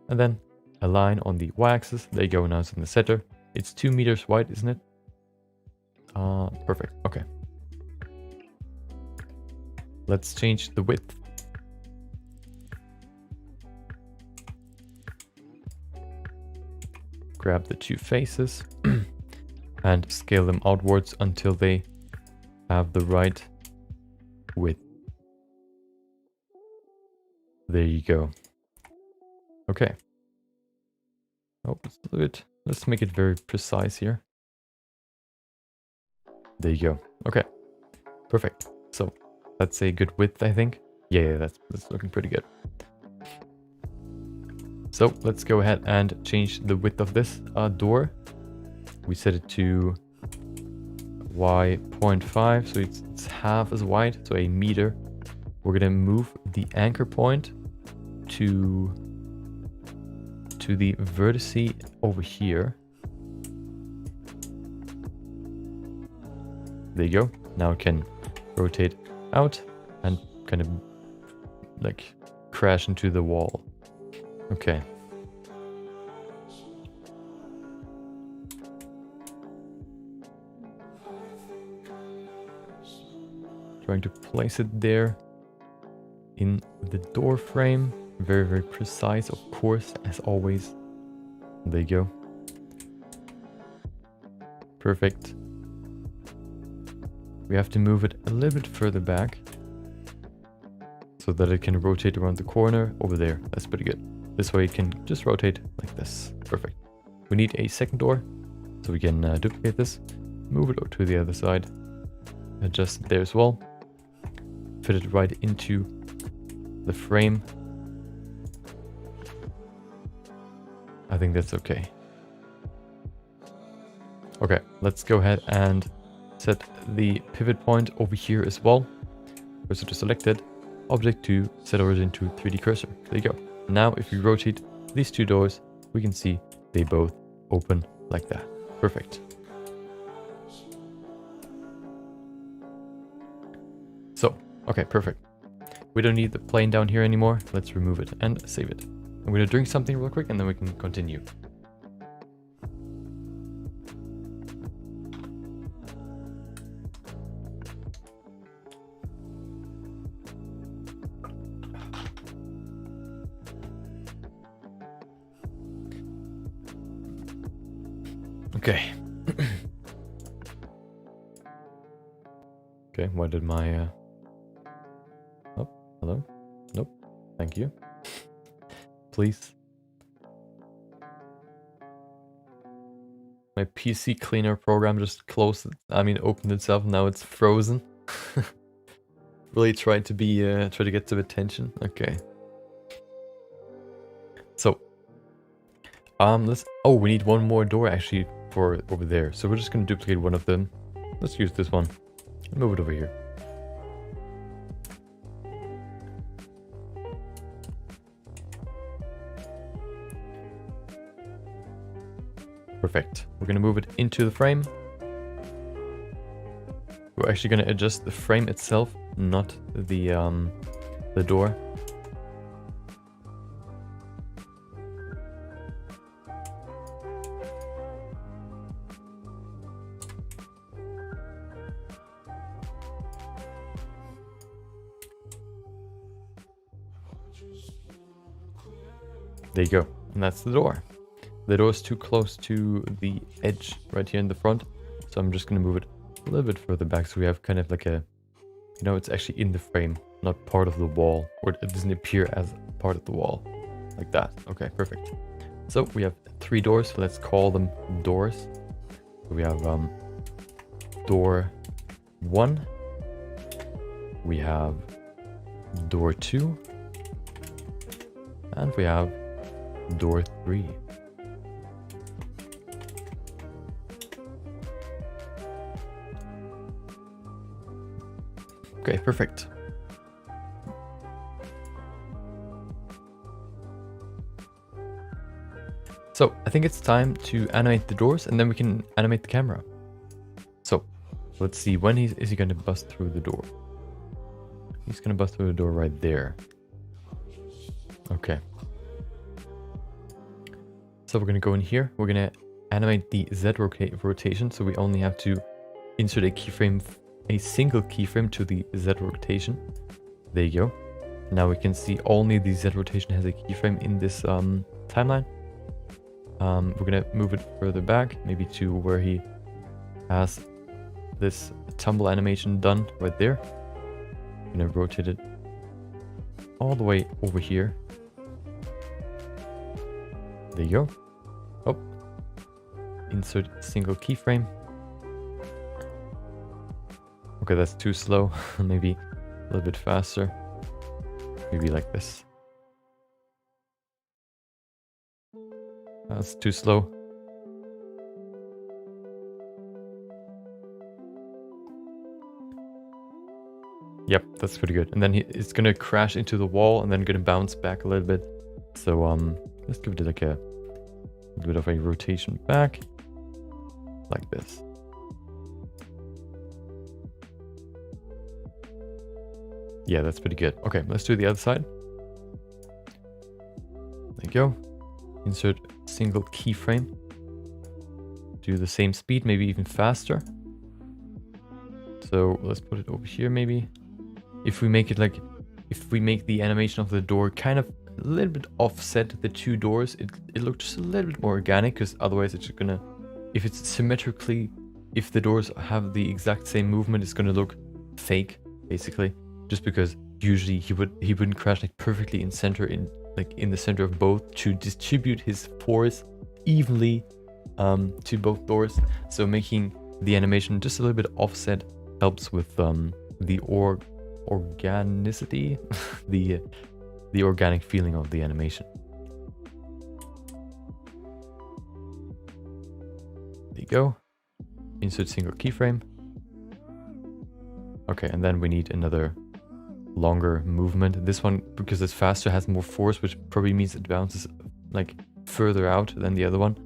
And then align on the y-axis. There you go, now it's in the center. It's 2 meters wide, isn't it? Perfect, okay. Let's change the width. Grab the 2 faces and scale them outwards until they have the right width. There you go. Okay. Oh, it's a little bit. Let's make it very precise here. There you go. Okay. Perfect. So that's a good width, I think. Yeah, that's looking pretty good. So let's go ahead and change the width of this door. We set it to y.5, so it's half as wide, so a meter. We're gonna move the anchor point to the vertice over here. There you go. Now it can rotate out and kind of like crash into the wall. Okay. Trying to place it there in the door frame. Very, very precise, of course, as always. There you go. Perfect. We have to move it a little bit further back so that it can rotate around the corner over there. That's pretty good. This way it can just rotate like this. Perfect. We need a second door, so we can duplicate this, move it to the other side, adjust it there as well, fit it right into the frame. I think that's okay. Okay, let's go ahead and set the pivot point over here as well. Cursor to selected, object to set origin to 3D cursor. There you go. Now if we rotate these 2 doors, we can see they both open like that. Perfect. So, okay, perfect. We don't need the plane down here anymore. Let's remove it and save it. I'm going to drink something real quick and then we can continue. Okay. Okay, why did my... Oh, hello? Nope. Thank you. Please. My PC cleaner program just closed, opened itself, now it's frozen. Really tried to be, try to get some attention. Okay. So. We need one more door actually for over there. So we're just gonna duplicate one of them. Let's use this one. And move it over here. Perfect. We're going to move it into the frame. We're actually going to adjust the frame itself, not the door. There you go. And that's the door. The door is too close to the edge right here in the front, so I'm just going to move it a little bit further back so we have kind of like a, it's actually in the frame, not part of the wall, or it doesn't appear as part of the wall, like that. Okay, perfect. So we have 3 doors, so let's call them doors. So we have door 1, we have door 2. And we have door 3. Okay, perfect. So I think it's time to animate the doors, and then we can animate the camera. So let's see, when is he going to bust through the door? He's going to bust through the door right there. Okay. So we're going to go in here. We're going to animate the Z rotation. So we only have to insert a keyframe, a single keyframe to the Z rotation. There you go. Now we can see only the Z rotation has a keyframe in this timeline. We're going to move it further back, maybe to where he has this tumble animation done right there. I'm going to rotate it all the way over here. There you go. Oh, insert single keyframe. Okay, that's too slow. Maybe a little bit faster. Maybe like this. That's too slow. Yep, that's pretty good. And then it's gonna crash into the wall and then gonna bounce back a little bit. So let's give it like a bit of a rotation back, like this. Yeah, that's pretty good. Okay, let's do the other side. There you go. Insert single keyframe. Do the same speed, maybe even faster. So let's put it over here maybe. If we make it like, if we make the animation of the door kind of a little bit offset the two doors, it looks just a little bit more organic, because otherwise it's gonna, if it's symmetrically, if the doors have the exact same movement, it's gonna look fake, basically. Just because usually he wouldn't crash like perfectly in center, in the center of both, to distribute his force evenly to both doors. So making the animation just a little bit offset helps with the organicity, the organic feeling of the animation. There you go. Insert single keyframe. Okay, and then we need another longer movement. This one, because it's faster, has more force, which probably means it bounces like further out than the other one.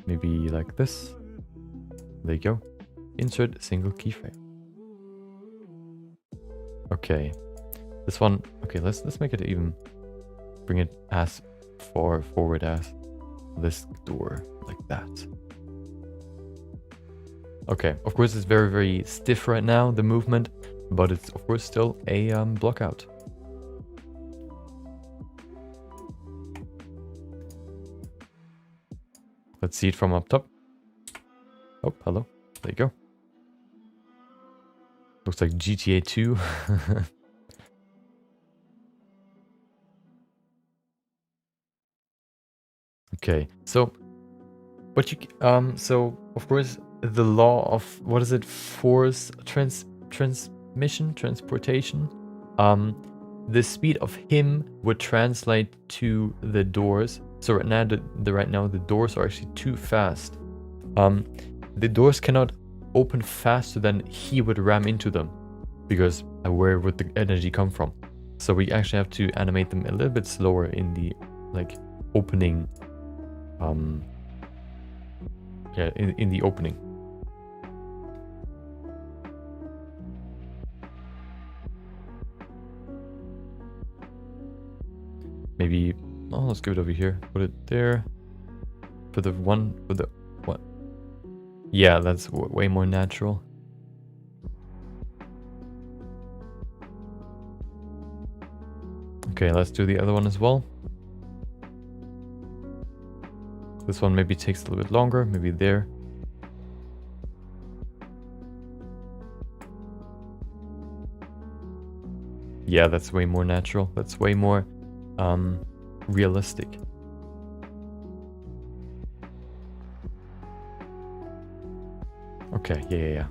Maybe like this. There you go. Insert single keyframe. Okay, this one. Okay, let's make it even. Bring it as far forward as this door, like that. Okay, of course it's very, very stiff right now, the movement, but it's of course still a block out. Let's see it from up top. Oh, hello. There you go. Looks like GTA 2. Okay, so what you so of course the law of, what is it, force transportation, the speed of him would translate to the doors. So right now the doors are actually too fast. The doors cannot open faster than he would ram into them, because where would the energy come from? So we actually have to animate them a little bit slower in the opening, in the opening. Maybe, oh, let's give it over here. Put it there. For the one, for the what? Yeah, that's way more natural. Okay, let's do the other one as well. This one maybe takes a little bit longer, maybe there. Yeah, that's way more natural. That's way more realistic. Okay, yeah.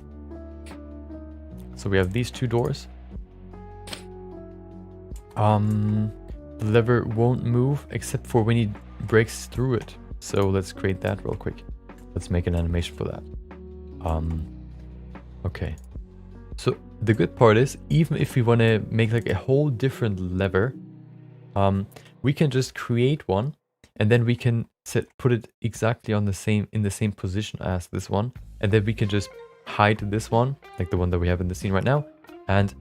So we have these two doors. The lever won't move except for when he breaks through it. So let's create that real quick. Let's make an animation for that. Okay. So the good part is, even if we want to make like a whole different lever, we can just create one, and then we can put it exactly on in the same position as this one, and then we can just hide this one, like the one that we have in the scene right now, and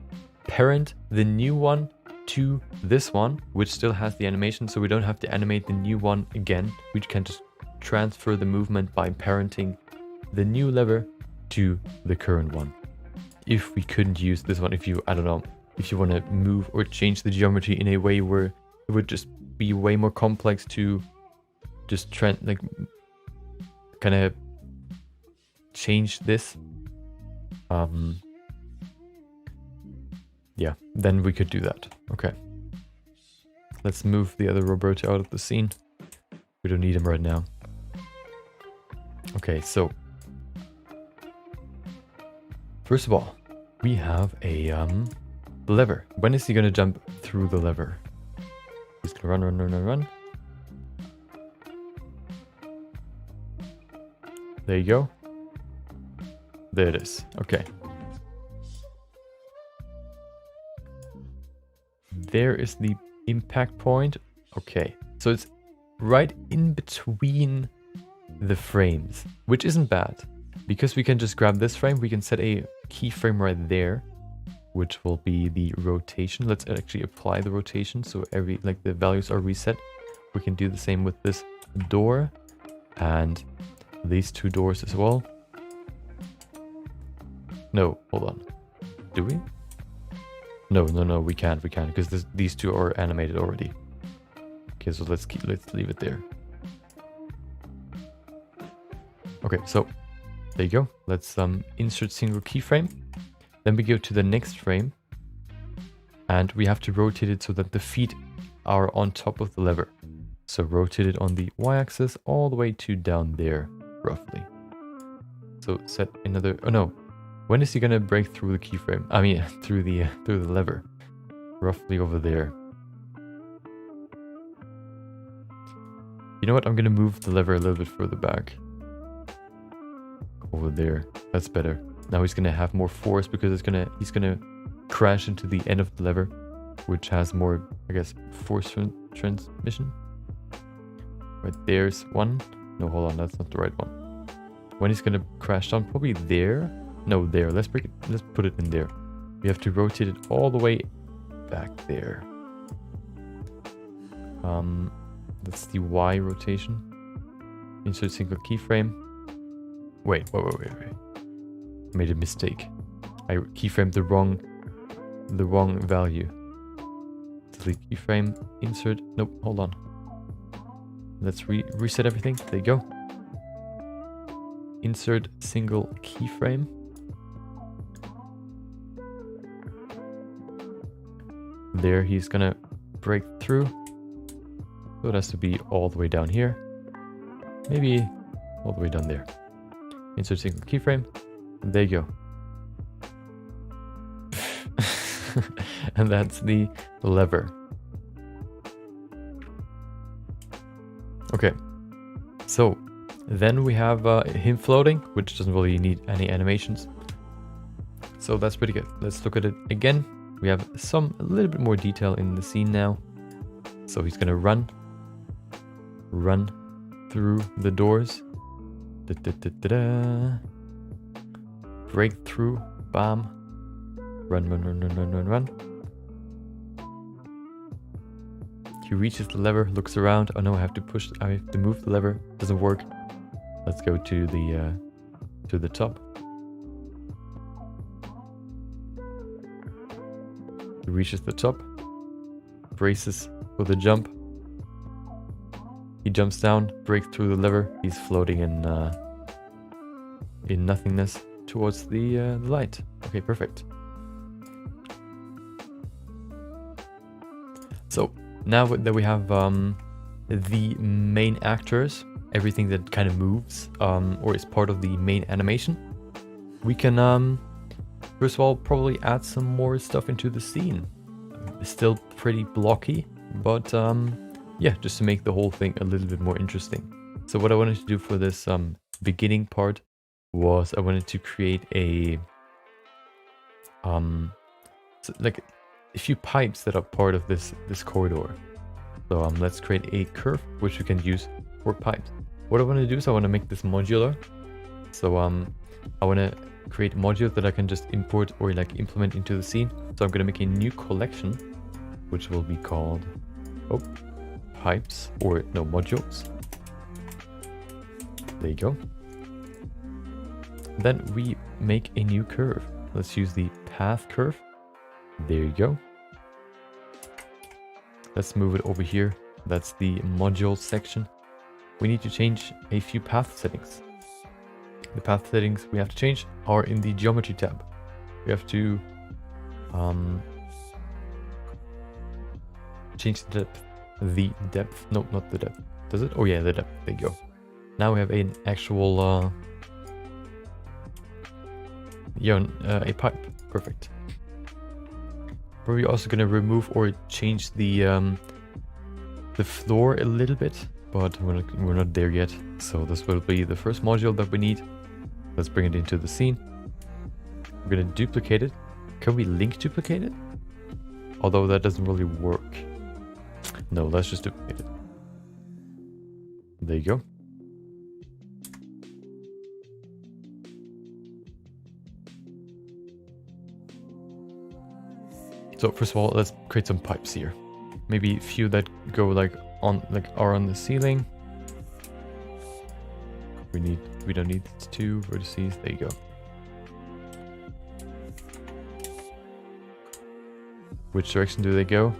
parent the new one to this one, which still has the animation, so we don't have to animate the new one again. We can just transfer the movement by parenting the new lever to the current one. If we couldn't use this one, if you, I don't know, if you want to move or change the geometry in a way where it would just be way more complex to just kind of change this, yeah, then we could do that. Okay, let's move the other Roberto out of the scene. We don't need him right now. Okay, so first of all, we have a lever. When is he gonna jump through the lever? He's gonna run. There you go. There it is. Okay. There is the impact point. Okay, so it's right in between the frames, which isn't bad, because we can just grab this frame. We can set a keyframe right there, which will be the rotation. Let's actually apply the rotation so the values are reset. We can do the same with this door and these two doors as well. No, hold on. Do we? No, we can't, because these two are animated already. Okay, so let's leave it there. Okay, so there you go. Let's insert single keyframe. Then we go to the next frame, and we have to rotate it so that the feet are on top of the lever. So rotate it on the y-axis all the way to down there, roughly. So set another. Oh no. When is he gonna break through the keyframe? I mean, through the lever, roughly over there. You know what? I'm gonna move the lever a little bit further back. Over there. That's better. Now he's gonna have more force because he's gonna crash into the end of the lever, which has more, I guess, force transmission. Right, there's one. No, hold on, that's not the right one. When he's gonna crash down, probably there. No, there. Let's put it in there. We have to rotate it all the way back there. That's the Y rotation. Insert single keyframe. Wait. I made a mistake. I keyframed the wrong value. Delete keyframe. Insert. Nope. Hold on. Let's reset everything. There you go. Insert single keyframe. There, he's gonna break through. So it has to be all the way down here. Maybe all the way down there. Insert single keyframe. And there you go. And that's the lever. Okay. So then we have him floating, which doesn't really need any animations. So that's pretty good. Let's look at it again. We have a little bit more detail in the scene now. So he's gonna run through the doors. Break through, bam. Run. He reaches the lever, looks around. Oh no, I have to move the lever. Doesn't work. Let's go to the top. He reaches the top, braces for the jump. He jumps down, breaks through the lever. He's floating in nothingness towards the light. Okay, perfect. So now that we have the main actors, everything that kind of moves or is part of the main animation, we can First of all, probably add some more stuff into the scene. It's still pretty blocky, but yeah, just to make the whole thing a little bit more interesting. So what I wanted to do for this beginning part was I wanted to create a like a few pipes that are part of this corridor. So let's create a curve which we can use for pipes. What I want to do is I want to make this modular. So I want to create modules that I can just import or like implement into the scene. So I'm going to make a new collection which will be called pipes, or no, modules. There you go. Then we make a new curve. Let's use the path curve. There you go. Let's move it over here. That's the module section. We need to change a few path settings. The path settings we have to change are in the geometry tab. We have to change the depth. No, not the depth. Does it? Oh yeah, the depth. There you go. Now we have an actual a pipe. Perfect. We're also gonna remove or change the floor a little bit, but we're not there yet. So this will be the first module that we need. Let's bring it into the scene. We're gonna duplicate it. Can we link duplicate it? Although that doesn't really work. No, let's just duplicate it. There you go. So first of all, let's create some pipes here. Maybe a few that go are on the ceiling. We don't need 2 vertices. There you go. Which direction do they go?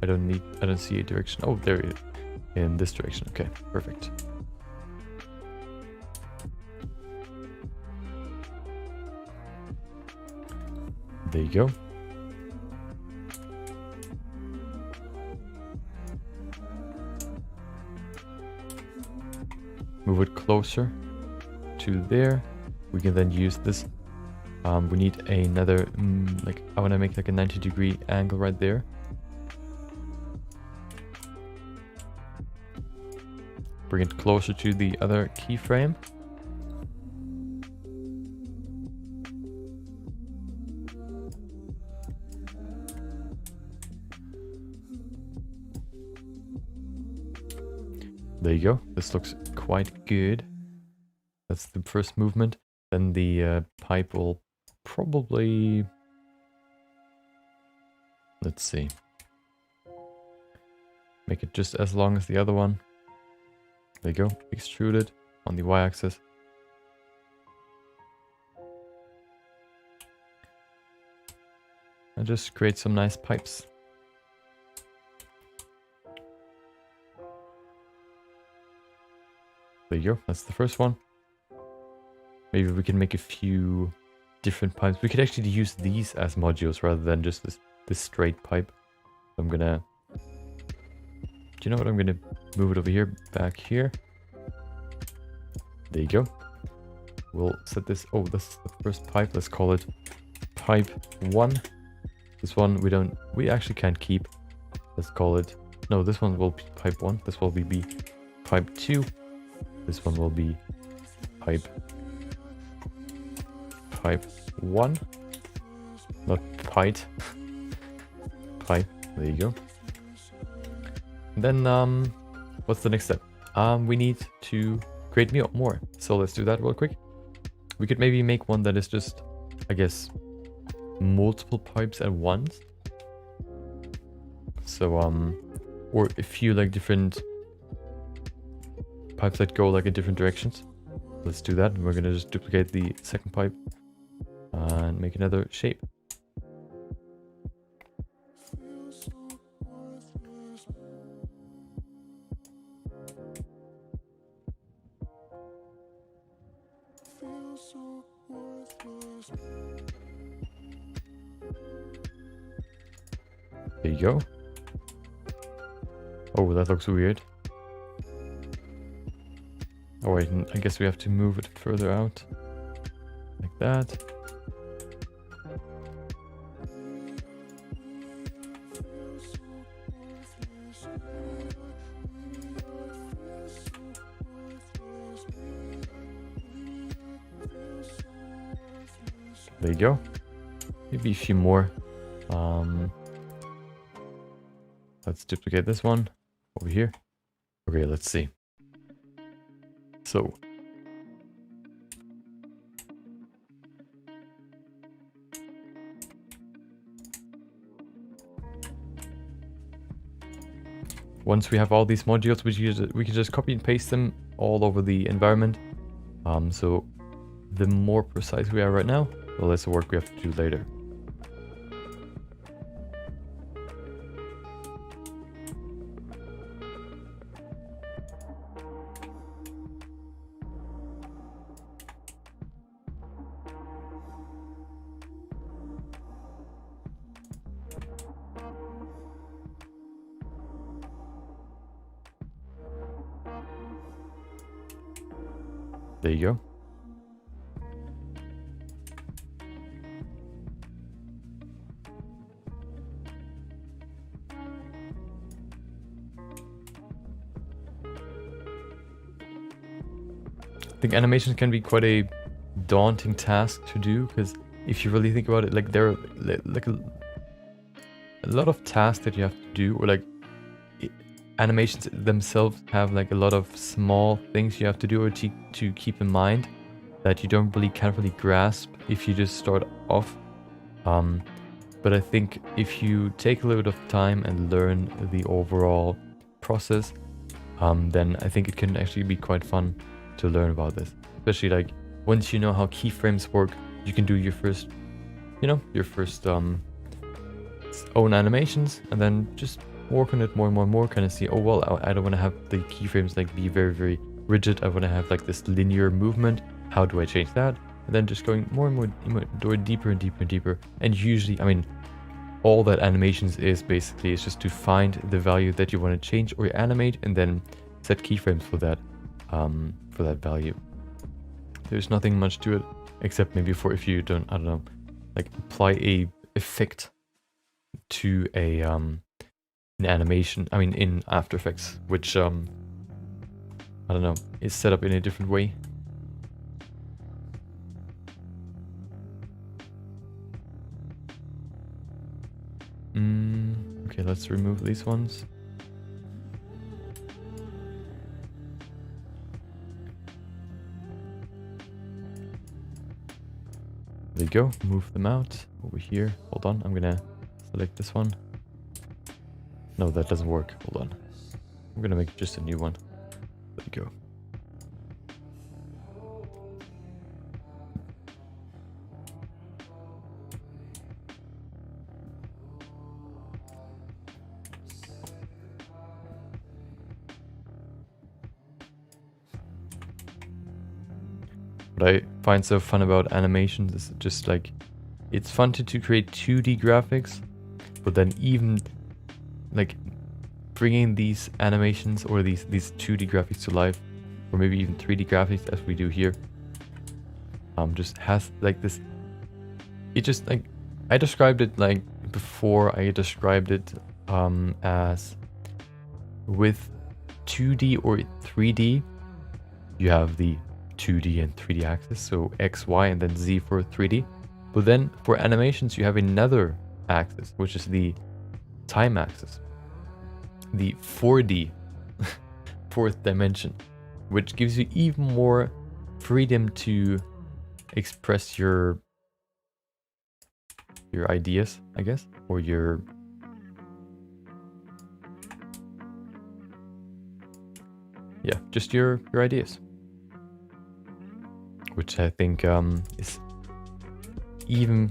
I don't see a direction. Oh, there it is. In this direction. Okay, perfect. There you go. Move it closer to there. We can then use this. We need another, I want to make like a 90-degree angle right there. Bring it closer to the other keyframe. There you go. This looks quite good. That's the first movement. Then the pipe will probably... Let's see. Make it just as long as the other one. There you go. Extrude it on the y-axis. And just create some nice pipes. There you go. That's the first one. Maybe we can make a few different pipes. We could actually use these as modules rather than just this straight pipe. So I'm gonna... Do you know what? I'm gonna move it over here, back here. There you go. We'll set this... Oh, this is the first pipe. Let's call it pipe 1. This one we actually can't keep. Let's call it... No, this one will be pipe 1. This will be pipe 2. This one will be pipe 1. Not pipe. Pipe. There you go. Then what's the next step? We need to create more. So let's do that real quick. We could maybe make one that is just, I guess, multiple pipes at once. So or a few like different pipes that go like in different directions. Let's do that. We're gonna just duplicate the second pipe and make another shape. There you go. Oh, that looks weird. Oh wait, I guess we have to move it further out. Like that. There you go. Maybe a few more. Let's duplicate this one over here. Okay, let's see. So once we have all these modules, we can just copy and paste them all over the environment. So the more precise we are right now, the less work we have to do later. There you go. I think animations can be quite a daunting task to do, because if you really think about it, like there are like a lot of tasks that you have to do, or like animations themselves have like a lot of small things you have to do or to keep in mind that you can't really grasp if you just start off. But I think if you take a little bit of time and learn the overall process, then I think it can actually be quite fun to learn about this. Especially like once you know how keyframes work, you can do your first, your first own animations, and then just work on it more and more and more, kind of see, oh well, I don't want to have the keyframes like be very, very rigid. I want to have like this linear movement. How do I change that? And then just going more and more deeper and deeper and deeper. And usually, I mean, all that animations is basically is just to find the value that you want to change or animate, and then set keyframes for that value. There's nothing much to it, except maybe for if you don't, I don't know, like apply a effect to a an animation, I mean in After Effects, which I don't know, is set up in a different way. Okay, let's remove these ones. There you go, move them out over here. Hold on, I'm gonna select this one. No, that doesn't work. Hold on. I'm gonna make just a new one. There you go. What I find so fun about animations is just like, it's fun to create 2D graphics, but then even like bringing these animations or these 2D graphics to life, or maybe even 3D graphics as we do here, just has like this, it just like, I described it like before, I described it as with 2D or 3D, you have the 2D and 3D axis, so X, Y, and then Z for 3D. But then for animations, you have another axis, which is the time axis, the 4D, fourth dimension, which gives you even more freedom to express your ideas, I guess, or your just your ideas. Which I think is even,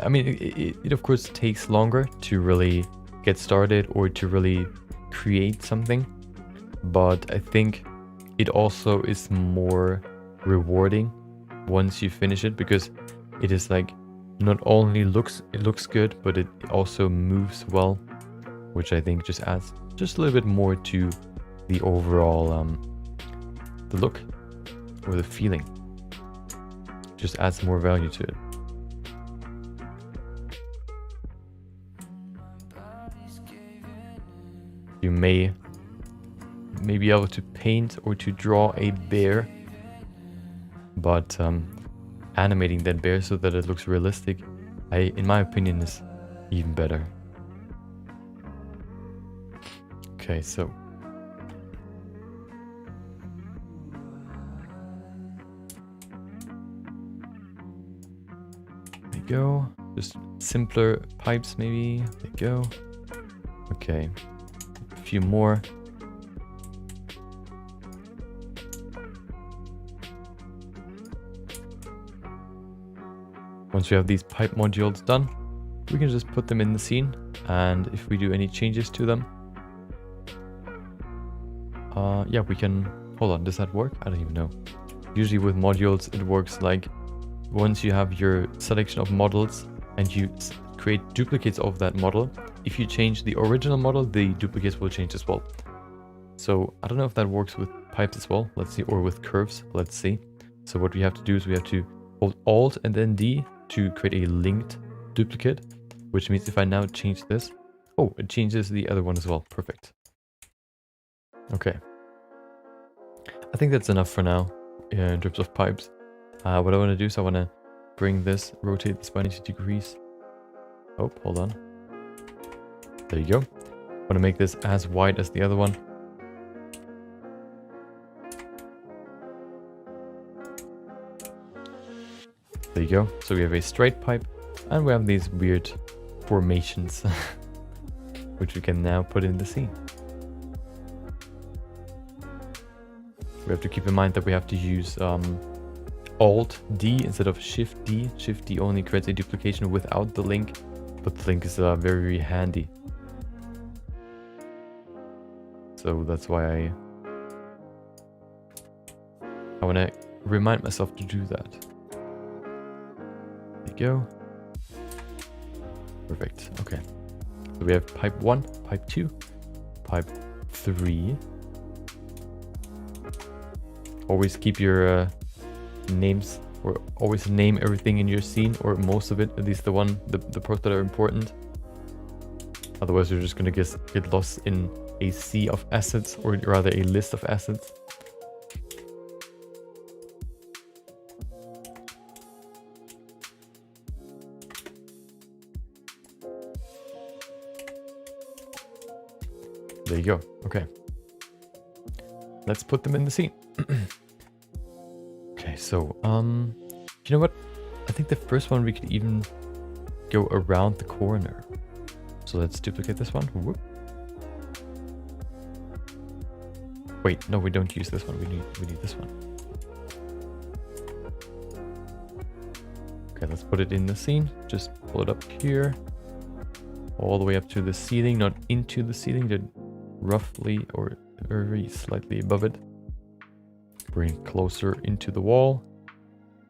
I mean, it of course takes longer to really get started or to really create something, but I think it also is more rewarding once you finish it, because it is like, not only it looks good, but it also moves well, which I think just adds just a little bit more to the overall the look or the feeling. Just adds more value to it. You may be able to paint or to draw a bear, but animating that bear so that it looks realistic, in my opinion, is even better. Okay, so there you go. Just simpler pipes, maybe. There you go. Okay, a few more. Once we have these pipe modules done, we can just put them in the scene, and if we do any changes to them, yeah, we can... Hold on, does that work? I don't even know. Usually with modules, it works like once you have your selection of models and you create duplicates of that model, if you change the original model, the duplicates will change as well. So I don't know if that works with pipes as well. Let's see, or with curves. Let's see. So what we have to do is we have to hold Alt and then D to create a linked duplicate, which means if I now change this, oh, it changes the other one as well. Perfect. Okay. I think that's enough for now in terms of pipes. What I want to do is I want to bring this, rotate this by 90 degrees. Oh, hold on. There you go. I want to make this as wide as the other one. There you go. So we have a straight pipe and we have these weird formations which we can now put in the scene. We have to keep in mind that we have to use Alt D instead of Shift D. Shift D only creates a duplication without the link, but the link is very, very handy. So that's why I want to remind myself to do that. There you go. Perfect. Okay. So we have pipe 1, pipe 2, pipe 3. Always keep your names, or always name everything in your scene, or most of it, at least the parts that are important. Otherwise you're just gonna get lost in a sea of assets, or rather a list of assets. There you go. Okay. Let's put them in the scene. Okay, so, you know what? I think the first one we could even go around the corner. So let's duplicate this one. Whoop. Wait, no, we don't use this one. We need this one. Okay, let's put it in the scene. Just pull it up here. All the way up to the ceiling, not into the ceiling, just roughly or very slightly above it. Bring it closer into the wall.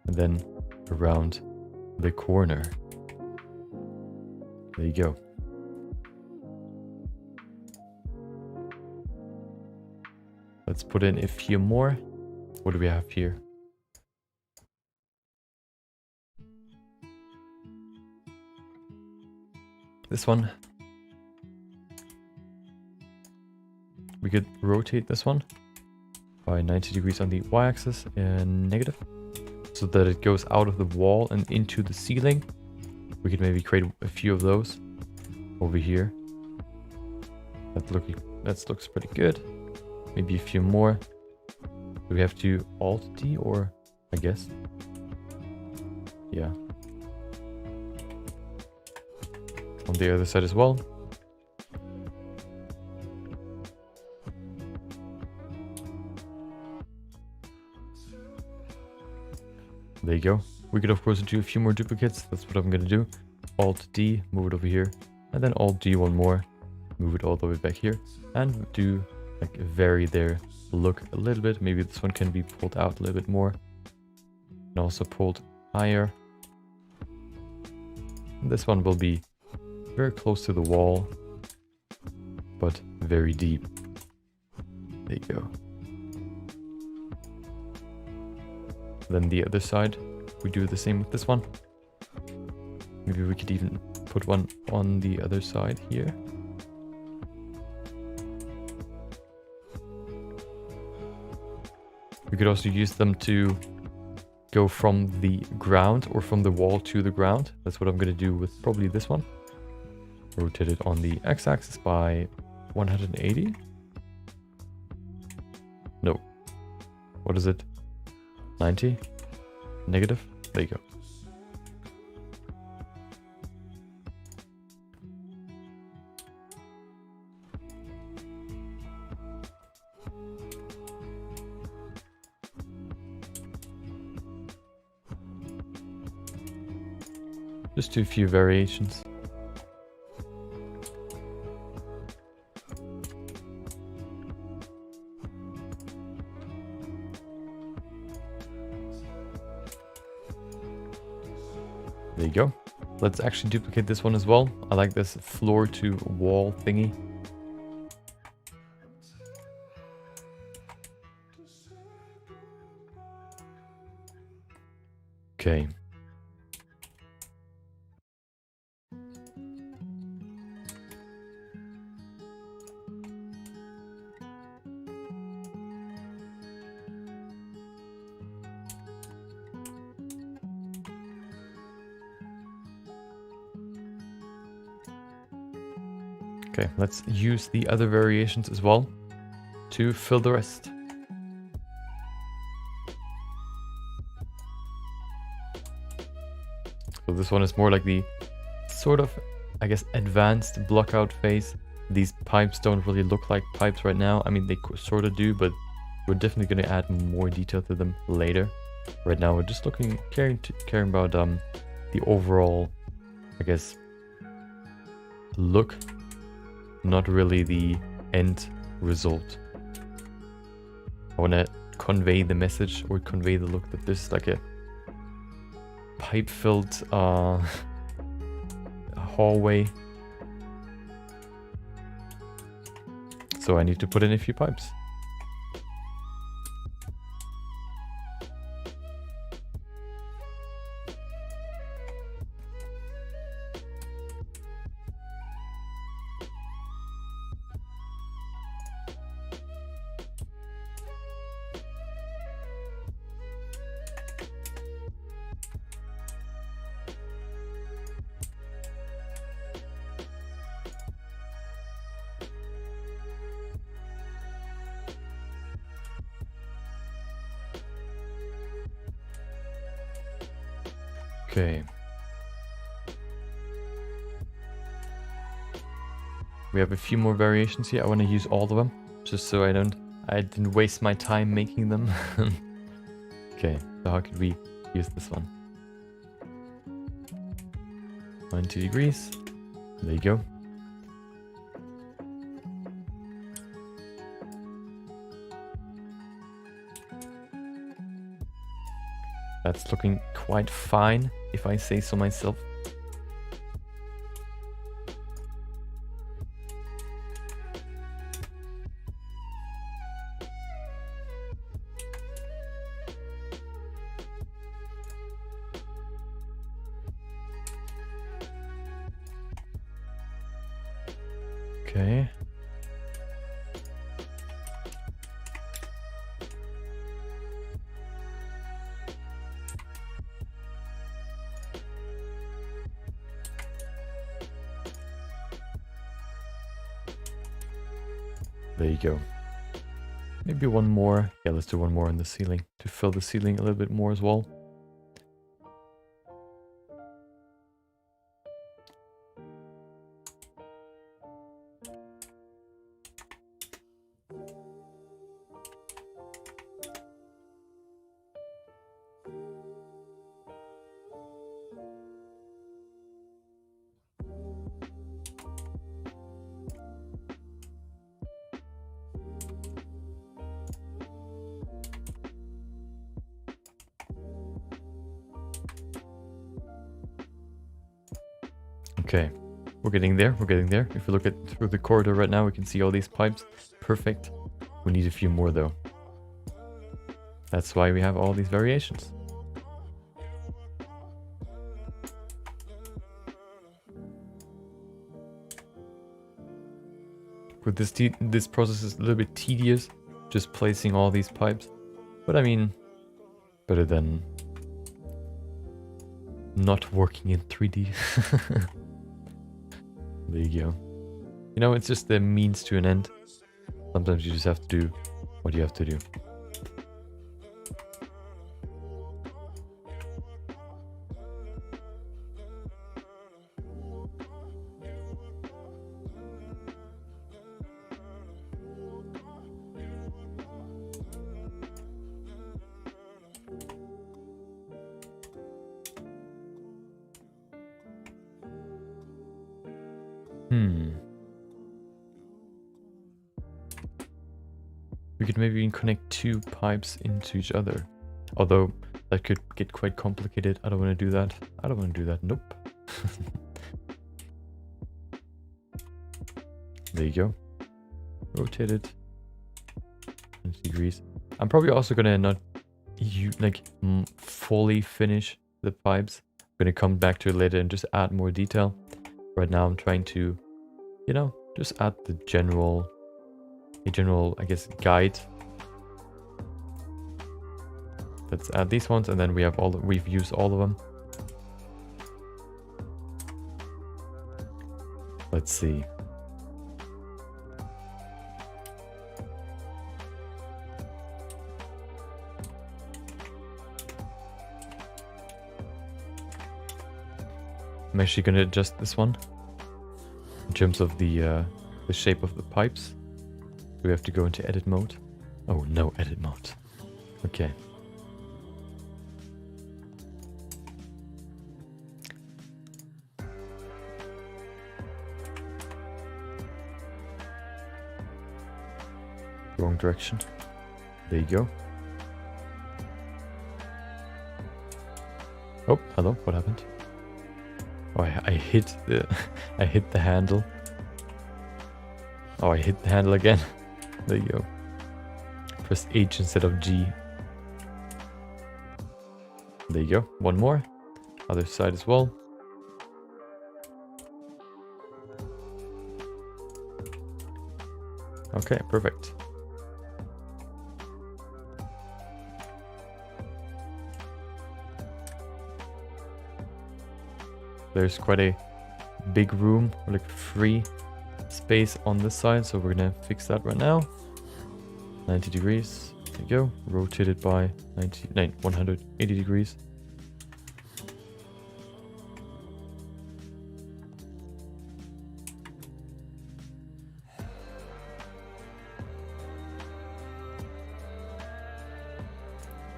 And then around the corner. There you go. Let's put in a few more. What do we have here? This one. We could rotate this one by 90 degrees on the y-axis and negative, so that it goes out of the wall and into the ceiling. We could maybe create a few of those over here. That looks pretty good. Maybe a few more. Do we have to Alt D, or I guess? Yeah. On the other side as well. There you go. We could of course do a few more duplicates. That's what I'm gonna do. Alt D, move it over here, and then Alt D one more, move it all the way back here, and do like vary their look a little bit. Maybe this one can be pulled out a little bit more, and also pulled higher. And this one will be very close to the wall, but very deep. There you go. Then the other side, we do the same with this one. Maybe we could even put one on the other side here. We could also use them to go from the ground or from the wall to the ground. That's what I'm going to do with probably this one. Rotate it on the x-axis by 180. No. What is it? 90? Negative? There you go. Just do a few variations. There you go. Let's actually duplicate this one as well. I like this floor to wall thingy. Okay. Okay, let's use the other variations as well to fill the rest. So this one is more like the sort of, I guess, advanced blockout phase. These pipes don't really look like pipes right now. I mean, they sort of do, but we're definitely going to add more detail to them later. Right now, we're just caring about the overall, I guess, look. Not really the end result. I want to convey the message or convey the look that this is like a pipe-filled hallway. So I need to put in a few pipes. Okay. We have a few more variations here. I want to use all of them, just so I didn't waste my time making them. Okay, so how could we use this one? 90 degrees. There you go. That's looking quite fine, if I say so myself. Okay. There you go. Maybe one more. Yeah, let's do one more on the ceiling to fill the ceiling a little bit more as well. Okay, we're getting there, we're getting there. If we look through the corridor right now, we can see all these pipes. Perfect. We need a few more though. That's why we have all these variations. With this process is a little bit tedious, just placing all these pipes. But I mean, better than not working in 3D. There you go. You know, it's just the means to an end. Sometimes you just have to do what you have to do. We could maybe even connect two pipes into each other. Although that could get quite complicated. I don't want to do that. I don't want to do that. Nope. There you go. Rotate it 90 degrees. I'm probably also gonna not fully finish the pipes. I'm gonna come back to it later and just add more detail. Right now I'm trying to, you know, just add the general, I guess, guide. Let's add these ones, and then we have we've used all of them. Let's see. I'm actually going to adjust this one in terms of the shape of the pipes. We have to go into edit mode. Oh, no edit mode. Okay. Wrong direction. There you go. Oh, hello. What happened? Oh, I hit the I hit the handle. Oh, I hit the handle again. There you go. Press H instead of G. There you go. One more. Other side as well. Okay, perfect. There's quite a big room, or like free space on this side, so we're gonna fix that right now. 90 degrees. There you go. Rotate it by 180 degrees.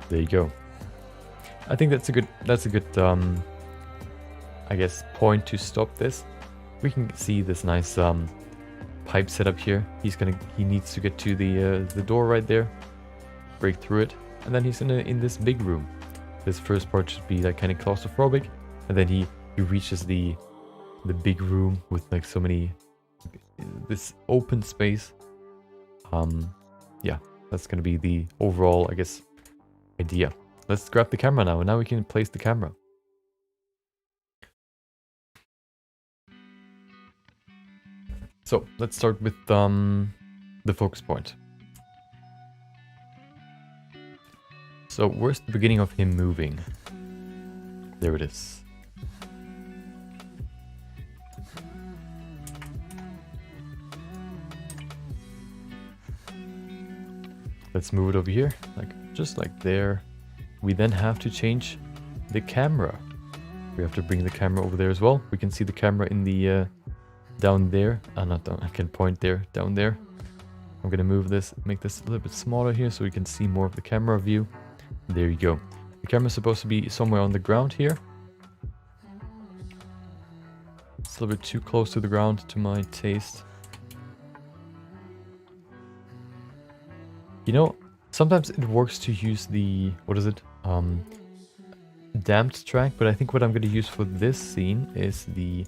There you go. I think that's a good I guess point to stop this. We can see this nice pipe setup here. He needs to get to the door right there, break through it, and then he's in this big room. This first part should be like kind of claustrophobic, and then he reaches the big room with like so many, this open space. Yeah, that's gonna be the overall, I guess, idea. Let's grab the camera now, and now we can place the camera. So let's start with the focus point. So where's the beginning of him moving? There it is. Let's move it over here, just like there. We then have to change the camera. We have to bring the camera over there as well. We can see the camera in the down there. Not down. I can point there, down there. I'm gonna move this, make this a little bit smaller here so we can see more of the camera view. There you go. The camera's supposed to be somewhere on the ground here. It's a little bit too close to the ground to my taste. You know, sometimes it works to use the, what is it? Damped track, but I think what I'm gonna use for this scene is the,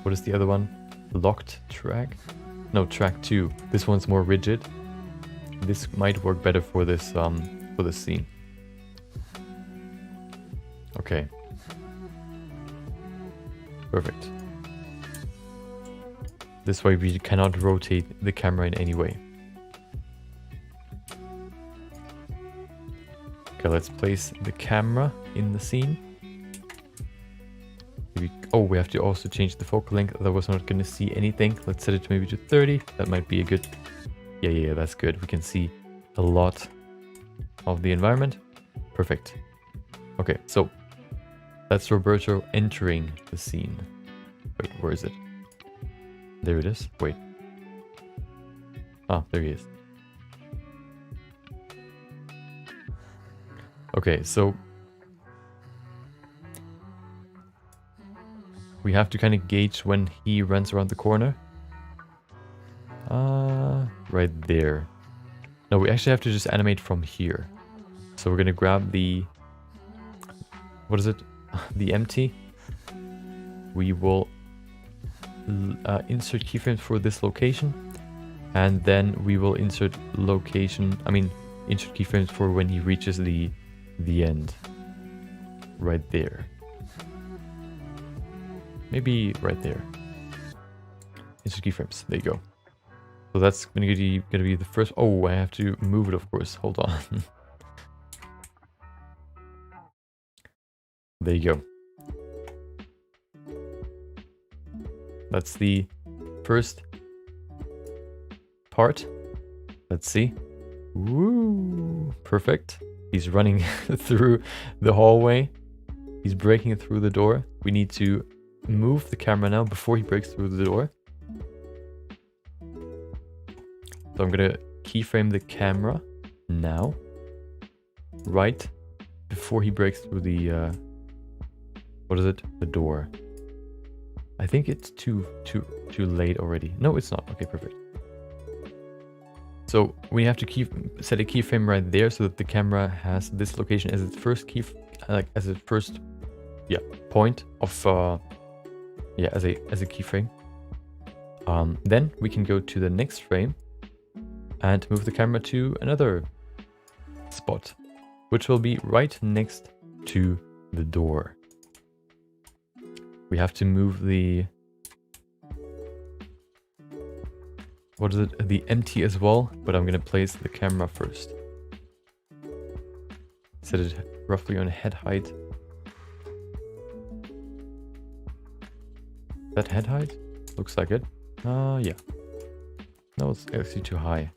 what is the other one? Locked track? No, track 2. This one's more rigid. This might work better for this scene. Okay. Perfect. This way we cannot rotate the camera in any way. Okay, let's place the camera in the scene. maybe... Oh, we have to also change the focal length. Otherwise, we're not going to see anything. Let's set it maybe to 30. That might be a good... Yeah, that's good. We can see a lot of the environment. Perfect. Okay, so that's Roberto entering the scene. Wait, where is it? There it is. Wait. Ah, there he is. Okay, so we have to kind of gauge when he runs around the corner. Right there. No, we actually have to just animate from here. So we're gonna grab the... What is it? The empty. We will insert keyframes for this location. And then we will insert insert keyframes for when he reaches the end. Right there. Maybe right there. Insert keyframes. There you go. So that's gonna be the first... Oh, I have to move it, of course. Hold on. There you go. That's the first part. Let's see. Woo! Perfect. He's running through the hallway. He's breaking through the door. We need to move the camera now before he breaks through the door. So I'm gonna keyframe the camera now. Right before he breaks through the what is it? The door. I think it's too late already. No, it's not. Okay, perfect. So we have to set a keyframe right there so that the camera has this location as its first point of as a keyframe. Then we can go to the next frame and move the camera to another spot, which will be right next to the door. We have to move the... What is it? The empty as well, but I'm going to place the camera first. Set it roughly on head height. Is that head height? Looks like it. Yeah. No, it's actually too high.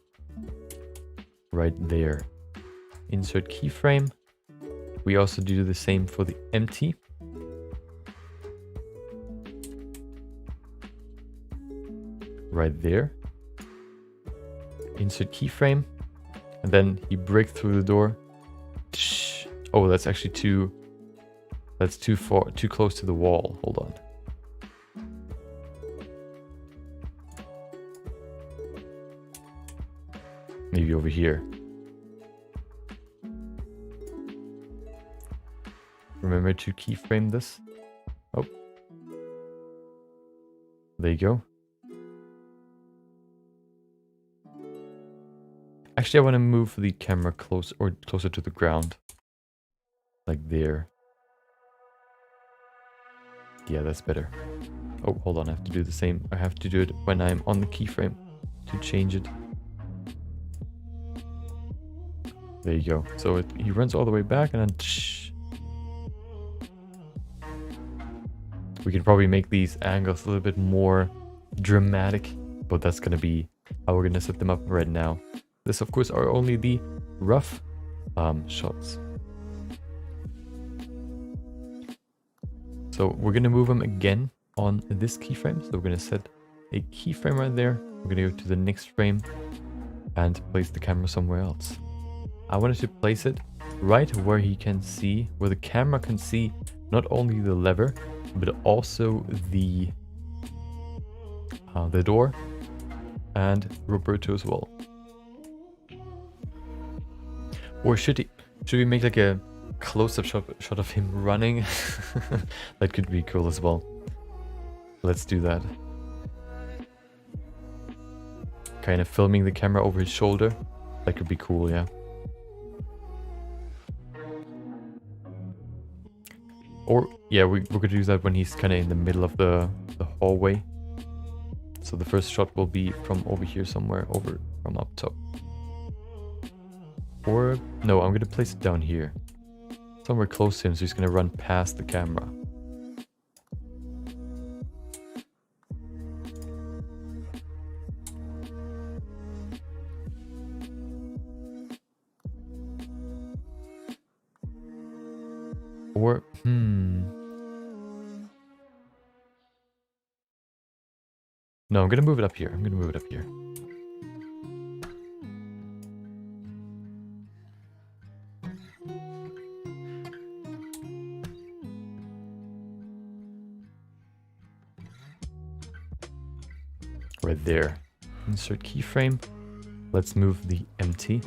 Right there. Insert keyframe. We also do the same for the empty. Right there. Insert keyframe. And then he breaks through the door. Oh, that's actually too... That's too close to the wall. Hold on. Maybe over here. Remember to keyframe this. Oh. There you go. Actually, I want to move the camera closer to the ground. Like there. Yeah, that's better. Oh, hold on. I have to do the same. I have to do it when I'm on the keyframe to change it. There you go. So he runs all the way back and then... We can probably make these angles a little bit more dramatic, but that's going to be how we're going to set them up right now. This, of course, are only the rough shots. So we're going to move them again on this keyframe. So we're going to set a keyframe right there. We're going to go to the next frame and place the camera somewhere else. I wanted to place it right where he can see, where the camera can see not only the lever, but also the door and Roberto as well. Or should we make like a close-up shot of him running? That could be cool as well. Let's do that. Kind of filming the camera over his shoulder. That could be cool, yeah. Or, yeah, we're going to do that when he's kind of in the middle of the hallway. So the first shot will be from over here somewhere, from up top. Or, no, I'm going to place it down here. Somewhere close to him, so he's going to run past the camera. Or, no, I'm gonna move it up here. I'm gonna move it up here. Right there. Insert keyframe. Let's move the empty.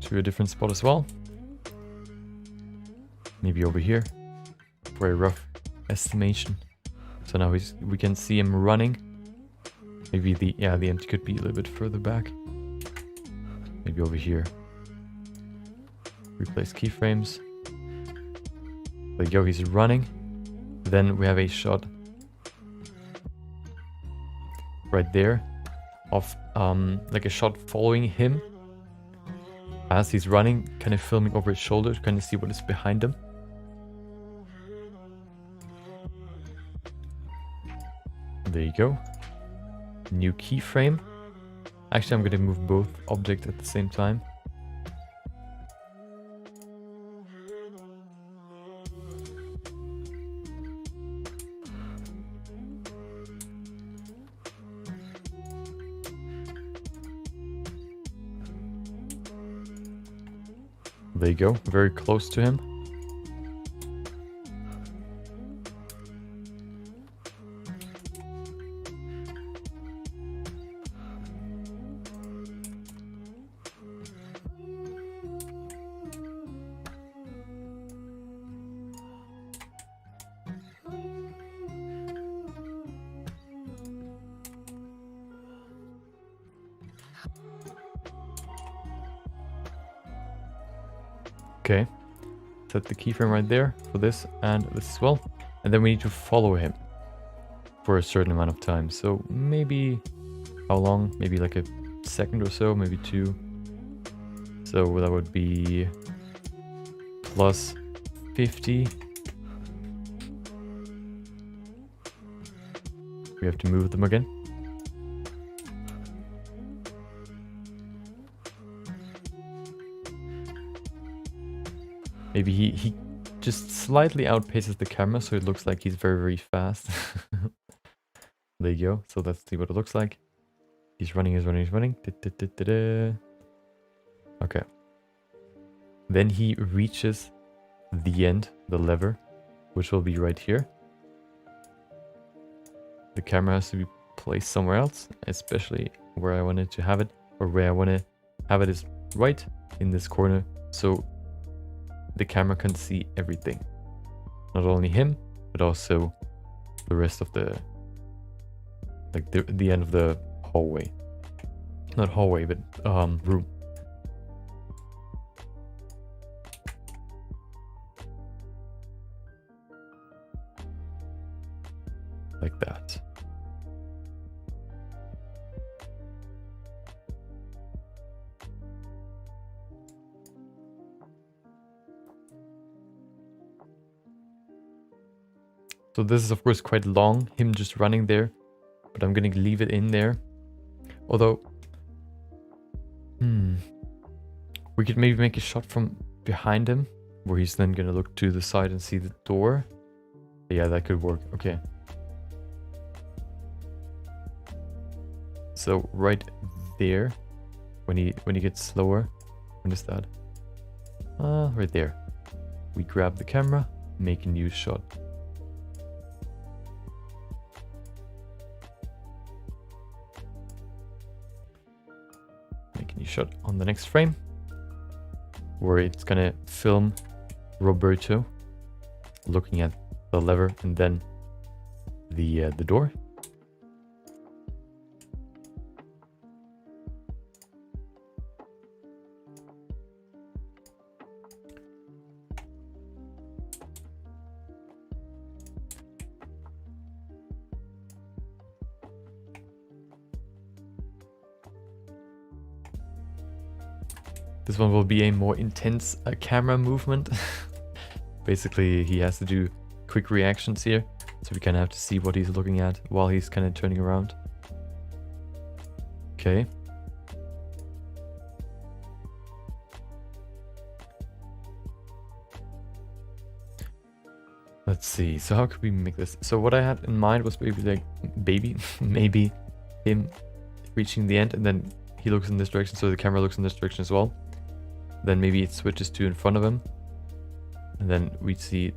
To a different spot as well. Maybe over here. For a rough estimation. So now we can see him running. Maybe the empty could be a little bit further back. Maybe over here. Replace keyframes. There you go, he's running. Then we have a shot right there of like a shot following him as he's running, kind of filming over his shoulder to kind of see what is behind him. There you go. New keyframe. Actually, I'm going to move both objects at the same time. There you go, very close to him. Okay, set the keyframe right there for this and this as well. And then we need to follow him for a certain amount of time. So maybe, how long? Maybe like a second or so, maybe 2. So that would be plus 50. We have to move them again. Maybe he just slightly outpaces the camera, so it looks like he's very, very fast. There you go. So let's see what it looks like. He's running, he's running, he's running. Okay. Then he reaches the end, the lever, which will be right here. The camera has to be placed somewhere else, especially where I wanted to have it, or where I want to have it is right in this corner. So the camera can see everything. Not only him, but also the rest of the, like the end of the hallway. Not hallway, but room. Like that. So this is of course quite long, him just running there, but I'm gonna leave it in there. Although, we could maybe make a shot from behind him, where he's then gonna look to the side and see the door. Yeah, that could work. Okay. So right there, when he gets slower, when is that? Right there. We grab the camera, make a new shot. Make a new shot on the next frame, where it's gonna film Roberto looking at the lever and then the door. This one will be a more intense camera movement. Basically, he has to do quick reactions here, so we kind of have to see what he's looking at while he's kind of turning around. Okay. Let's see. So how could we make this? So what I had in mind was maybe like maybe him reaching the end and then he looks in this direction, so the camera looks in this direction as well. Then maybe it switches to in front of him. And then we see...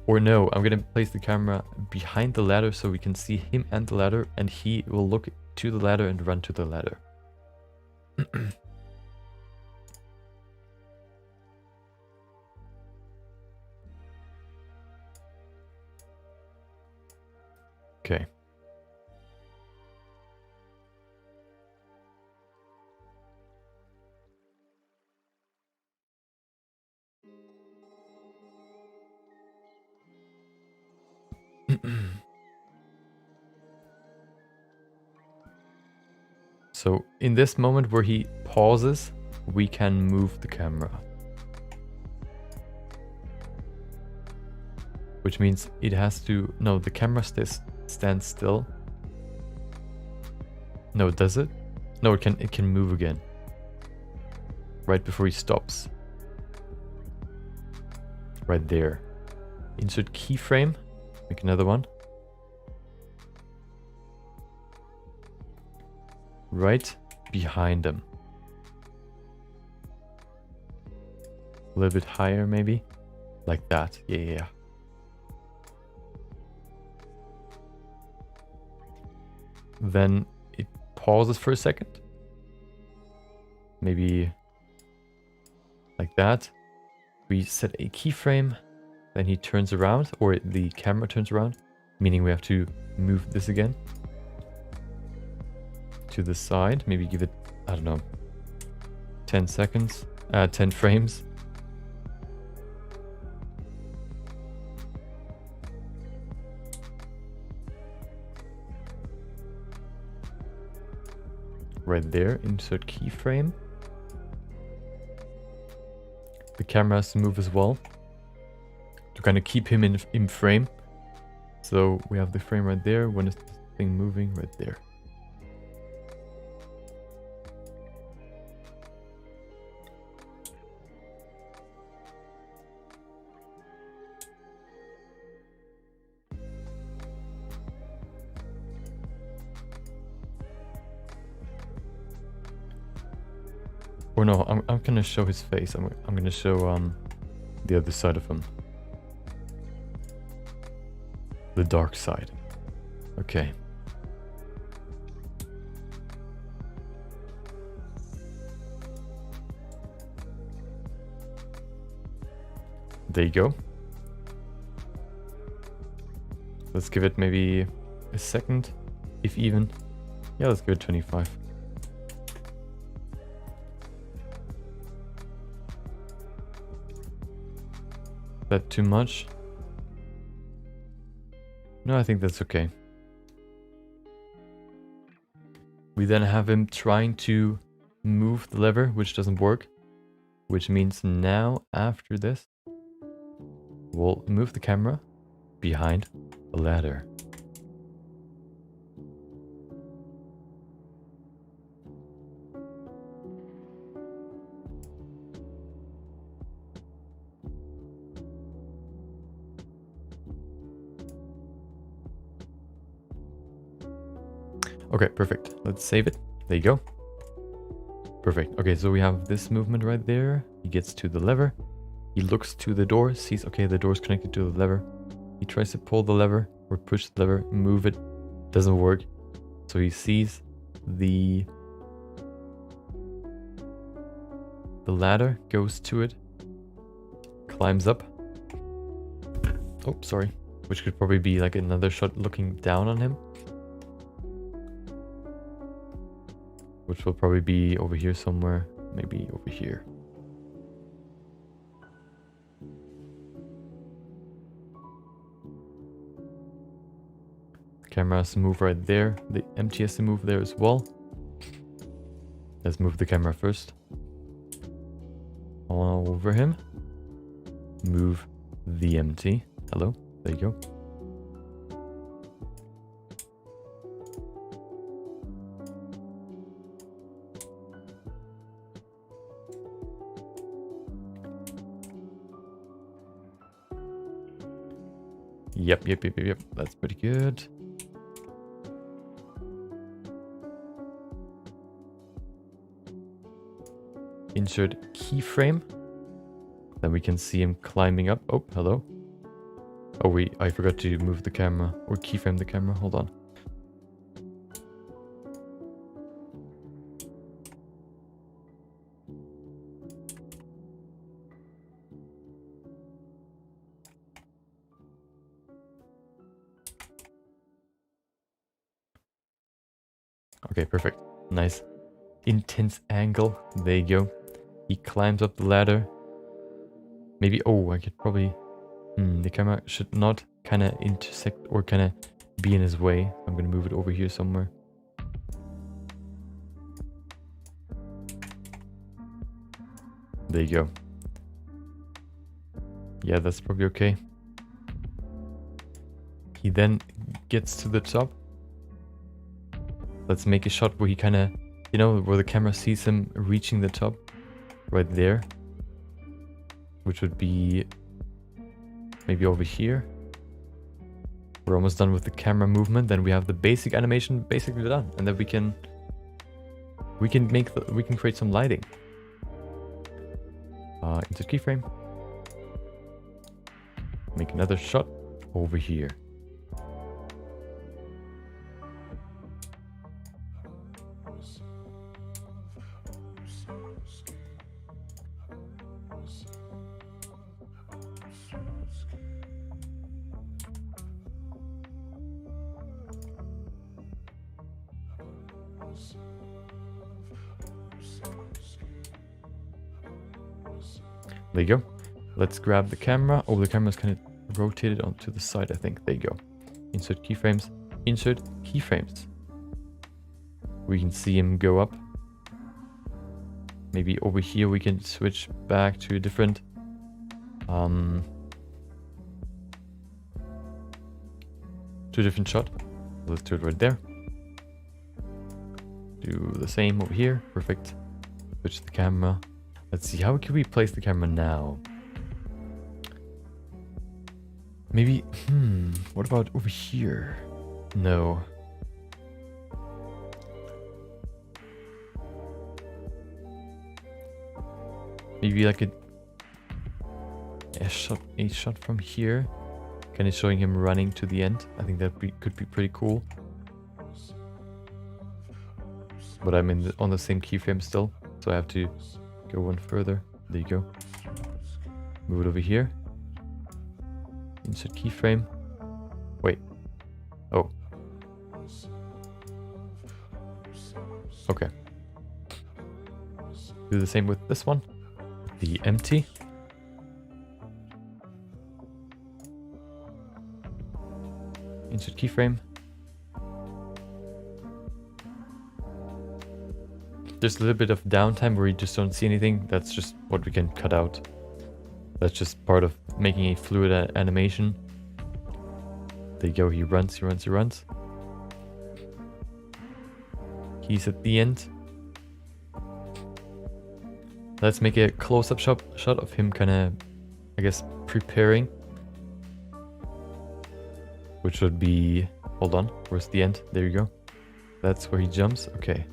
Or no, I'm going to place the camera behind the ladder so we can see him and the ladder, and he will look to the ladder and run to the ladder. Okay. So in this moment where he pauses, we can move the camera. Which means it has to... No, the camera stands still. No, does it? No, it can move again. Right before he stops. Right there. Insert keyframe. Make another one. Right behind him. A little bit higher maybe. Like that. Yeah. Then it pauses for a second. Maybe like that. We set a keyframe. Then he turns around, or the camera turns around, meaning we have to move this again to the side. Maybe give it, I don't know, 10 seconds, 10 frames. Right there, insert keyframe. The camera has to move as well to kind of keep him in frame. So we have the frame right there. When is the thing moving? Right there. Or no, I'm gonna show his face. I'm gonna show the other side of him. The dark side. Okay. There you go. Let's give it maybe a second, if even. Yeah, let's give it 25. That too much? No, I think that's okay. We then have him trying to move the lever, which doesn't work. Which means now, after this, we'll move the camera behind the ladder. Okay, perfect. Let's save it. There you go. Perfect. Okay, so we have this movement right there. He gets to the lever. He looks to the door, sees, okay, the door is connected to the lever. He tries to pull the lever or push the lever, move it. Doesn't work. So he sees the ladder, goes to it, climbs up. Oh, sorry. Which could probably be like another shot looking down on him. Which will probably be over here somewhere. Maybe over here. Camera has to move right there. The empty has to move there as well. Let's move the camera first. All over him. Move the empty. Hello. There you go. Yep. That's pretty good. Insert keyframe. Then we can see him climbing up. Oh, hello. Oh, I forgot to move the camera or keyframe the camera. Hold on. Okay, perfect. Nice. Intense angle. There you go. He climbs up the ladder. Maybe, oh, I could probably... the camera should not kind of intersect or kind of be in his way. I'm going to move it over here somewhere. There you go. Yeah, that's probably okay. He then gets to the top. Let's make a shot where he kind of, you know, where the camera sees him reaching the top. Right there. Which would be maybe over here. We're almost done with the camera movement. Then we have the basic animation basically done. And then we can create some lighting. Insert keyframe. Make another shot over here. There you go. Let's grab the camera. Oh, the camera's kind of rotated onto the side, I think. There you go. Insert keyframes. Insert keyframes. We can see him go up. Maybe over here we can switch back to a different... to a different shot. Let's do it right there. Do the same over here. Perfect. Switch the camera. Let's see, how can we place the camera now? Maybe, what about over here? No. Maybe like a shot from here. Kind of showing him running to the end. I think that could be pretty cool. But I'm on the same keyframe still, so I have to go one further. There you go. Move it over here. Insert keyframe. Wait. Oh. Okay. Do the same with this one. The empty. Insert keyframe. There's a little bit of downtime where you just don't see anything. That's just what we can cut out. That's just part of making a fluid animation. There you go. He runs. He's at the end. Let's make a close-up shot of him kind of, I guess, preparing. Which would be... Hold on. Where's the end? There you go. That's where he jumps. Okay.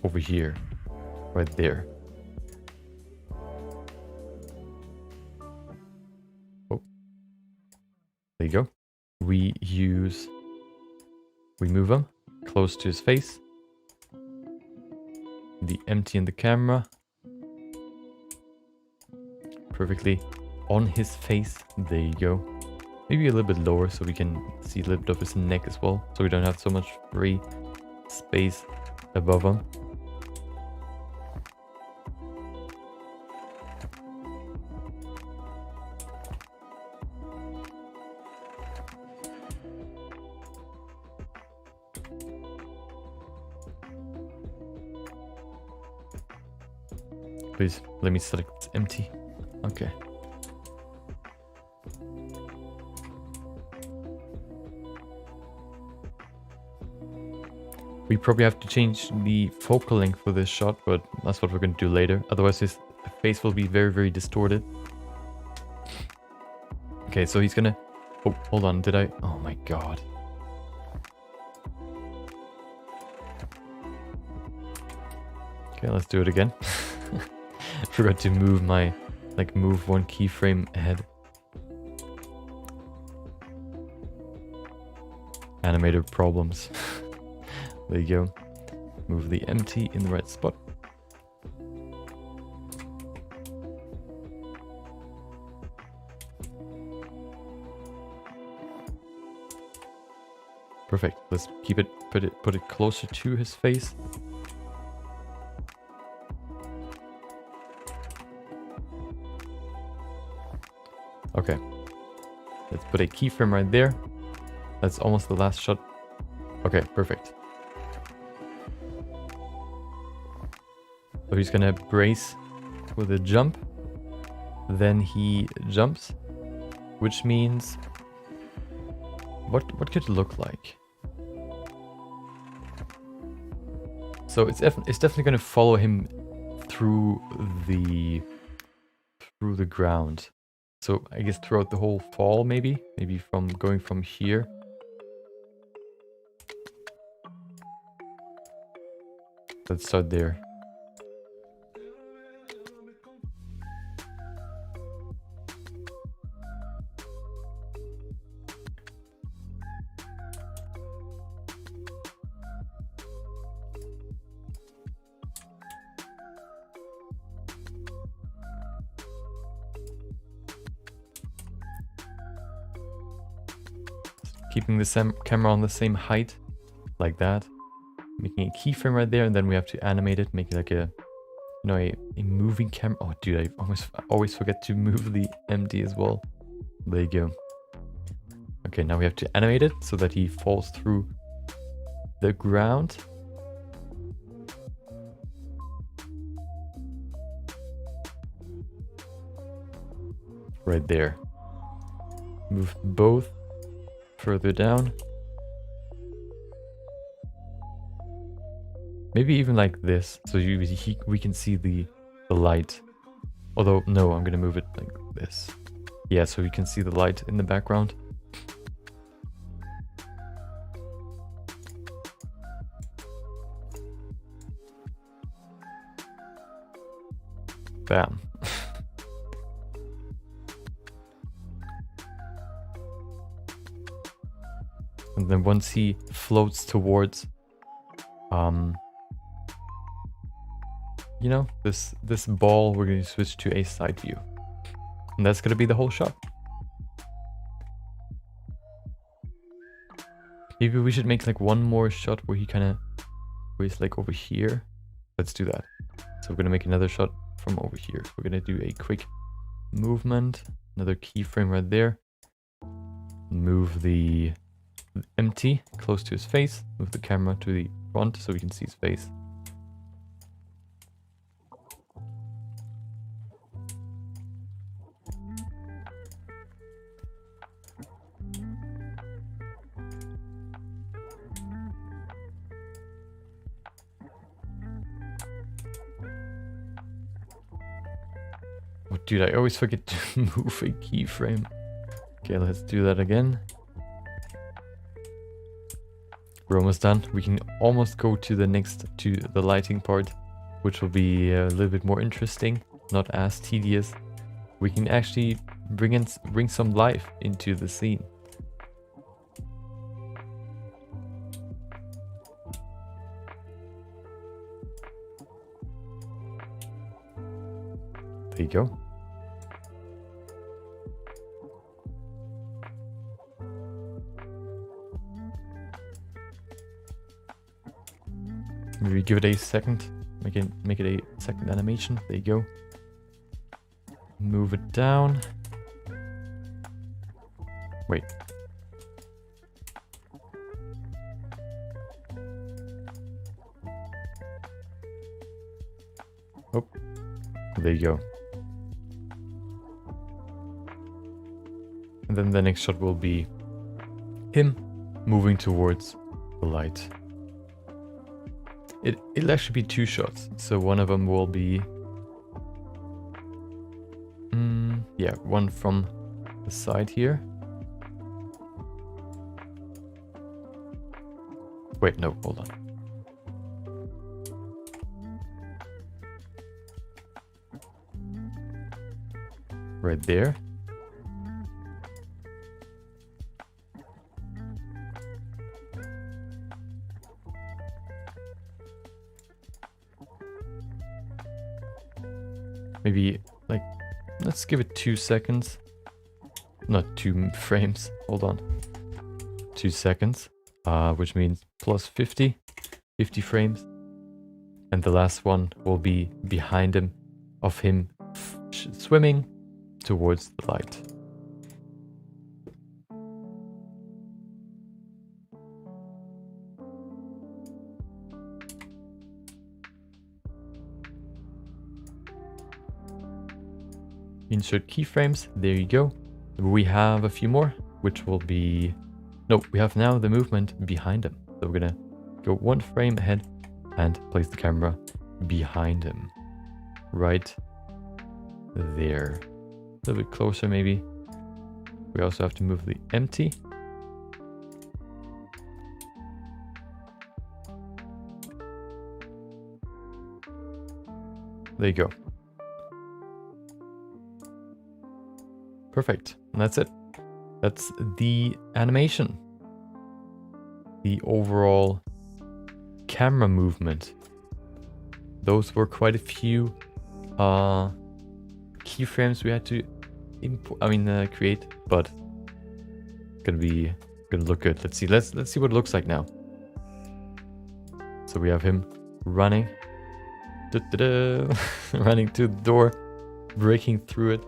Over here. Right there. Oh. There you go. We move him close to his face. The empty in the camera. Perfectly on his face. There you go. Maybe a little bit lower so we can see a little bit of his neck as well. So we don't have so much free space above him. Please, let me select empty. Okay. We probably have to change the focal length for this shot, but that's what we're going to do later. Otherwise his face will be very, very distorted. Okay, so he's gonna... Oh, hold on, did I... Oh my god. Okay, let's do it again. Forgot to move my... Like, move one keyframe ahead. Animator problems. There you go. Move the empty in the right spot. Perfect. Let's keep it, put it closer to his face. Okay. Let's put a keyframe right there. That's almost the last shot. Okay, perfect. So he's gonna brace with a jump. Then he jumps, which means what could it look like? So it's definitely gonna follow him through the ground. So I guess throughout the whole fall, maybe from going from here. Let's start there. Keeping the camera on the same height, like that. Making a keyframe right there, and then we have to animate it, make it like a, you know, a moving camera. Oh, dude, I always forget to move the empty as well. There you go. Okay, now we have to animate it so that he falls through the ground. Right there. Move both further down. Maybe even like this, so we can see the light. Although, no, I'm gonna move it like this. Yeah, so we can see the light in the background. Bam. And then once he floats towards, you know, this ball, we're going to switch to a side view. And that's going to be the whole shot. Maybe we should make like one more shot where he's like over here. Let's do that. So we're going to make another shot from over here. We're going to do a quick movement, another keyframe right there. Move the empty close to his face. Move the camera to the front so we can see his face. Oh, dude, I always forget to move a keyframe. Okay, let's do that again. We're almost done. We can almost go to the lighting part, which will be a little bit more interesting, not as tedious. We can actually bring some life into the scene. There you go. Maybe give it a second. Make it a second animation. There you go. Move it down. Wait. Oh, there you go. And then the next shot will be him moving towards the light. It'll actually be two shots. So one of them will be... yeah, one from the side here. Wait, no, hold on. Right there. Maybe, like, let's give it 2 seconds. Not 2 frames. Hold on. 2 seconds. Which means plus 50 frames. And the last one will be behind him, of him swimming towards the light. Insert keyframes. There you go. We have a few more, which will be... No, we have now the movement behind him. So we're gonna go 1 frame ahead and place the camera behind him. Right there. A little bit closer maybe. We also have to move the empty. There you go. Perfect. And that's it. That's the animation. The overall camera movement. Those were quite a few keyframes we had to create, but gonna look good. Let's see. Let's see what it looks like now. So we have him running, running to the door, breaking through it.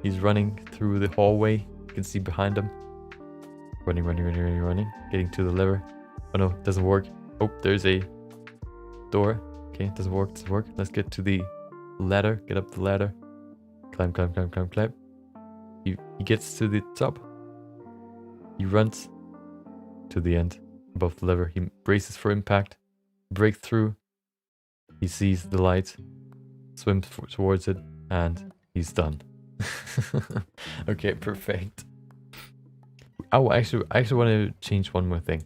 He's running through the hallway. You can see behind him. Running, getting to the lever. Oh no, it doesn't work. Oh, there's a door. Okay, it doesn't work. Let's get to the ladder. Get up the ladder. Climb. He gets to the top. He runs to the end above the lever. He braces for impact. Break through. He sees the light. Swims towards it. And he's done. Okay, perfect. Oh, I actually want to change one more thing.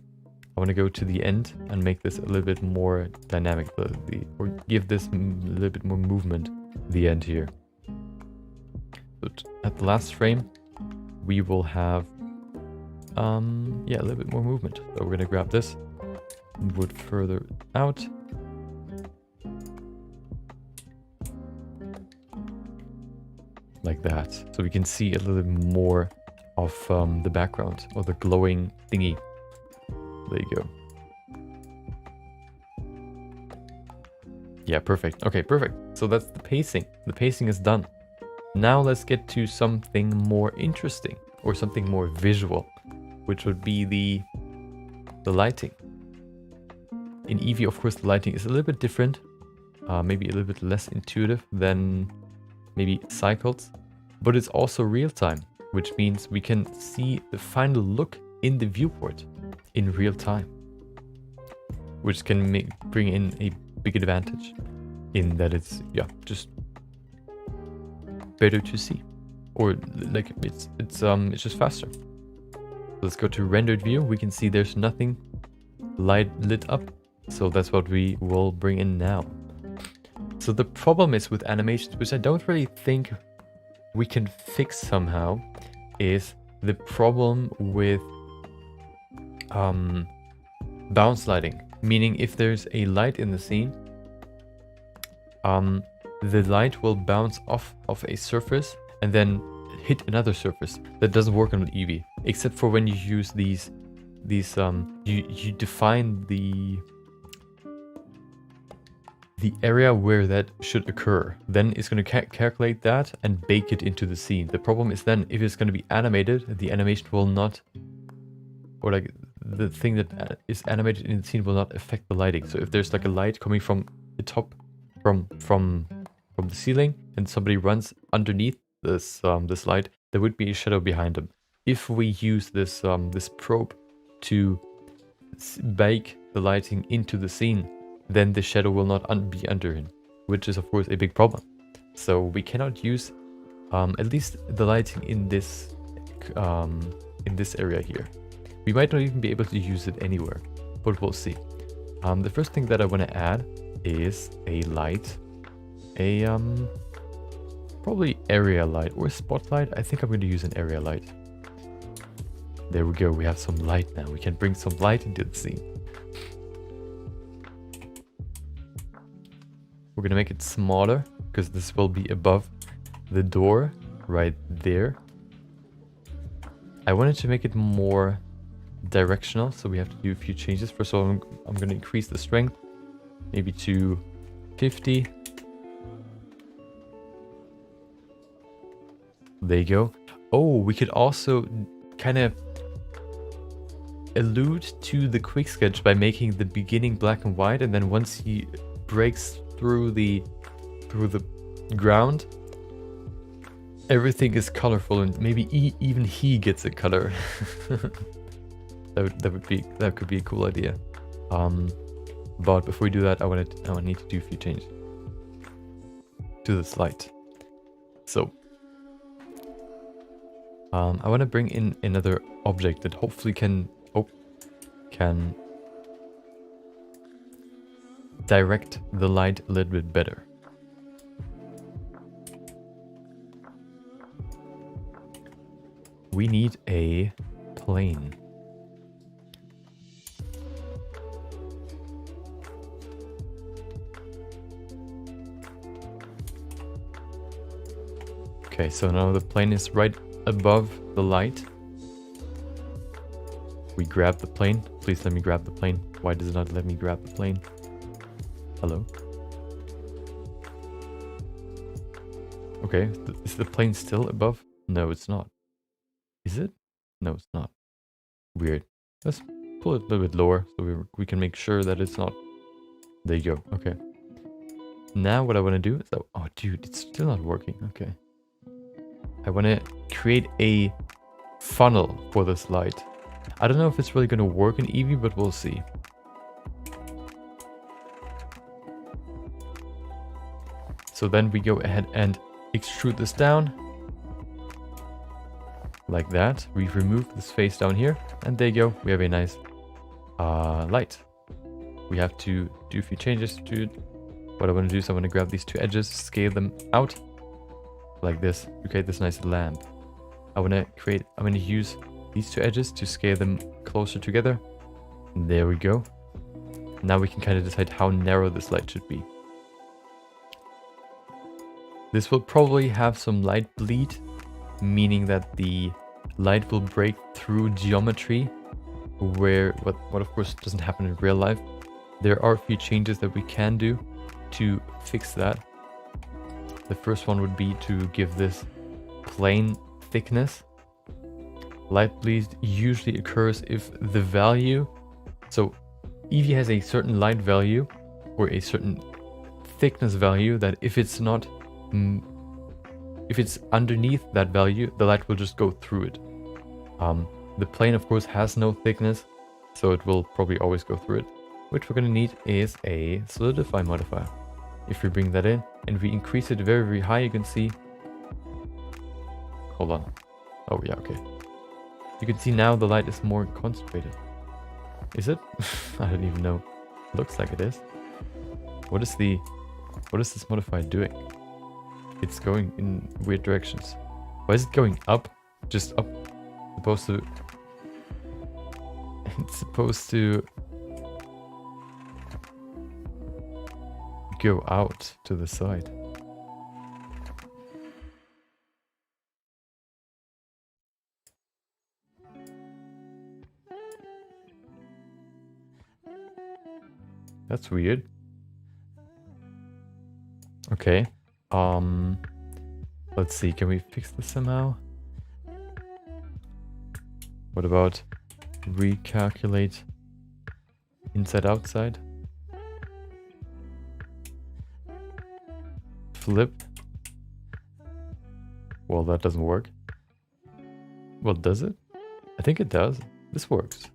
I want to go to the end and make this a little bit more dynamic, or give this a little bit more movement at the end here. But at the last frame, we will have a little bit more movement. So we're gonna grab this, move it further out. Like that, so we can see a little bit more of the background, or the glowing thingy. There you go. Yeah, perfect. Okay, perfect. So that's the pacing. The pacing is done. Now let's get to something more interesting, or something more visual, which would be the lighting. In EEVEE, of course, the lighting is a little bit different, maybe a little bit less intuitive than maybe cycles, but it's also real time, which means we can see the final look in the viewport in real time, which can bring in a big advantage in that it's just better to see, or like it's just faster. Let's go to rendered view. We can see there's nothing lit up, so that's what we will bring in now. So the problem is with animations, which I don't really think we can fix somehow, is the problem with bounce lighting. Meaning if there's a light in the scene, the light will bounce off of a surface and then hit another surface. That doesn't work on EEVEE, except for when you use these you define the area where that should occur. Then it's going to calculate that and bake it into the scene. The problem is then if it's going to be animated, the animation will not, or like the thing that is animated in the scene will not affect the lighting. So if there's like a light coming from the top, from the ceiling, and somebody runs underneath this this light, there would be a shadow behind them. If we use this this probe to bake the lighting into the scene, then the shadow will not be under him, which is of course a big problem. So we cannot use at least the lighting in this in this area here. We might not even be able to use it anywhere, but we'll see. The first thing that I want to add is a light, probably area light or spotlight. I think I'm going to use an area light. There we go. We have some light now. We can bring some light into the scene. We're going to make it smaller because this will be above the door right there. I wanted to make it more directional, so we have to do a few changes. First of all, I'm going to increase the strength, maybe to 50. There you go. Oh, we could also kind of allude to the quick sketch by making the beginning black and white, and then once he breaks through the ground, everything is colorful, and maybe even he gets a color. that could be a cool idea. But before we do that, I need to do a few changes to this light. So I want to bring in another object that hopefully can direct the light a little bit better. We need a plane. Okay, so now the plane is right above the light. We grab the plane. Please let me grab the plane. Why does it not let me grab the plane? Hello? Okay, is the plane still above? No, it's not. Is it? No, it's not. Weird. Let's pull it a little bit lower so we can make sure that it's not. There you go. Okay. Now what I want to do is... Oh, dude, it's still not working. Okay. I want to create a funnel for this light. I don't know if it's really going to work in EEVEE, but we'll see. So then we go ahead and extrude this down. Like that. We remove this face down here. And there you go. We have a nice light. We have to do a few changes to it. What I want to do is I want to grab these two edges, scale them out. Like this, to create this nice lamp. I'm going to use these two edges to scale them closer together. There we go. Now we can kind of decide how narrow this light should be. This will probably have some light bleed, meaning that the light will break through geometry, where what of course doesn't happen in real life. There are a few changes that we can do to fix that. The first one would be to give this plane thickness. Light bleed usually occurs if the value... So EEVEE has a certain light value or a certain thickness value that if it's not... if it's underneath that value, the light will just go through it. The plane of course has no thickness, so it will probably always go through it. Which we're going to need is a solidify modifier. If we bring that in and we increase it very, very high, you can see... Hold on. Oh yeah, okay. You can see now the light is more concentrated. Is it? I don't even know. Looks like it is. What is this modifier doing? It's going in weird directions. Why is it going up? Just up. It's supposed to go out to the side. That's weird. Okay. Let's see, can we fix this somehow? What about recalculate inside outside? Flip. Well, that doesn't work. Well, does it? I think it does. This works.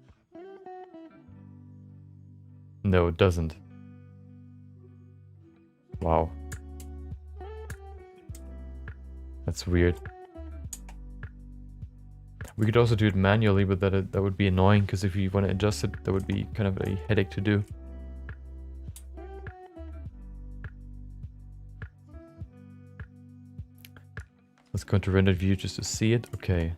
No, it doesn't. Wow. That's weird. We could also do it manually, but that would be annoying, because if you want to adjust it, that would be kind of a headache to do. Let's go into rendered view just to see it. Okay.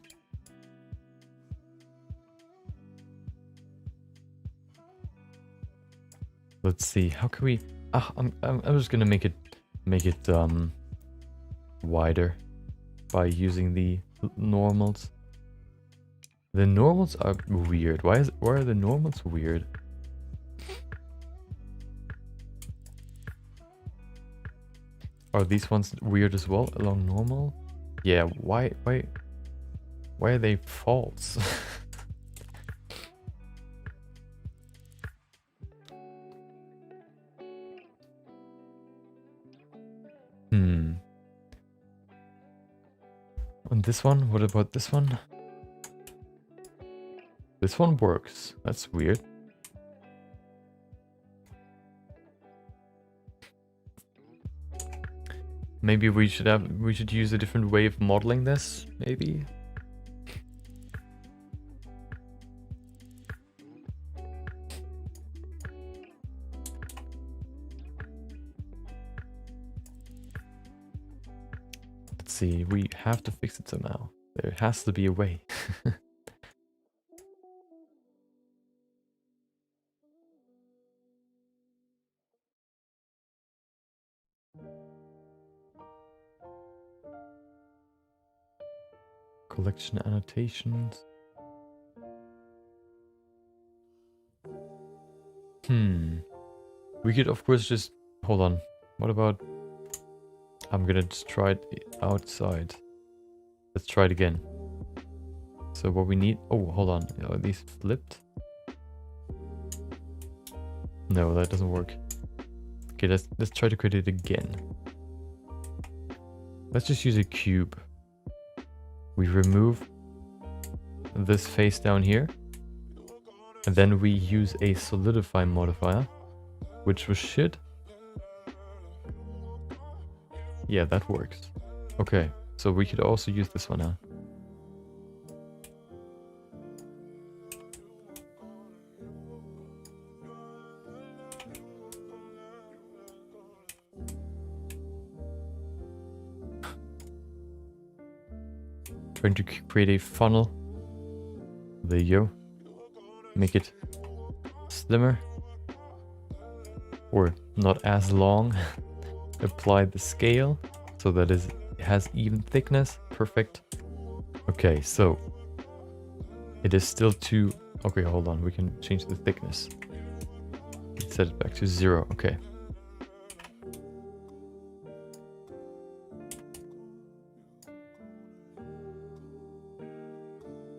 Let's see. How can we? I'm just gonna make it wider by using the normals. The normals are weird. Why are the normals weird? Are these ones weird as well along normal? Yeah, why are they false? On this one, what about this one? This one works. That's weird. Maybe we should use a different way of modeling this, maybe. Let's see, we have to fix it somehow. There has to be a way. Collection annotations. We could of course just hold on. What about I'm gonna just try it outside. Let's try it again. So what we need, oh hold on, are these flipped? No, that doesn't work. Okay, let's try to create it again. Let's just use a cube. We remove this face down here, and then we use a solidify modifier, which was shit. Yeah, that works. Okay, so we could also use this one now. Trying to create a funnel. There you go. Make it slimmer. Or not as long. Apply the scale so that it has even thickness. Perfect. Okay, so it is still too... Okay, hold on. We can change the thickness. Set it back to 0. Okay.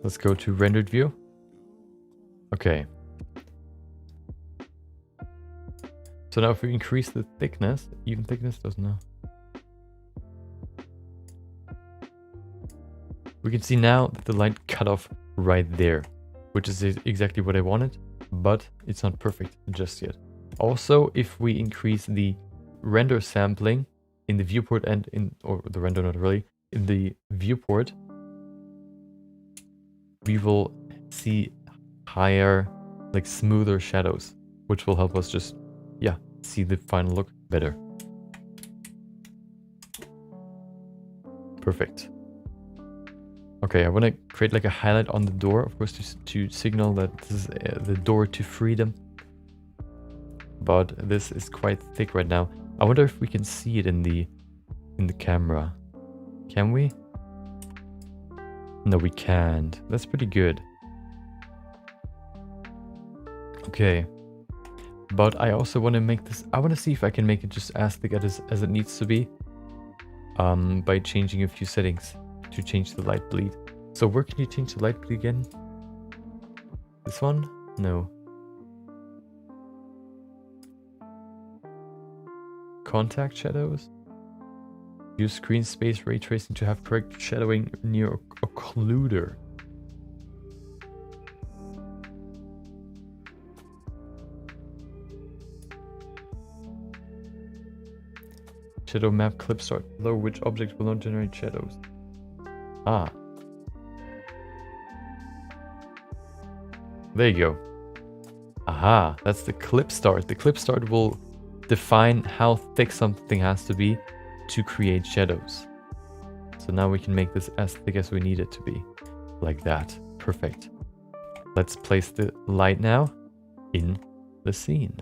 Let's go to rendered view. Okay. So now if we increase the thickness, even thickness doesn't know. We can see now that the line cut off right there, which is exactly what I wanted, but it's not perfect just yet. Also, if we increase the render sampling in the viewport and or the render, not really, in the viewport, we will see higher, like smoother shadows, which will help us just, yeah, see the final look better. Perfect. Okay, I want to create like a highlight on the door, of course, to signal that this is the door to freedom. But this is quite thick right now. I wonder if we can see it in the camera. Can we? No, we can't. That's pretty good. Okay. But I also want to make this... I want to see if I can make it just as thick as it needs to be. By changing a few settings to change the light bleed. So where can you change the light bleed again? This one? No. Contact shadows? Use screen space ray tracing to have correct shadowing near occluder. Shadow map clip start below which object will not generate shadows. Ah. There you go. Aha, that's the clip start. The clip start will define how thick something has to be to create shadows. So now we can make this as thick as we need it to be. Like that. Perfect. Let's place the light now in the scene.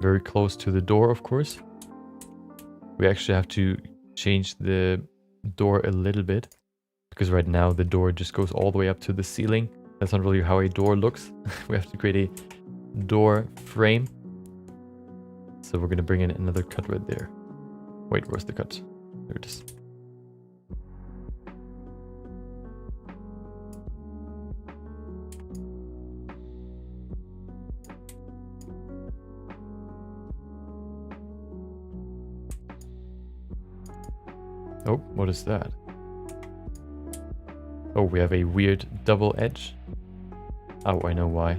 Very close to the door, of course. We actually have to change the door a little bit, because right now the door just goes all the way up to the ceiling. That's not really how a door looks. We have to create a door frame. So we're gonna bring in another cut right there. Wait, where's the cut? There it is. Oh, what is that? Oh, we have a weird double edge. Oh, I know why.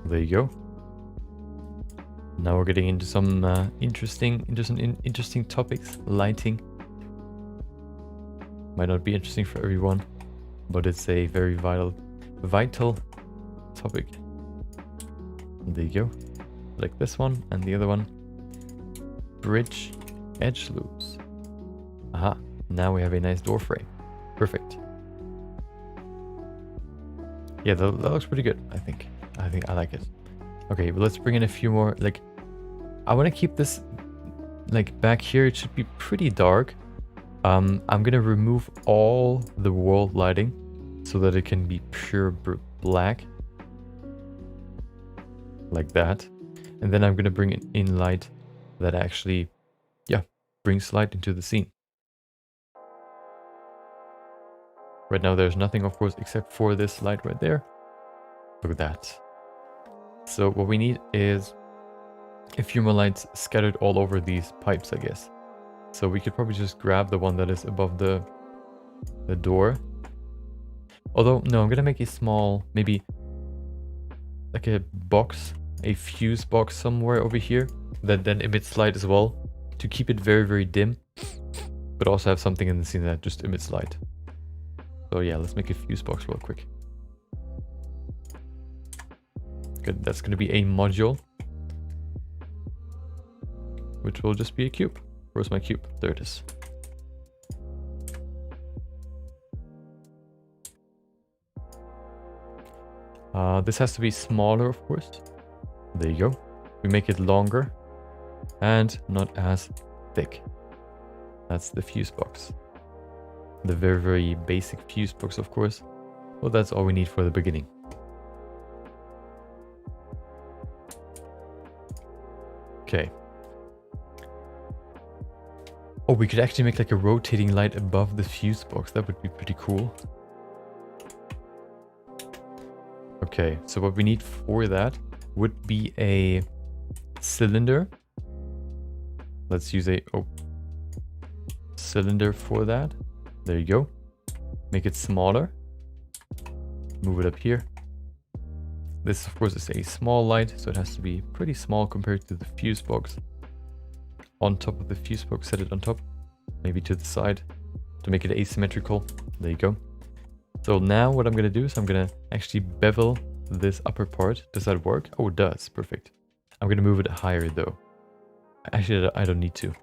There you go. Now we're getting into some interesting topics. Lighting might not be interesting for everyone, but it's a very vital topic. There you go. Like this one and the other one. Bridge edge loops. Aha. Now we have a nice door frame. Perfect. Yeah, that looks pretty good, I think. I like it. Okay, but let's bring in a few more. Like, I want to keep this like back here. It should be pretty dark. I'm gonna remove all the world lighting so that it can be pure black, like that. And then I'm gonna bring in light that actually, yeah, brings light into the scene. Right now there's nothing, of course, except for this light right there. Look at that. So what we need is a few more lights scattered all over these pipes, I guess. So we could probably just grab the one that is above the door. Although, no, I'm gonna make a small, maybe like a box, a fuse box somewhere over here that then emits light as well, to keep it very, very dim, but also have something in the scene that just emits light. So yeah, let's make a fuse box real quick. Good, that's gonna be a module, which will just be a cube. Where's my cube? There it is. This has to be smaller, of course. There you go. We make it longer and not as thick. That's the fuse box. The very, very basic fuse box, of course. Well, that's all we need for the beginning. Okay. Oh, we could actually make like a rotating light above the fuse box. That would be pretty cool. Okay, so what we need for that would be a cylinder. Let's use a cylinder for that. There you go. Make it smaller. Move it up here. This, of course, is a small light, so it has to be pretty small compared to the fuse box. On top of the fuse box, set it on top, maybe to the side to make it asymmetrical. There you go. So now what I'm going to do is I'm going to actually bevel this upper part. Does that work? Oh, it does. Perfect. I'm going to move it higher though. Actually, I don't need to.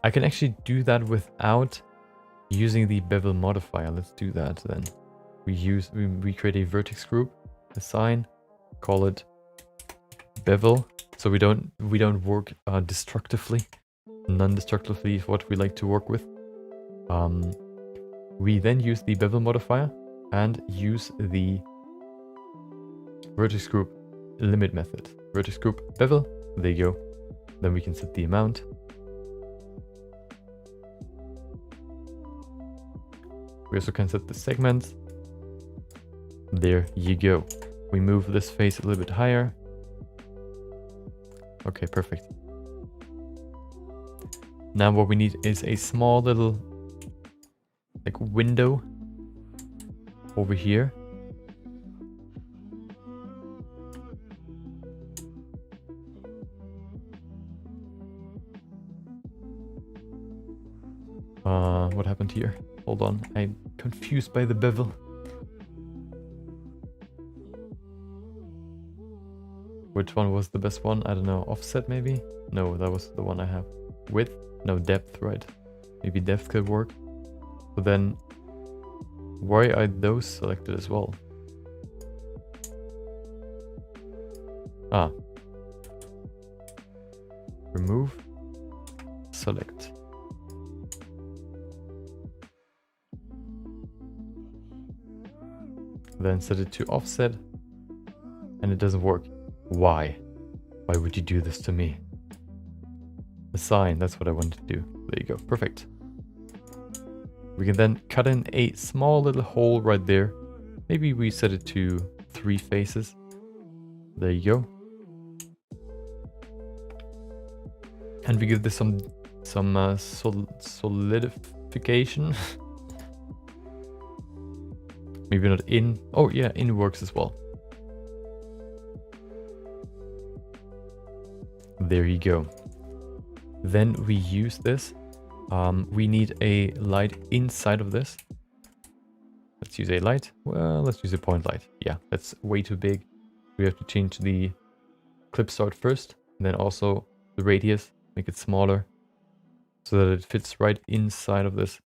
I can actually do that without using the bevel modifier. Let's do that then. We create a vertex group, assign, call it bevel, so we don't work destructively. Non-destructively is what we like to work with. We then use the bevel modifier and use the vertex group limit method. Vertex group bevel, there you go. Then we can set the amount. We also can set the segments. There you go. We move this face a little bit higher. Okay, perfect. Now what we need is a small little like window over here. What happened here? Hold on, I'm confused by the bevel. Which one was the best one? I don't know. Offset maybe? No, that was the one I have. Width? No, depth, right? Maybe depth could work. But then, why are those selected as well? Ah. Remove. Select. Then set it to offset. And it doesn't work. Why? Why would you do this to me? Assign, that's what I wanted to do. There you go, perfect. We can then cut in a small little hole right there. Maybe we set it to 3 faces. There you go. And we give this some solidification. Maybe not in. Oh yeah, in works as well. There you go. Then we use this. We need a light inside of this. Let's use a light. Well, let's use a point light. Yeah, that's way too big. We have to change the clip start first, and then also the radius, make it smaller so that it fits right inside of this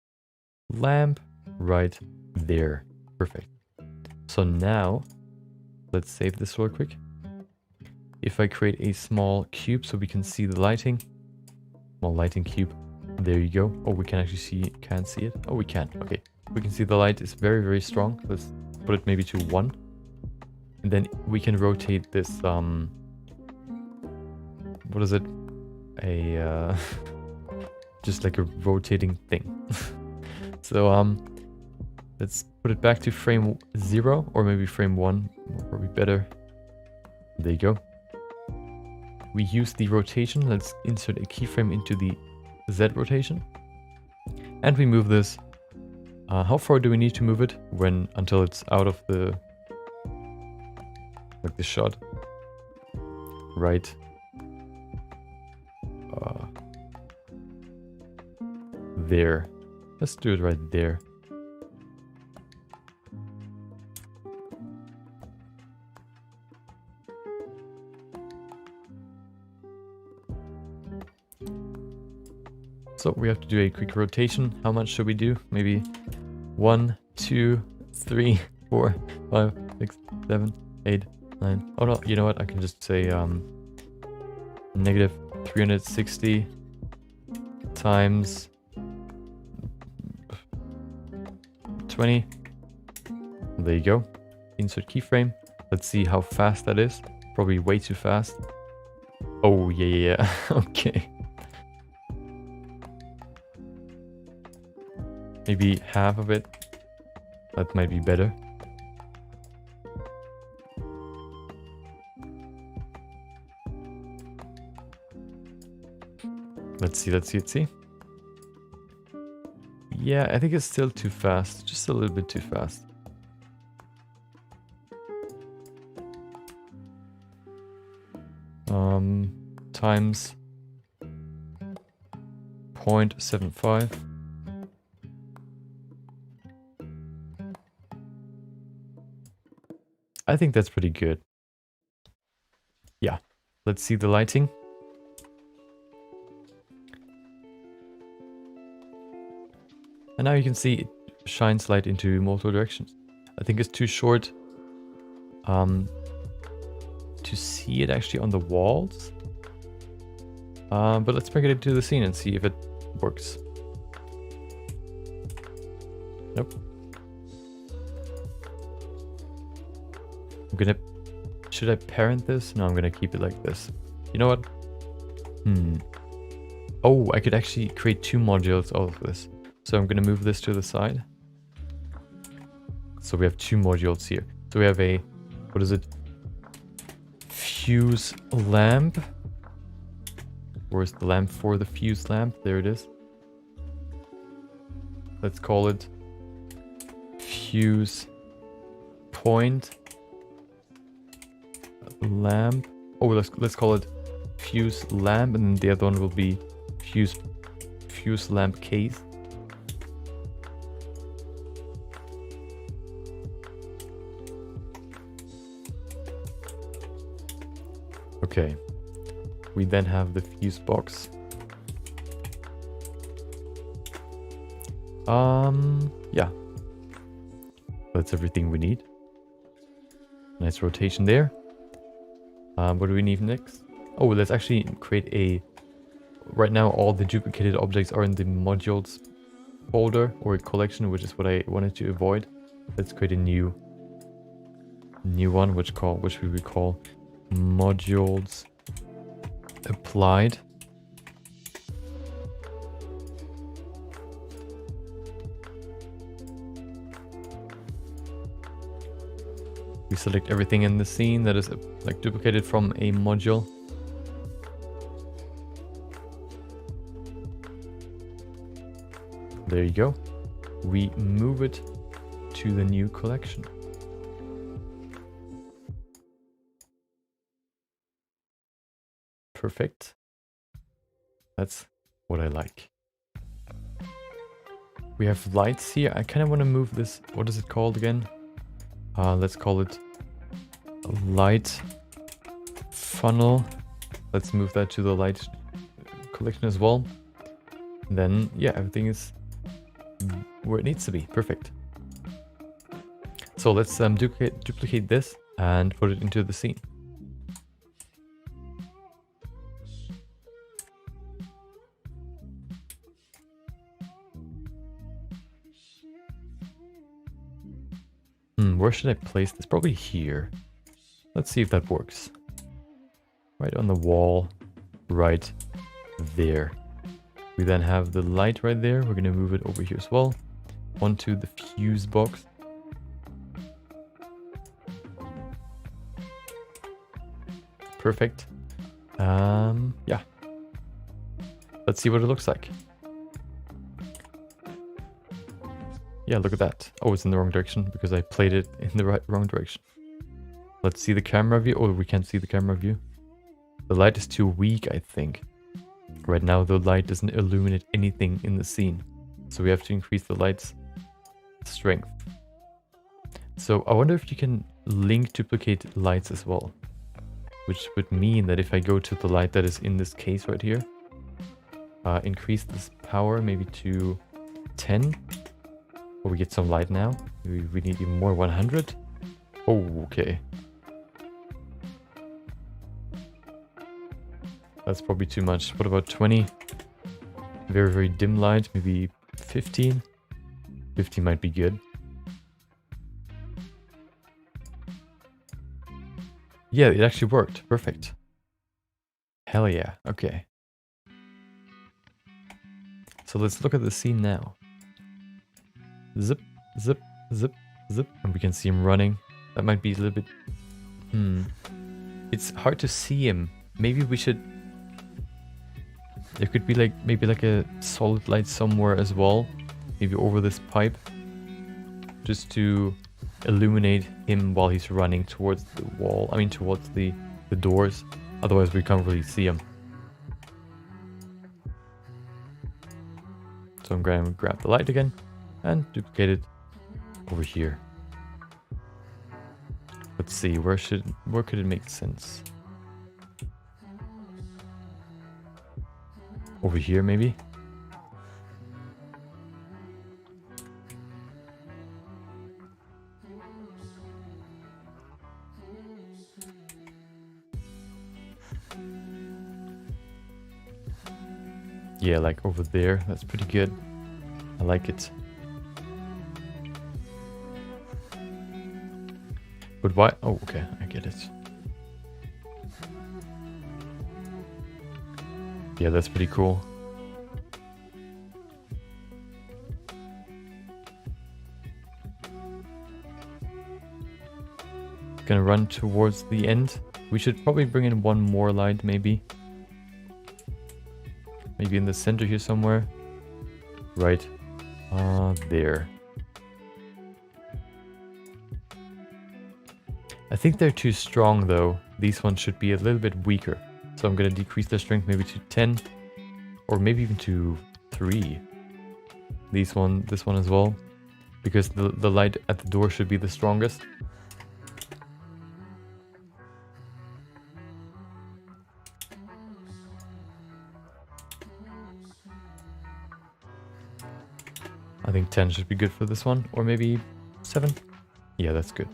lamp right there. Perfect. So now let's save this real quick. If I create a small cube so we can see the lighting, small lighting cube, there you go. Oh, we can actually can't see it. Oh, we can. Okay, we can see the light is very, very strong. Let's put it maybe to 1. And then we can rotate this, what is it? A, just like a rotating thing. So, let's put it back to frame 0 or maybe frame 1, probably better. There you go. We use the rotation. Let's insert a keyframe into the Z rotation. And we move this. How far do we need to move it until it's out of the shot? Right. There. Let's do it right there. So we have to do a quick rotation. How much should we do? Maybe 1, 2, 3, 4, 5, 6, 7, 8, 9. Oh no, you know what? I can just say negative 360 times 20. There you go. Insert keyframe. Let's see how fast that is. Probably way too fast. Oh yeah. Okay. Maybe half of it. That might be better. Let's see. Yeah, I think it's still too fast. Just a little bit too fast. Times 0.75. I think that's pretty good. Yeah, let's see the lighting. And now you can see it shines light into multiple directions. I think it's too short to see it actually on the walls. But let's bring it into the scene and see if it works. Nope. Should I parent this? No, I'm gonna keep it like this. You know what? Oh, I could actually create 2 modules out of this. So I'm gonna move this to the side. So we have 2 modules here. So we have a, what is it? Fuse lamp. Where's the lamp for the fuse lamp? There it is. Let's call it fuse point lamp. Oh, let's call it fuse lamp, and then the other one will be fuse lamp case. Okay, we then have the fuse box. Yeah, that's everything we need. Nice rotation there. What do we need next? Oh, let's actually create a... Right now, all the duplicated objects are in the modules folder or collection, which is what I wanted to avoid. Let's create a new one, which we will call modules applied. We select everything in the scene that is like duplicated from a module. There you go. We move it to the new collection. Perfect. That's what I like. We have lights here. I kind of want to move this. What is it called again? Let's call it a light funnel. Let's move that to the light collection as well. And then, yeah, everything is where it needs to be. Perfect. So let's duplicate this and put it into the scene. Where should I place this? Probably here. Let's see if that works. Right on the wall, right there. We then have the light right there. We're going to move it over here as well, onto the fuse box. Perfect. Yeah. Let's see what it looks like. Yeah, look at that. Oh, it's in the wrong direction because I played it in the wrong direction. Let's see the camera view. Oh, we can't see the camera view. The light is too weak, I think. Right now, the light doesn't illuminate anything in the scene. So we have to increase the light's strength. So I wonder if you can link duplicate lights as well. Which would mean that if I go to the light that is in this case right here, increase this power maybe to 10. Oh, we get some light now. We need even more, 100. Oh, okay. That's probably too much. What about 20? Very, very dim light. Maybe 15? 50 might be good. Yeah, it actually worked. Perfect. Hell yeah. Okay. So let's look at the scene now. Zip, zip, zip, zip. And we can see him running. That might be a little bit... It's hard to see him. Maybe we should... There could be like maybe like a solid light somewhere as well. Maybe over this pipe. Just to illuminate him while he's running towards the wall. I mean towards the doors. Otherwise we can't really see him. So I'm going to grab the light again. And duplicate it over here. Let's see, where could it make sense? Over here maybe? Yeah, like over there. That's pretty good. I like it. But why? Oh, okay, I get it. Yeah, that's pretty cool. Gonna run towards the end. We should probably bring in one more light, maybe. maybe in the center here somewhere. Right there. I think they're too strong though. These ones should be a little bit weaker. So I'm gonna decrease their strength maybe to 10 or maybe even to 3. This one as well. Because the light at the door should be the strongest. I think 10 should be good for this one, or maybe 7. Yeah, that's good.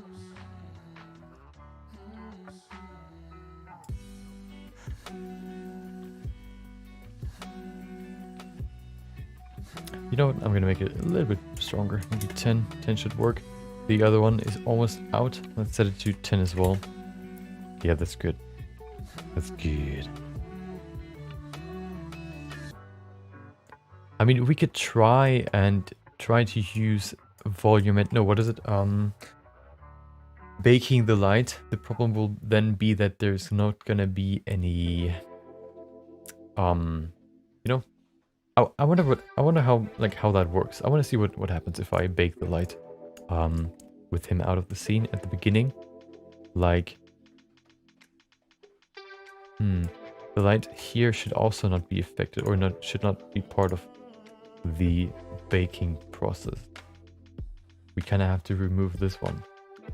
You know what, I'm gonna make it a little bit stronger, maybe 10. 10 should work. The other one is almost out. Let's set it to 10 as well. Yeah, that's good. That's good. I mean, we could try to use volume and no, what is it? Baking the light. The problem will then be that there's not gonna be any you know, I wonder how that works. I want to see what happens if I bake the light with him out of the scene at the beginning. Like the light here should also not be affected, or should not be part of the baking process. We kind of have to remove this one.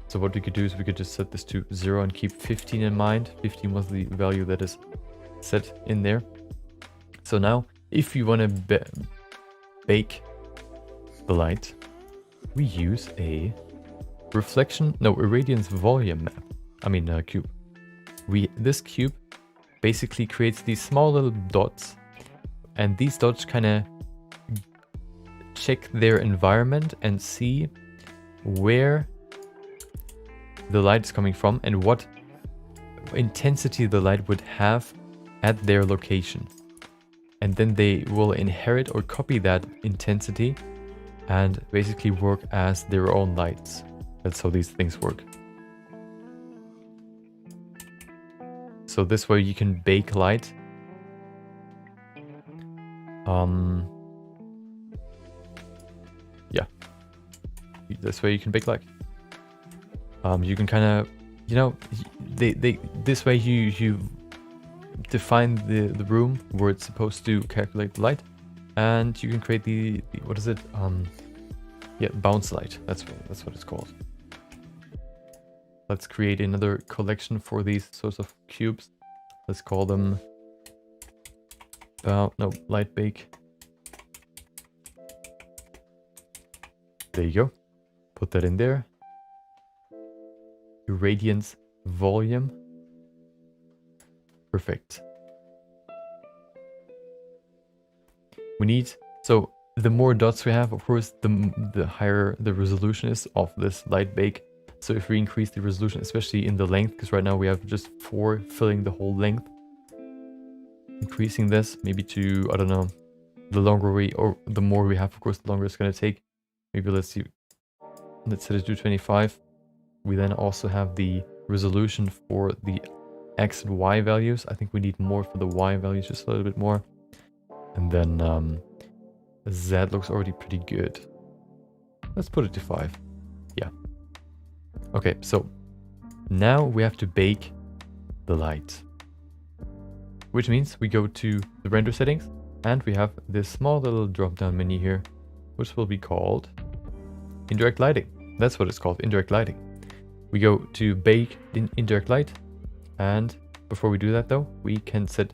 So what we could do is we could just set this to 0 and keep 15 in mind. 15 was the value that is set in there. So now, if you want to bake the light, we use a irradiance volume map. I mean cube. This cube basically creates these small little dots, and these dots kind of check their environment and see where the light is coming from and what intensity the light would have at their location. And then they will inherit or copy that intensity and basically work as their own lights. That's how these things work. So this way you can bake light. Yeah. This way you can bake light. You can kind of, you know, this way you define the room where it's supposed to calculate the light, and you can create the what is it? Yeah, bounce light. That's what it's called. Let's create another collection for these sorts of cubes. Let's call them light bake. There you go. Put that in there. Irradiance volume. Perfect. We need, so the more dots we have, of course, the higher the resolution is of this light bake. So if we increase the resolution, especially in the length, because right now we have just 4 filling the whole length. Increasing this maybe to, I don't know, the longer the more we have, of course, the longer it's going to take. Maybe let's set it to 25. We then also have the resolution for the X and Y values. I think we need more for the Y values, just a little bit more. And then Z looks already pretty good. Let's put it to 5. Yeah. Okay, so now we have to bake the light. Which means we go to the render settings and we have this small little drop down menu here, which will be called indirect lighting. That's what it's called, indirect lighting. We go to bake in indirect light, and before we do that though, we can set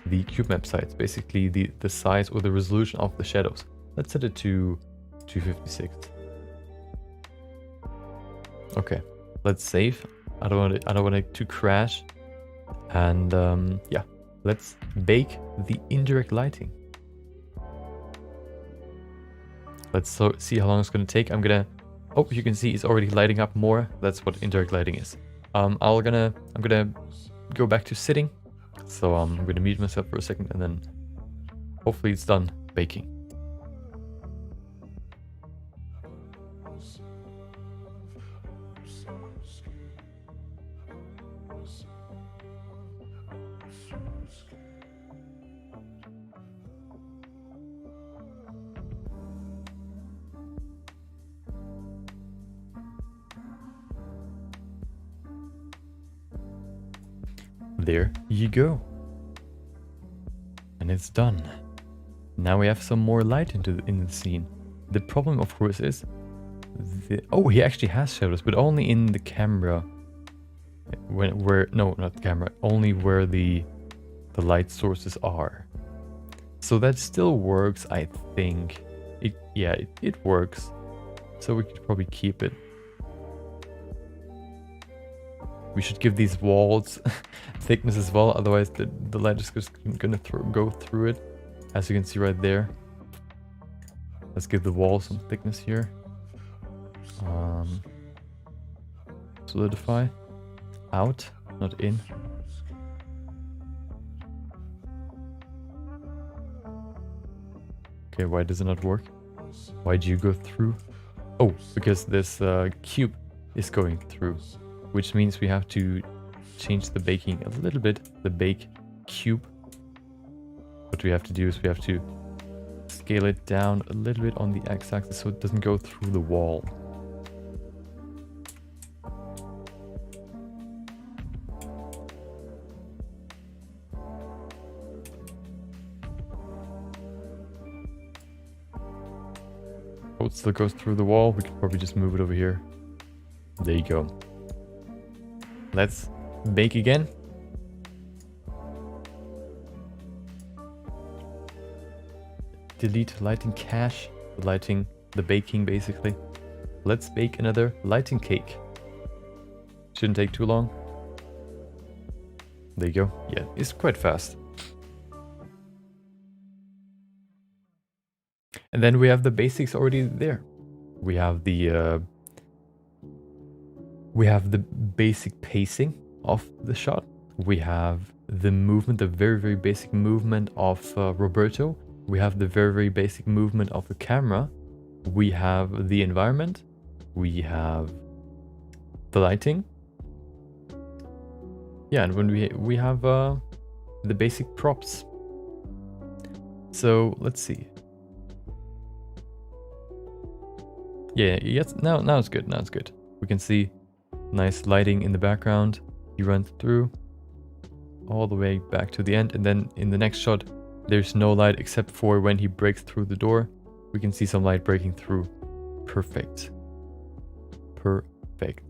the cube map size, basically the size or the resolution of the shadows. Let's set it to 256. Okay, let's save. I don't want it to crash. And yeah, let's bake the indirect lighting. Let's see how long it's gonna take. Oh, you can see it's already lighting up more. That's what indirect lighting is. I'm gonna go back to sitting. So I'm gonna mute myself for a second and then hopefully it's done baking. there you go. And it's done. Now we have some more light in the scene. The problem, of course, is oh, he actually has shadows, but only in the camera. No, not the camera. Only where the light sources are. So that still works, I think. It works. So we could probably keep it. We should give these walls thickness as well, otherwise the light is just gonna go through it. As you can see right there. Let's give the wall some thickness here. Solidify. Out, not in. Okay, why does it not work? Why do you go through? Oh, because this cube is going through, which means we have to change the baking a little bit, the bake cube. What we have to do is we have to scale it down a little bit on the x-axis so it doesn't go through the wall. Oh, it still goes through the wall. We could probably just move it over here. There you go. Let's bake again. Delete lighting cache, the baking basically. Let's bake another lighting cake. Shouldn't take too long. There you go. Yeah, it's quite fast. And then we have the basics already there. We have the basic pacing of the shot. We have the movement, the very, very basic movement of Roberto. We have the very, very basic movement of the camera. We have the environment. We have the lighting. Yeah, and when we have the basic props. So let's see. Yeah, yes, now it's good. Now it's good. We can see nice lighting in the background. He runs through all the way back to the end, and then in the next shot, there's no light except for when he breaks through the door. We can see some light breaking through. Perfect. Perfect.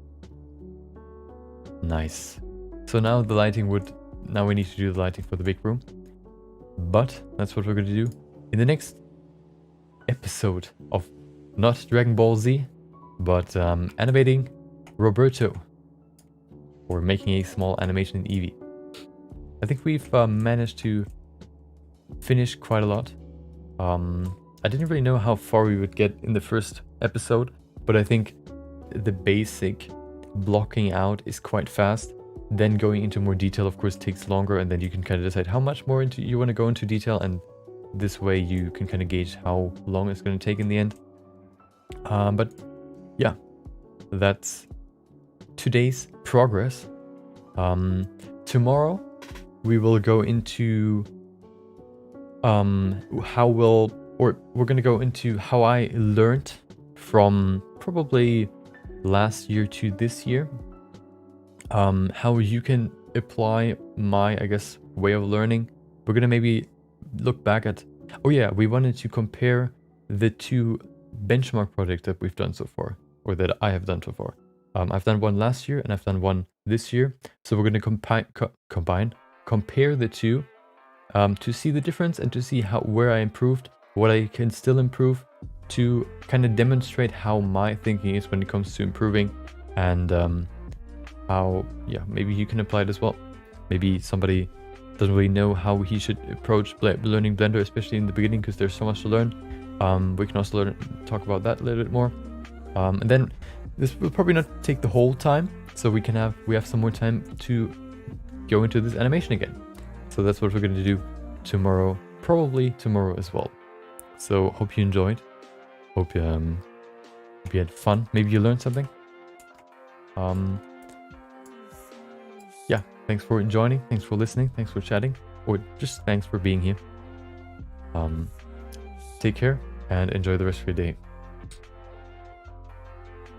Nice. So now the lighting now we need to do the lighting for the big room. But that's what we're going to do in the next episode of not Dragon Ball Z, but animating Roberto, or making a small animation in EEVEE. I think we've managed to finish quite a lot. I didn't really know how far we would get in the first episode, but I think the basic blocking out is quite fast. Then going into more detail, of course, takes longer, and then you can kind of decide how much more you want to go into detail, and this way you can kind of gauge how long it's going to take in the end. But yeah, that's today's progress. Tomorrow we will go into we're going to go into how I learned from probably last year to this year. How you can apply my, I guess, way of learning. We're going to maybe look back at, oh yeah, we wanted to compare the two benchmark projects that we've done so far, or that I have done so far. I've done one last year and I've done one this year. So we're going to compare the two to see the difference and to see where I improved, what I can still improve, to kind of demonstrate how my thinking is when it comes to improving, and how, yeah, maybe you can apply it as well. Maybe somebody doesn't really know how he should approach learning Blender, especially in the beginning, because there's so much to learn. We can also talk about that a little bit more. And then this will probably not take the whole time, so we have some more time to go into this animation again. So that's what we're going to do tomorrow, probably tomorrow as well. So hope you enjoyed. Hope you had fun. Maybe you learned something. Yeah, thanks for joining. Thanks for listening. Thanks for chatting. Or just thanks for being here. Take care and enjoy the rest of your day.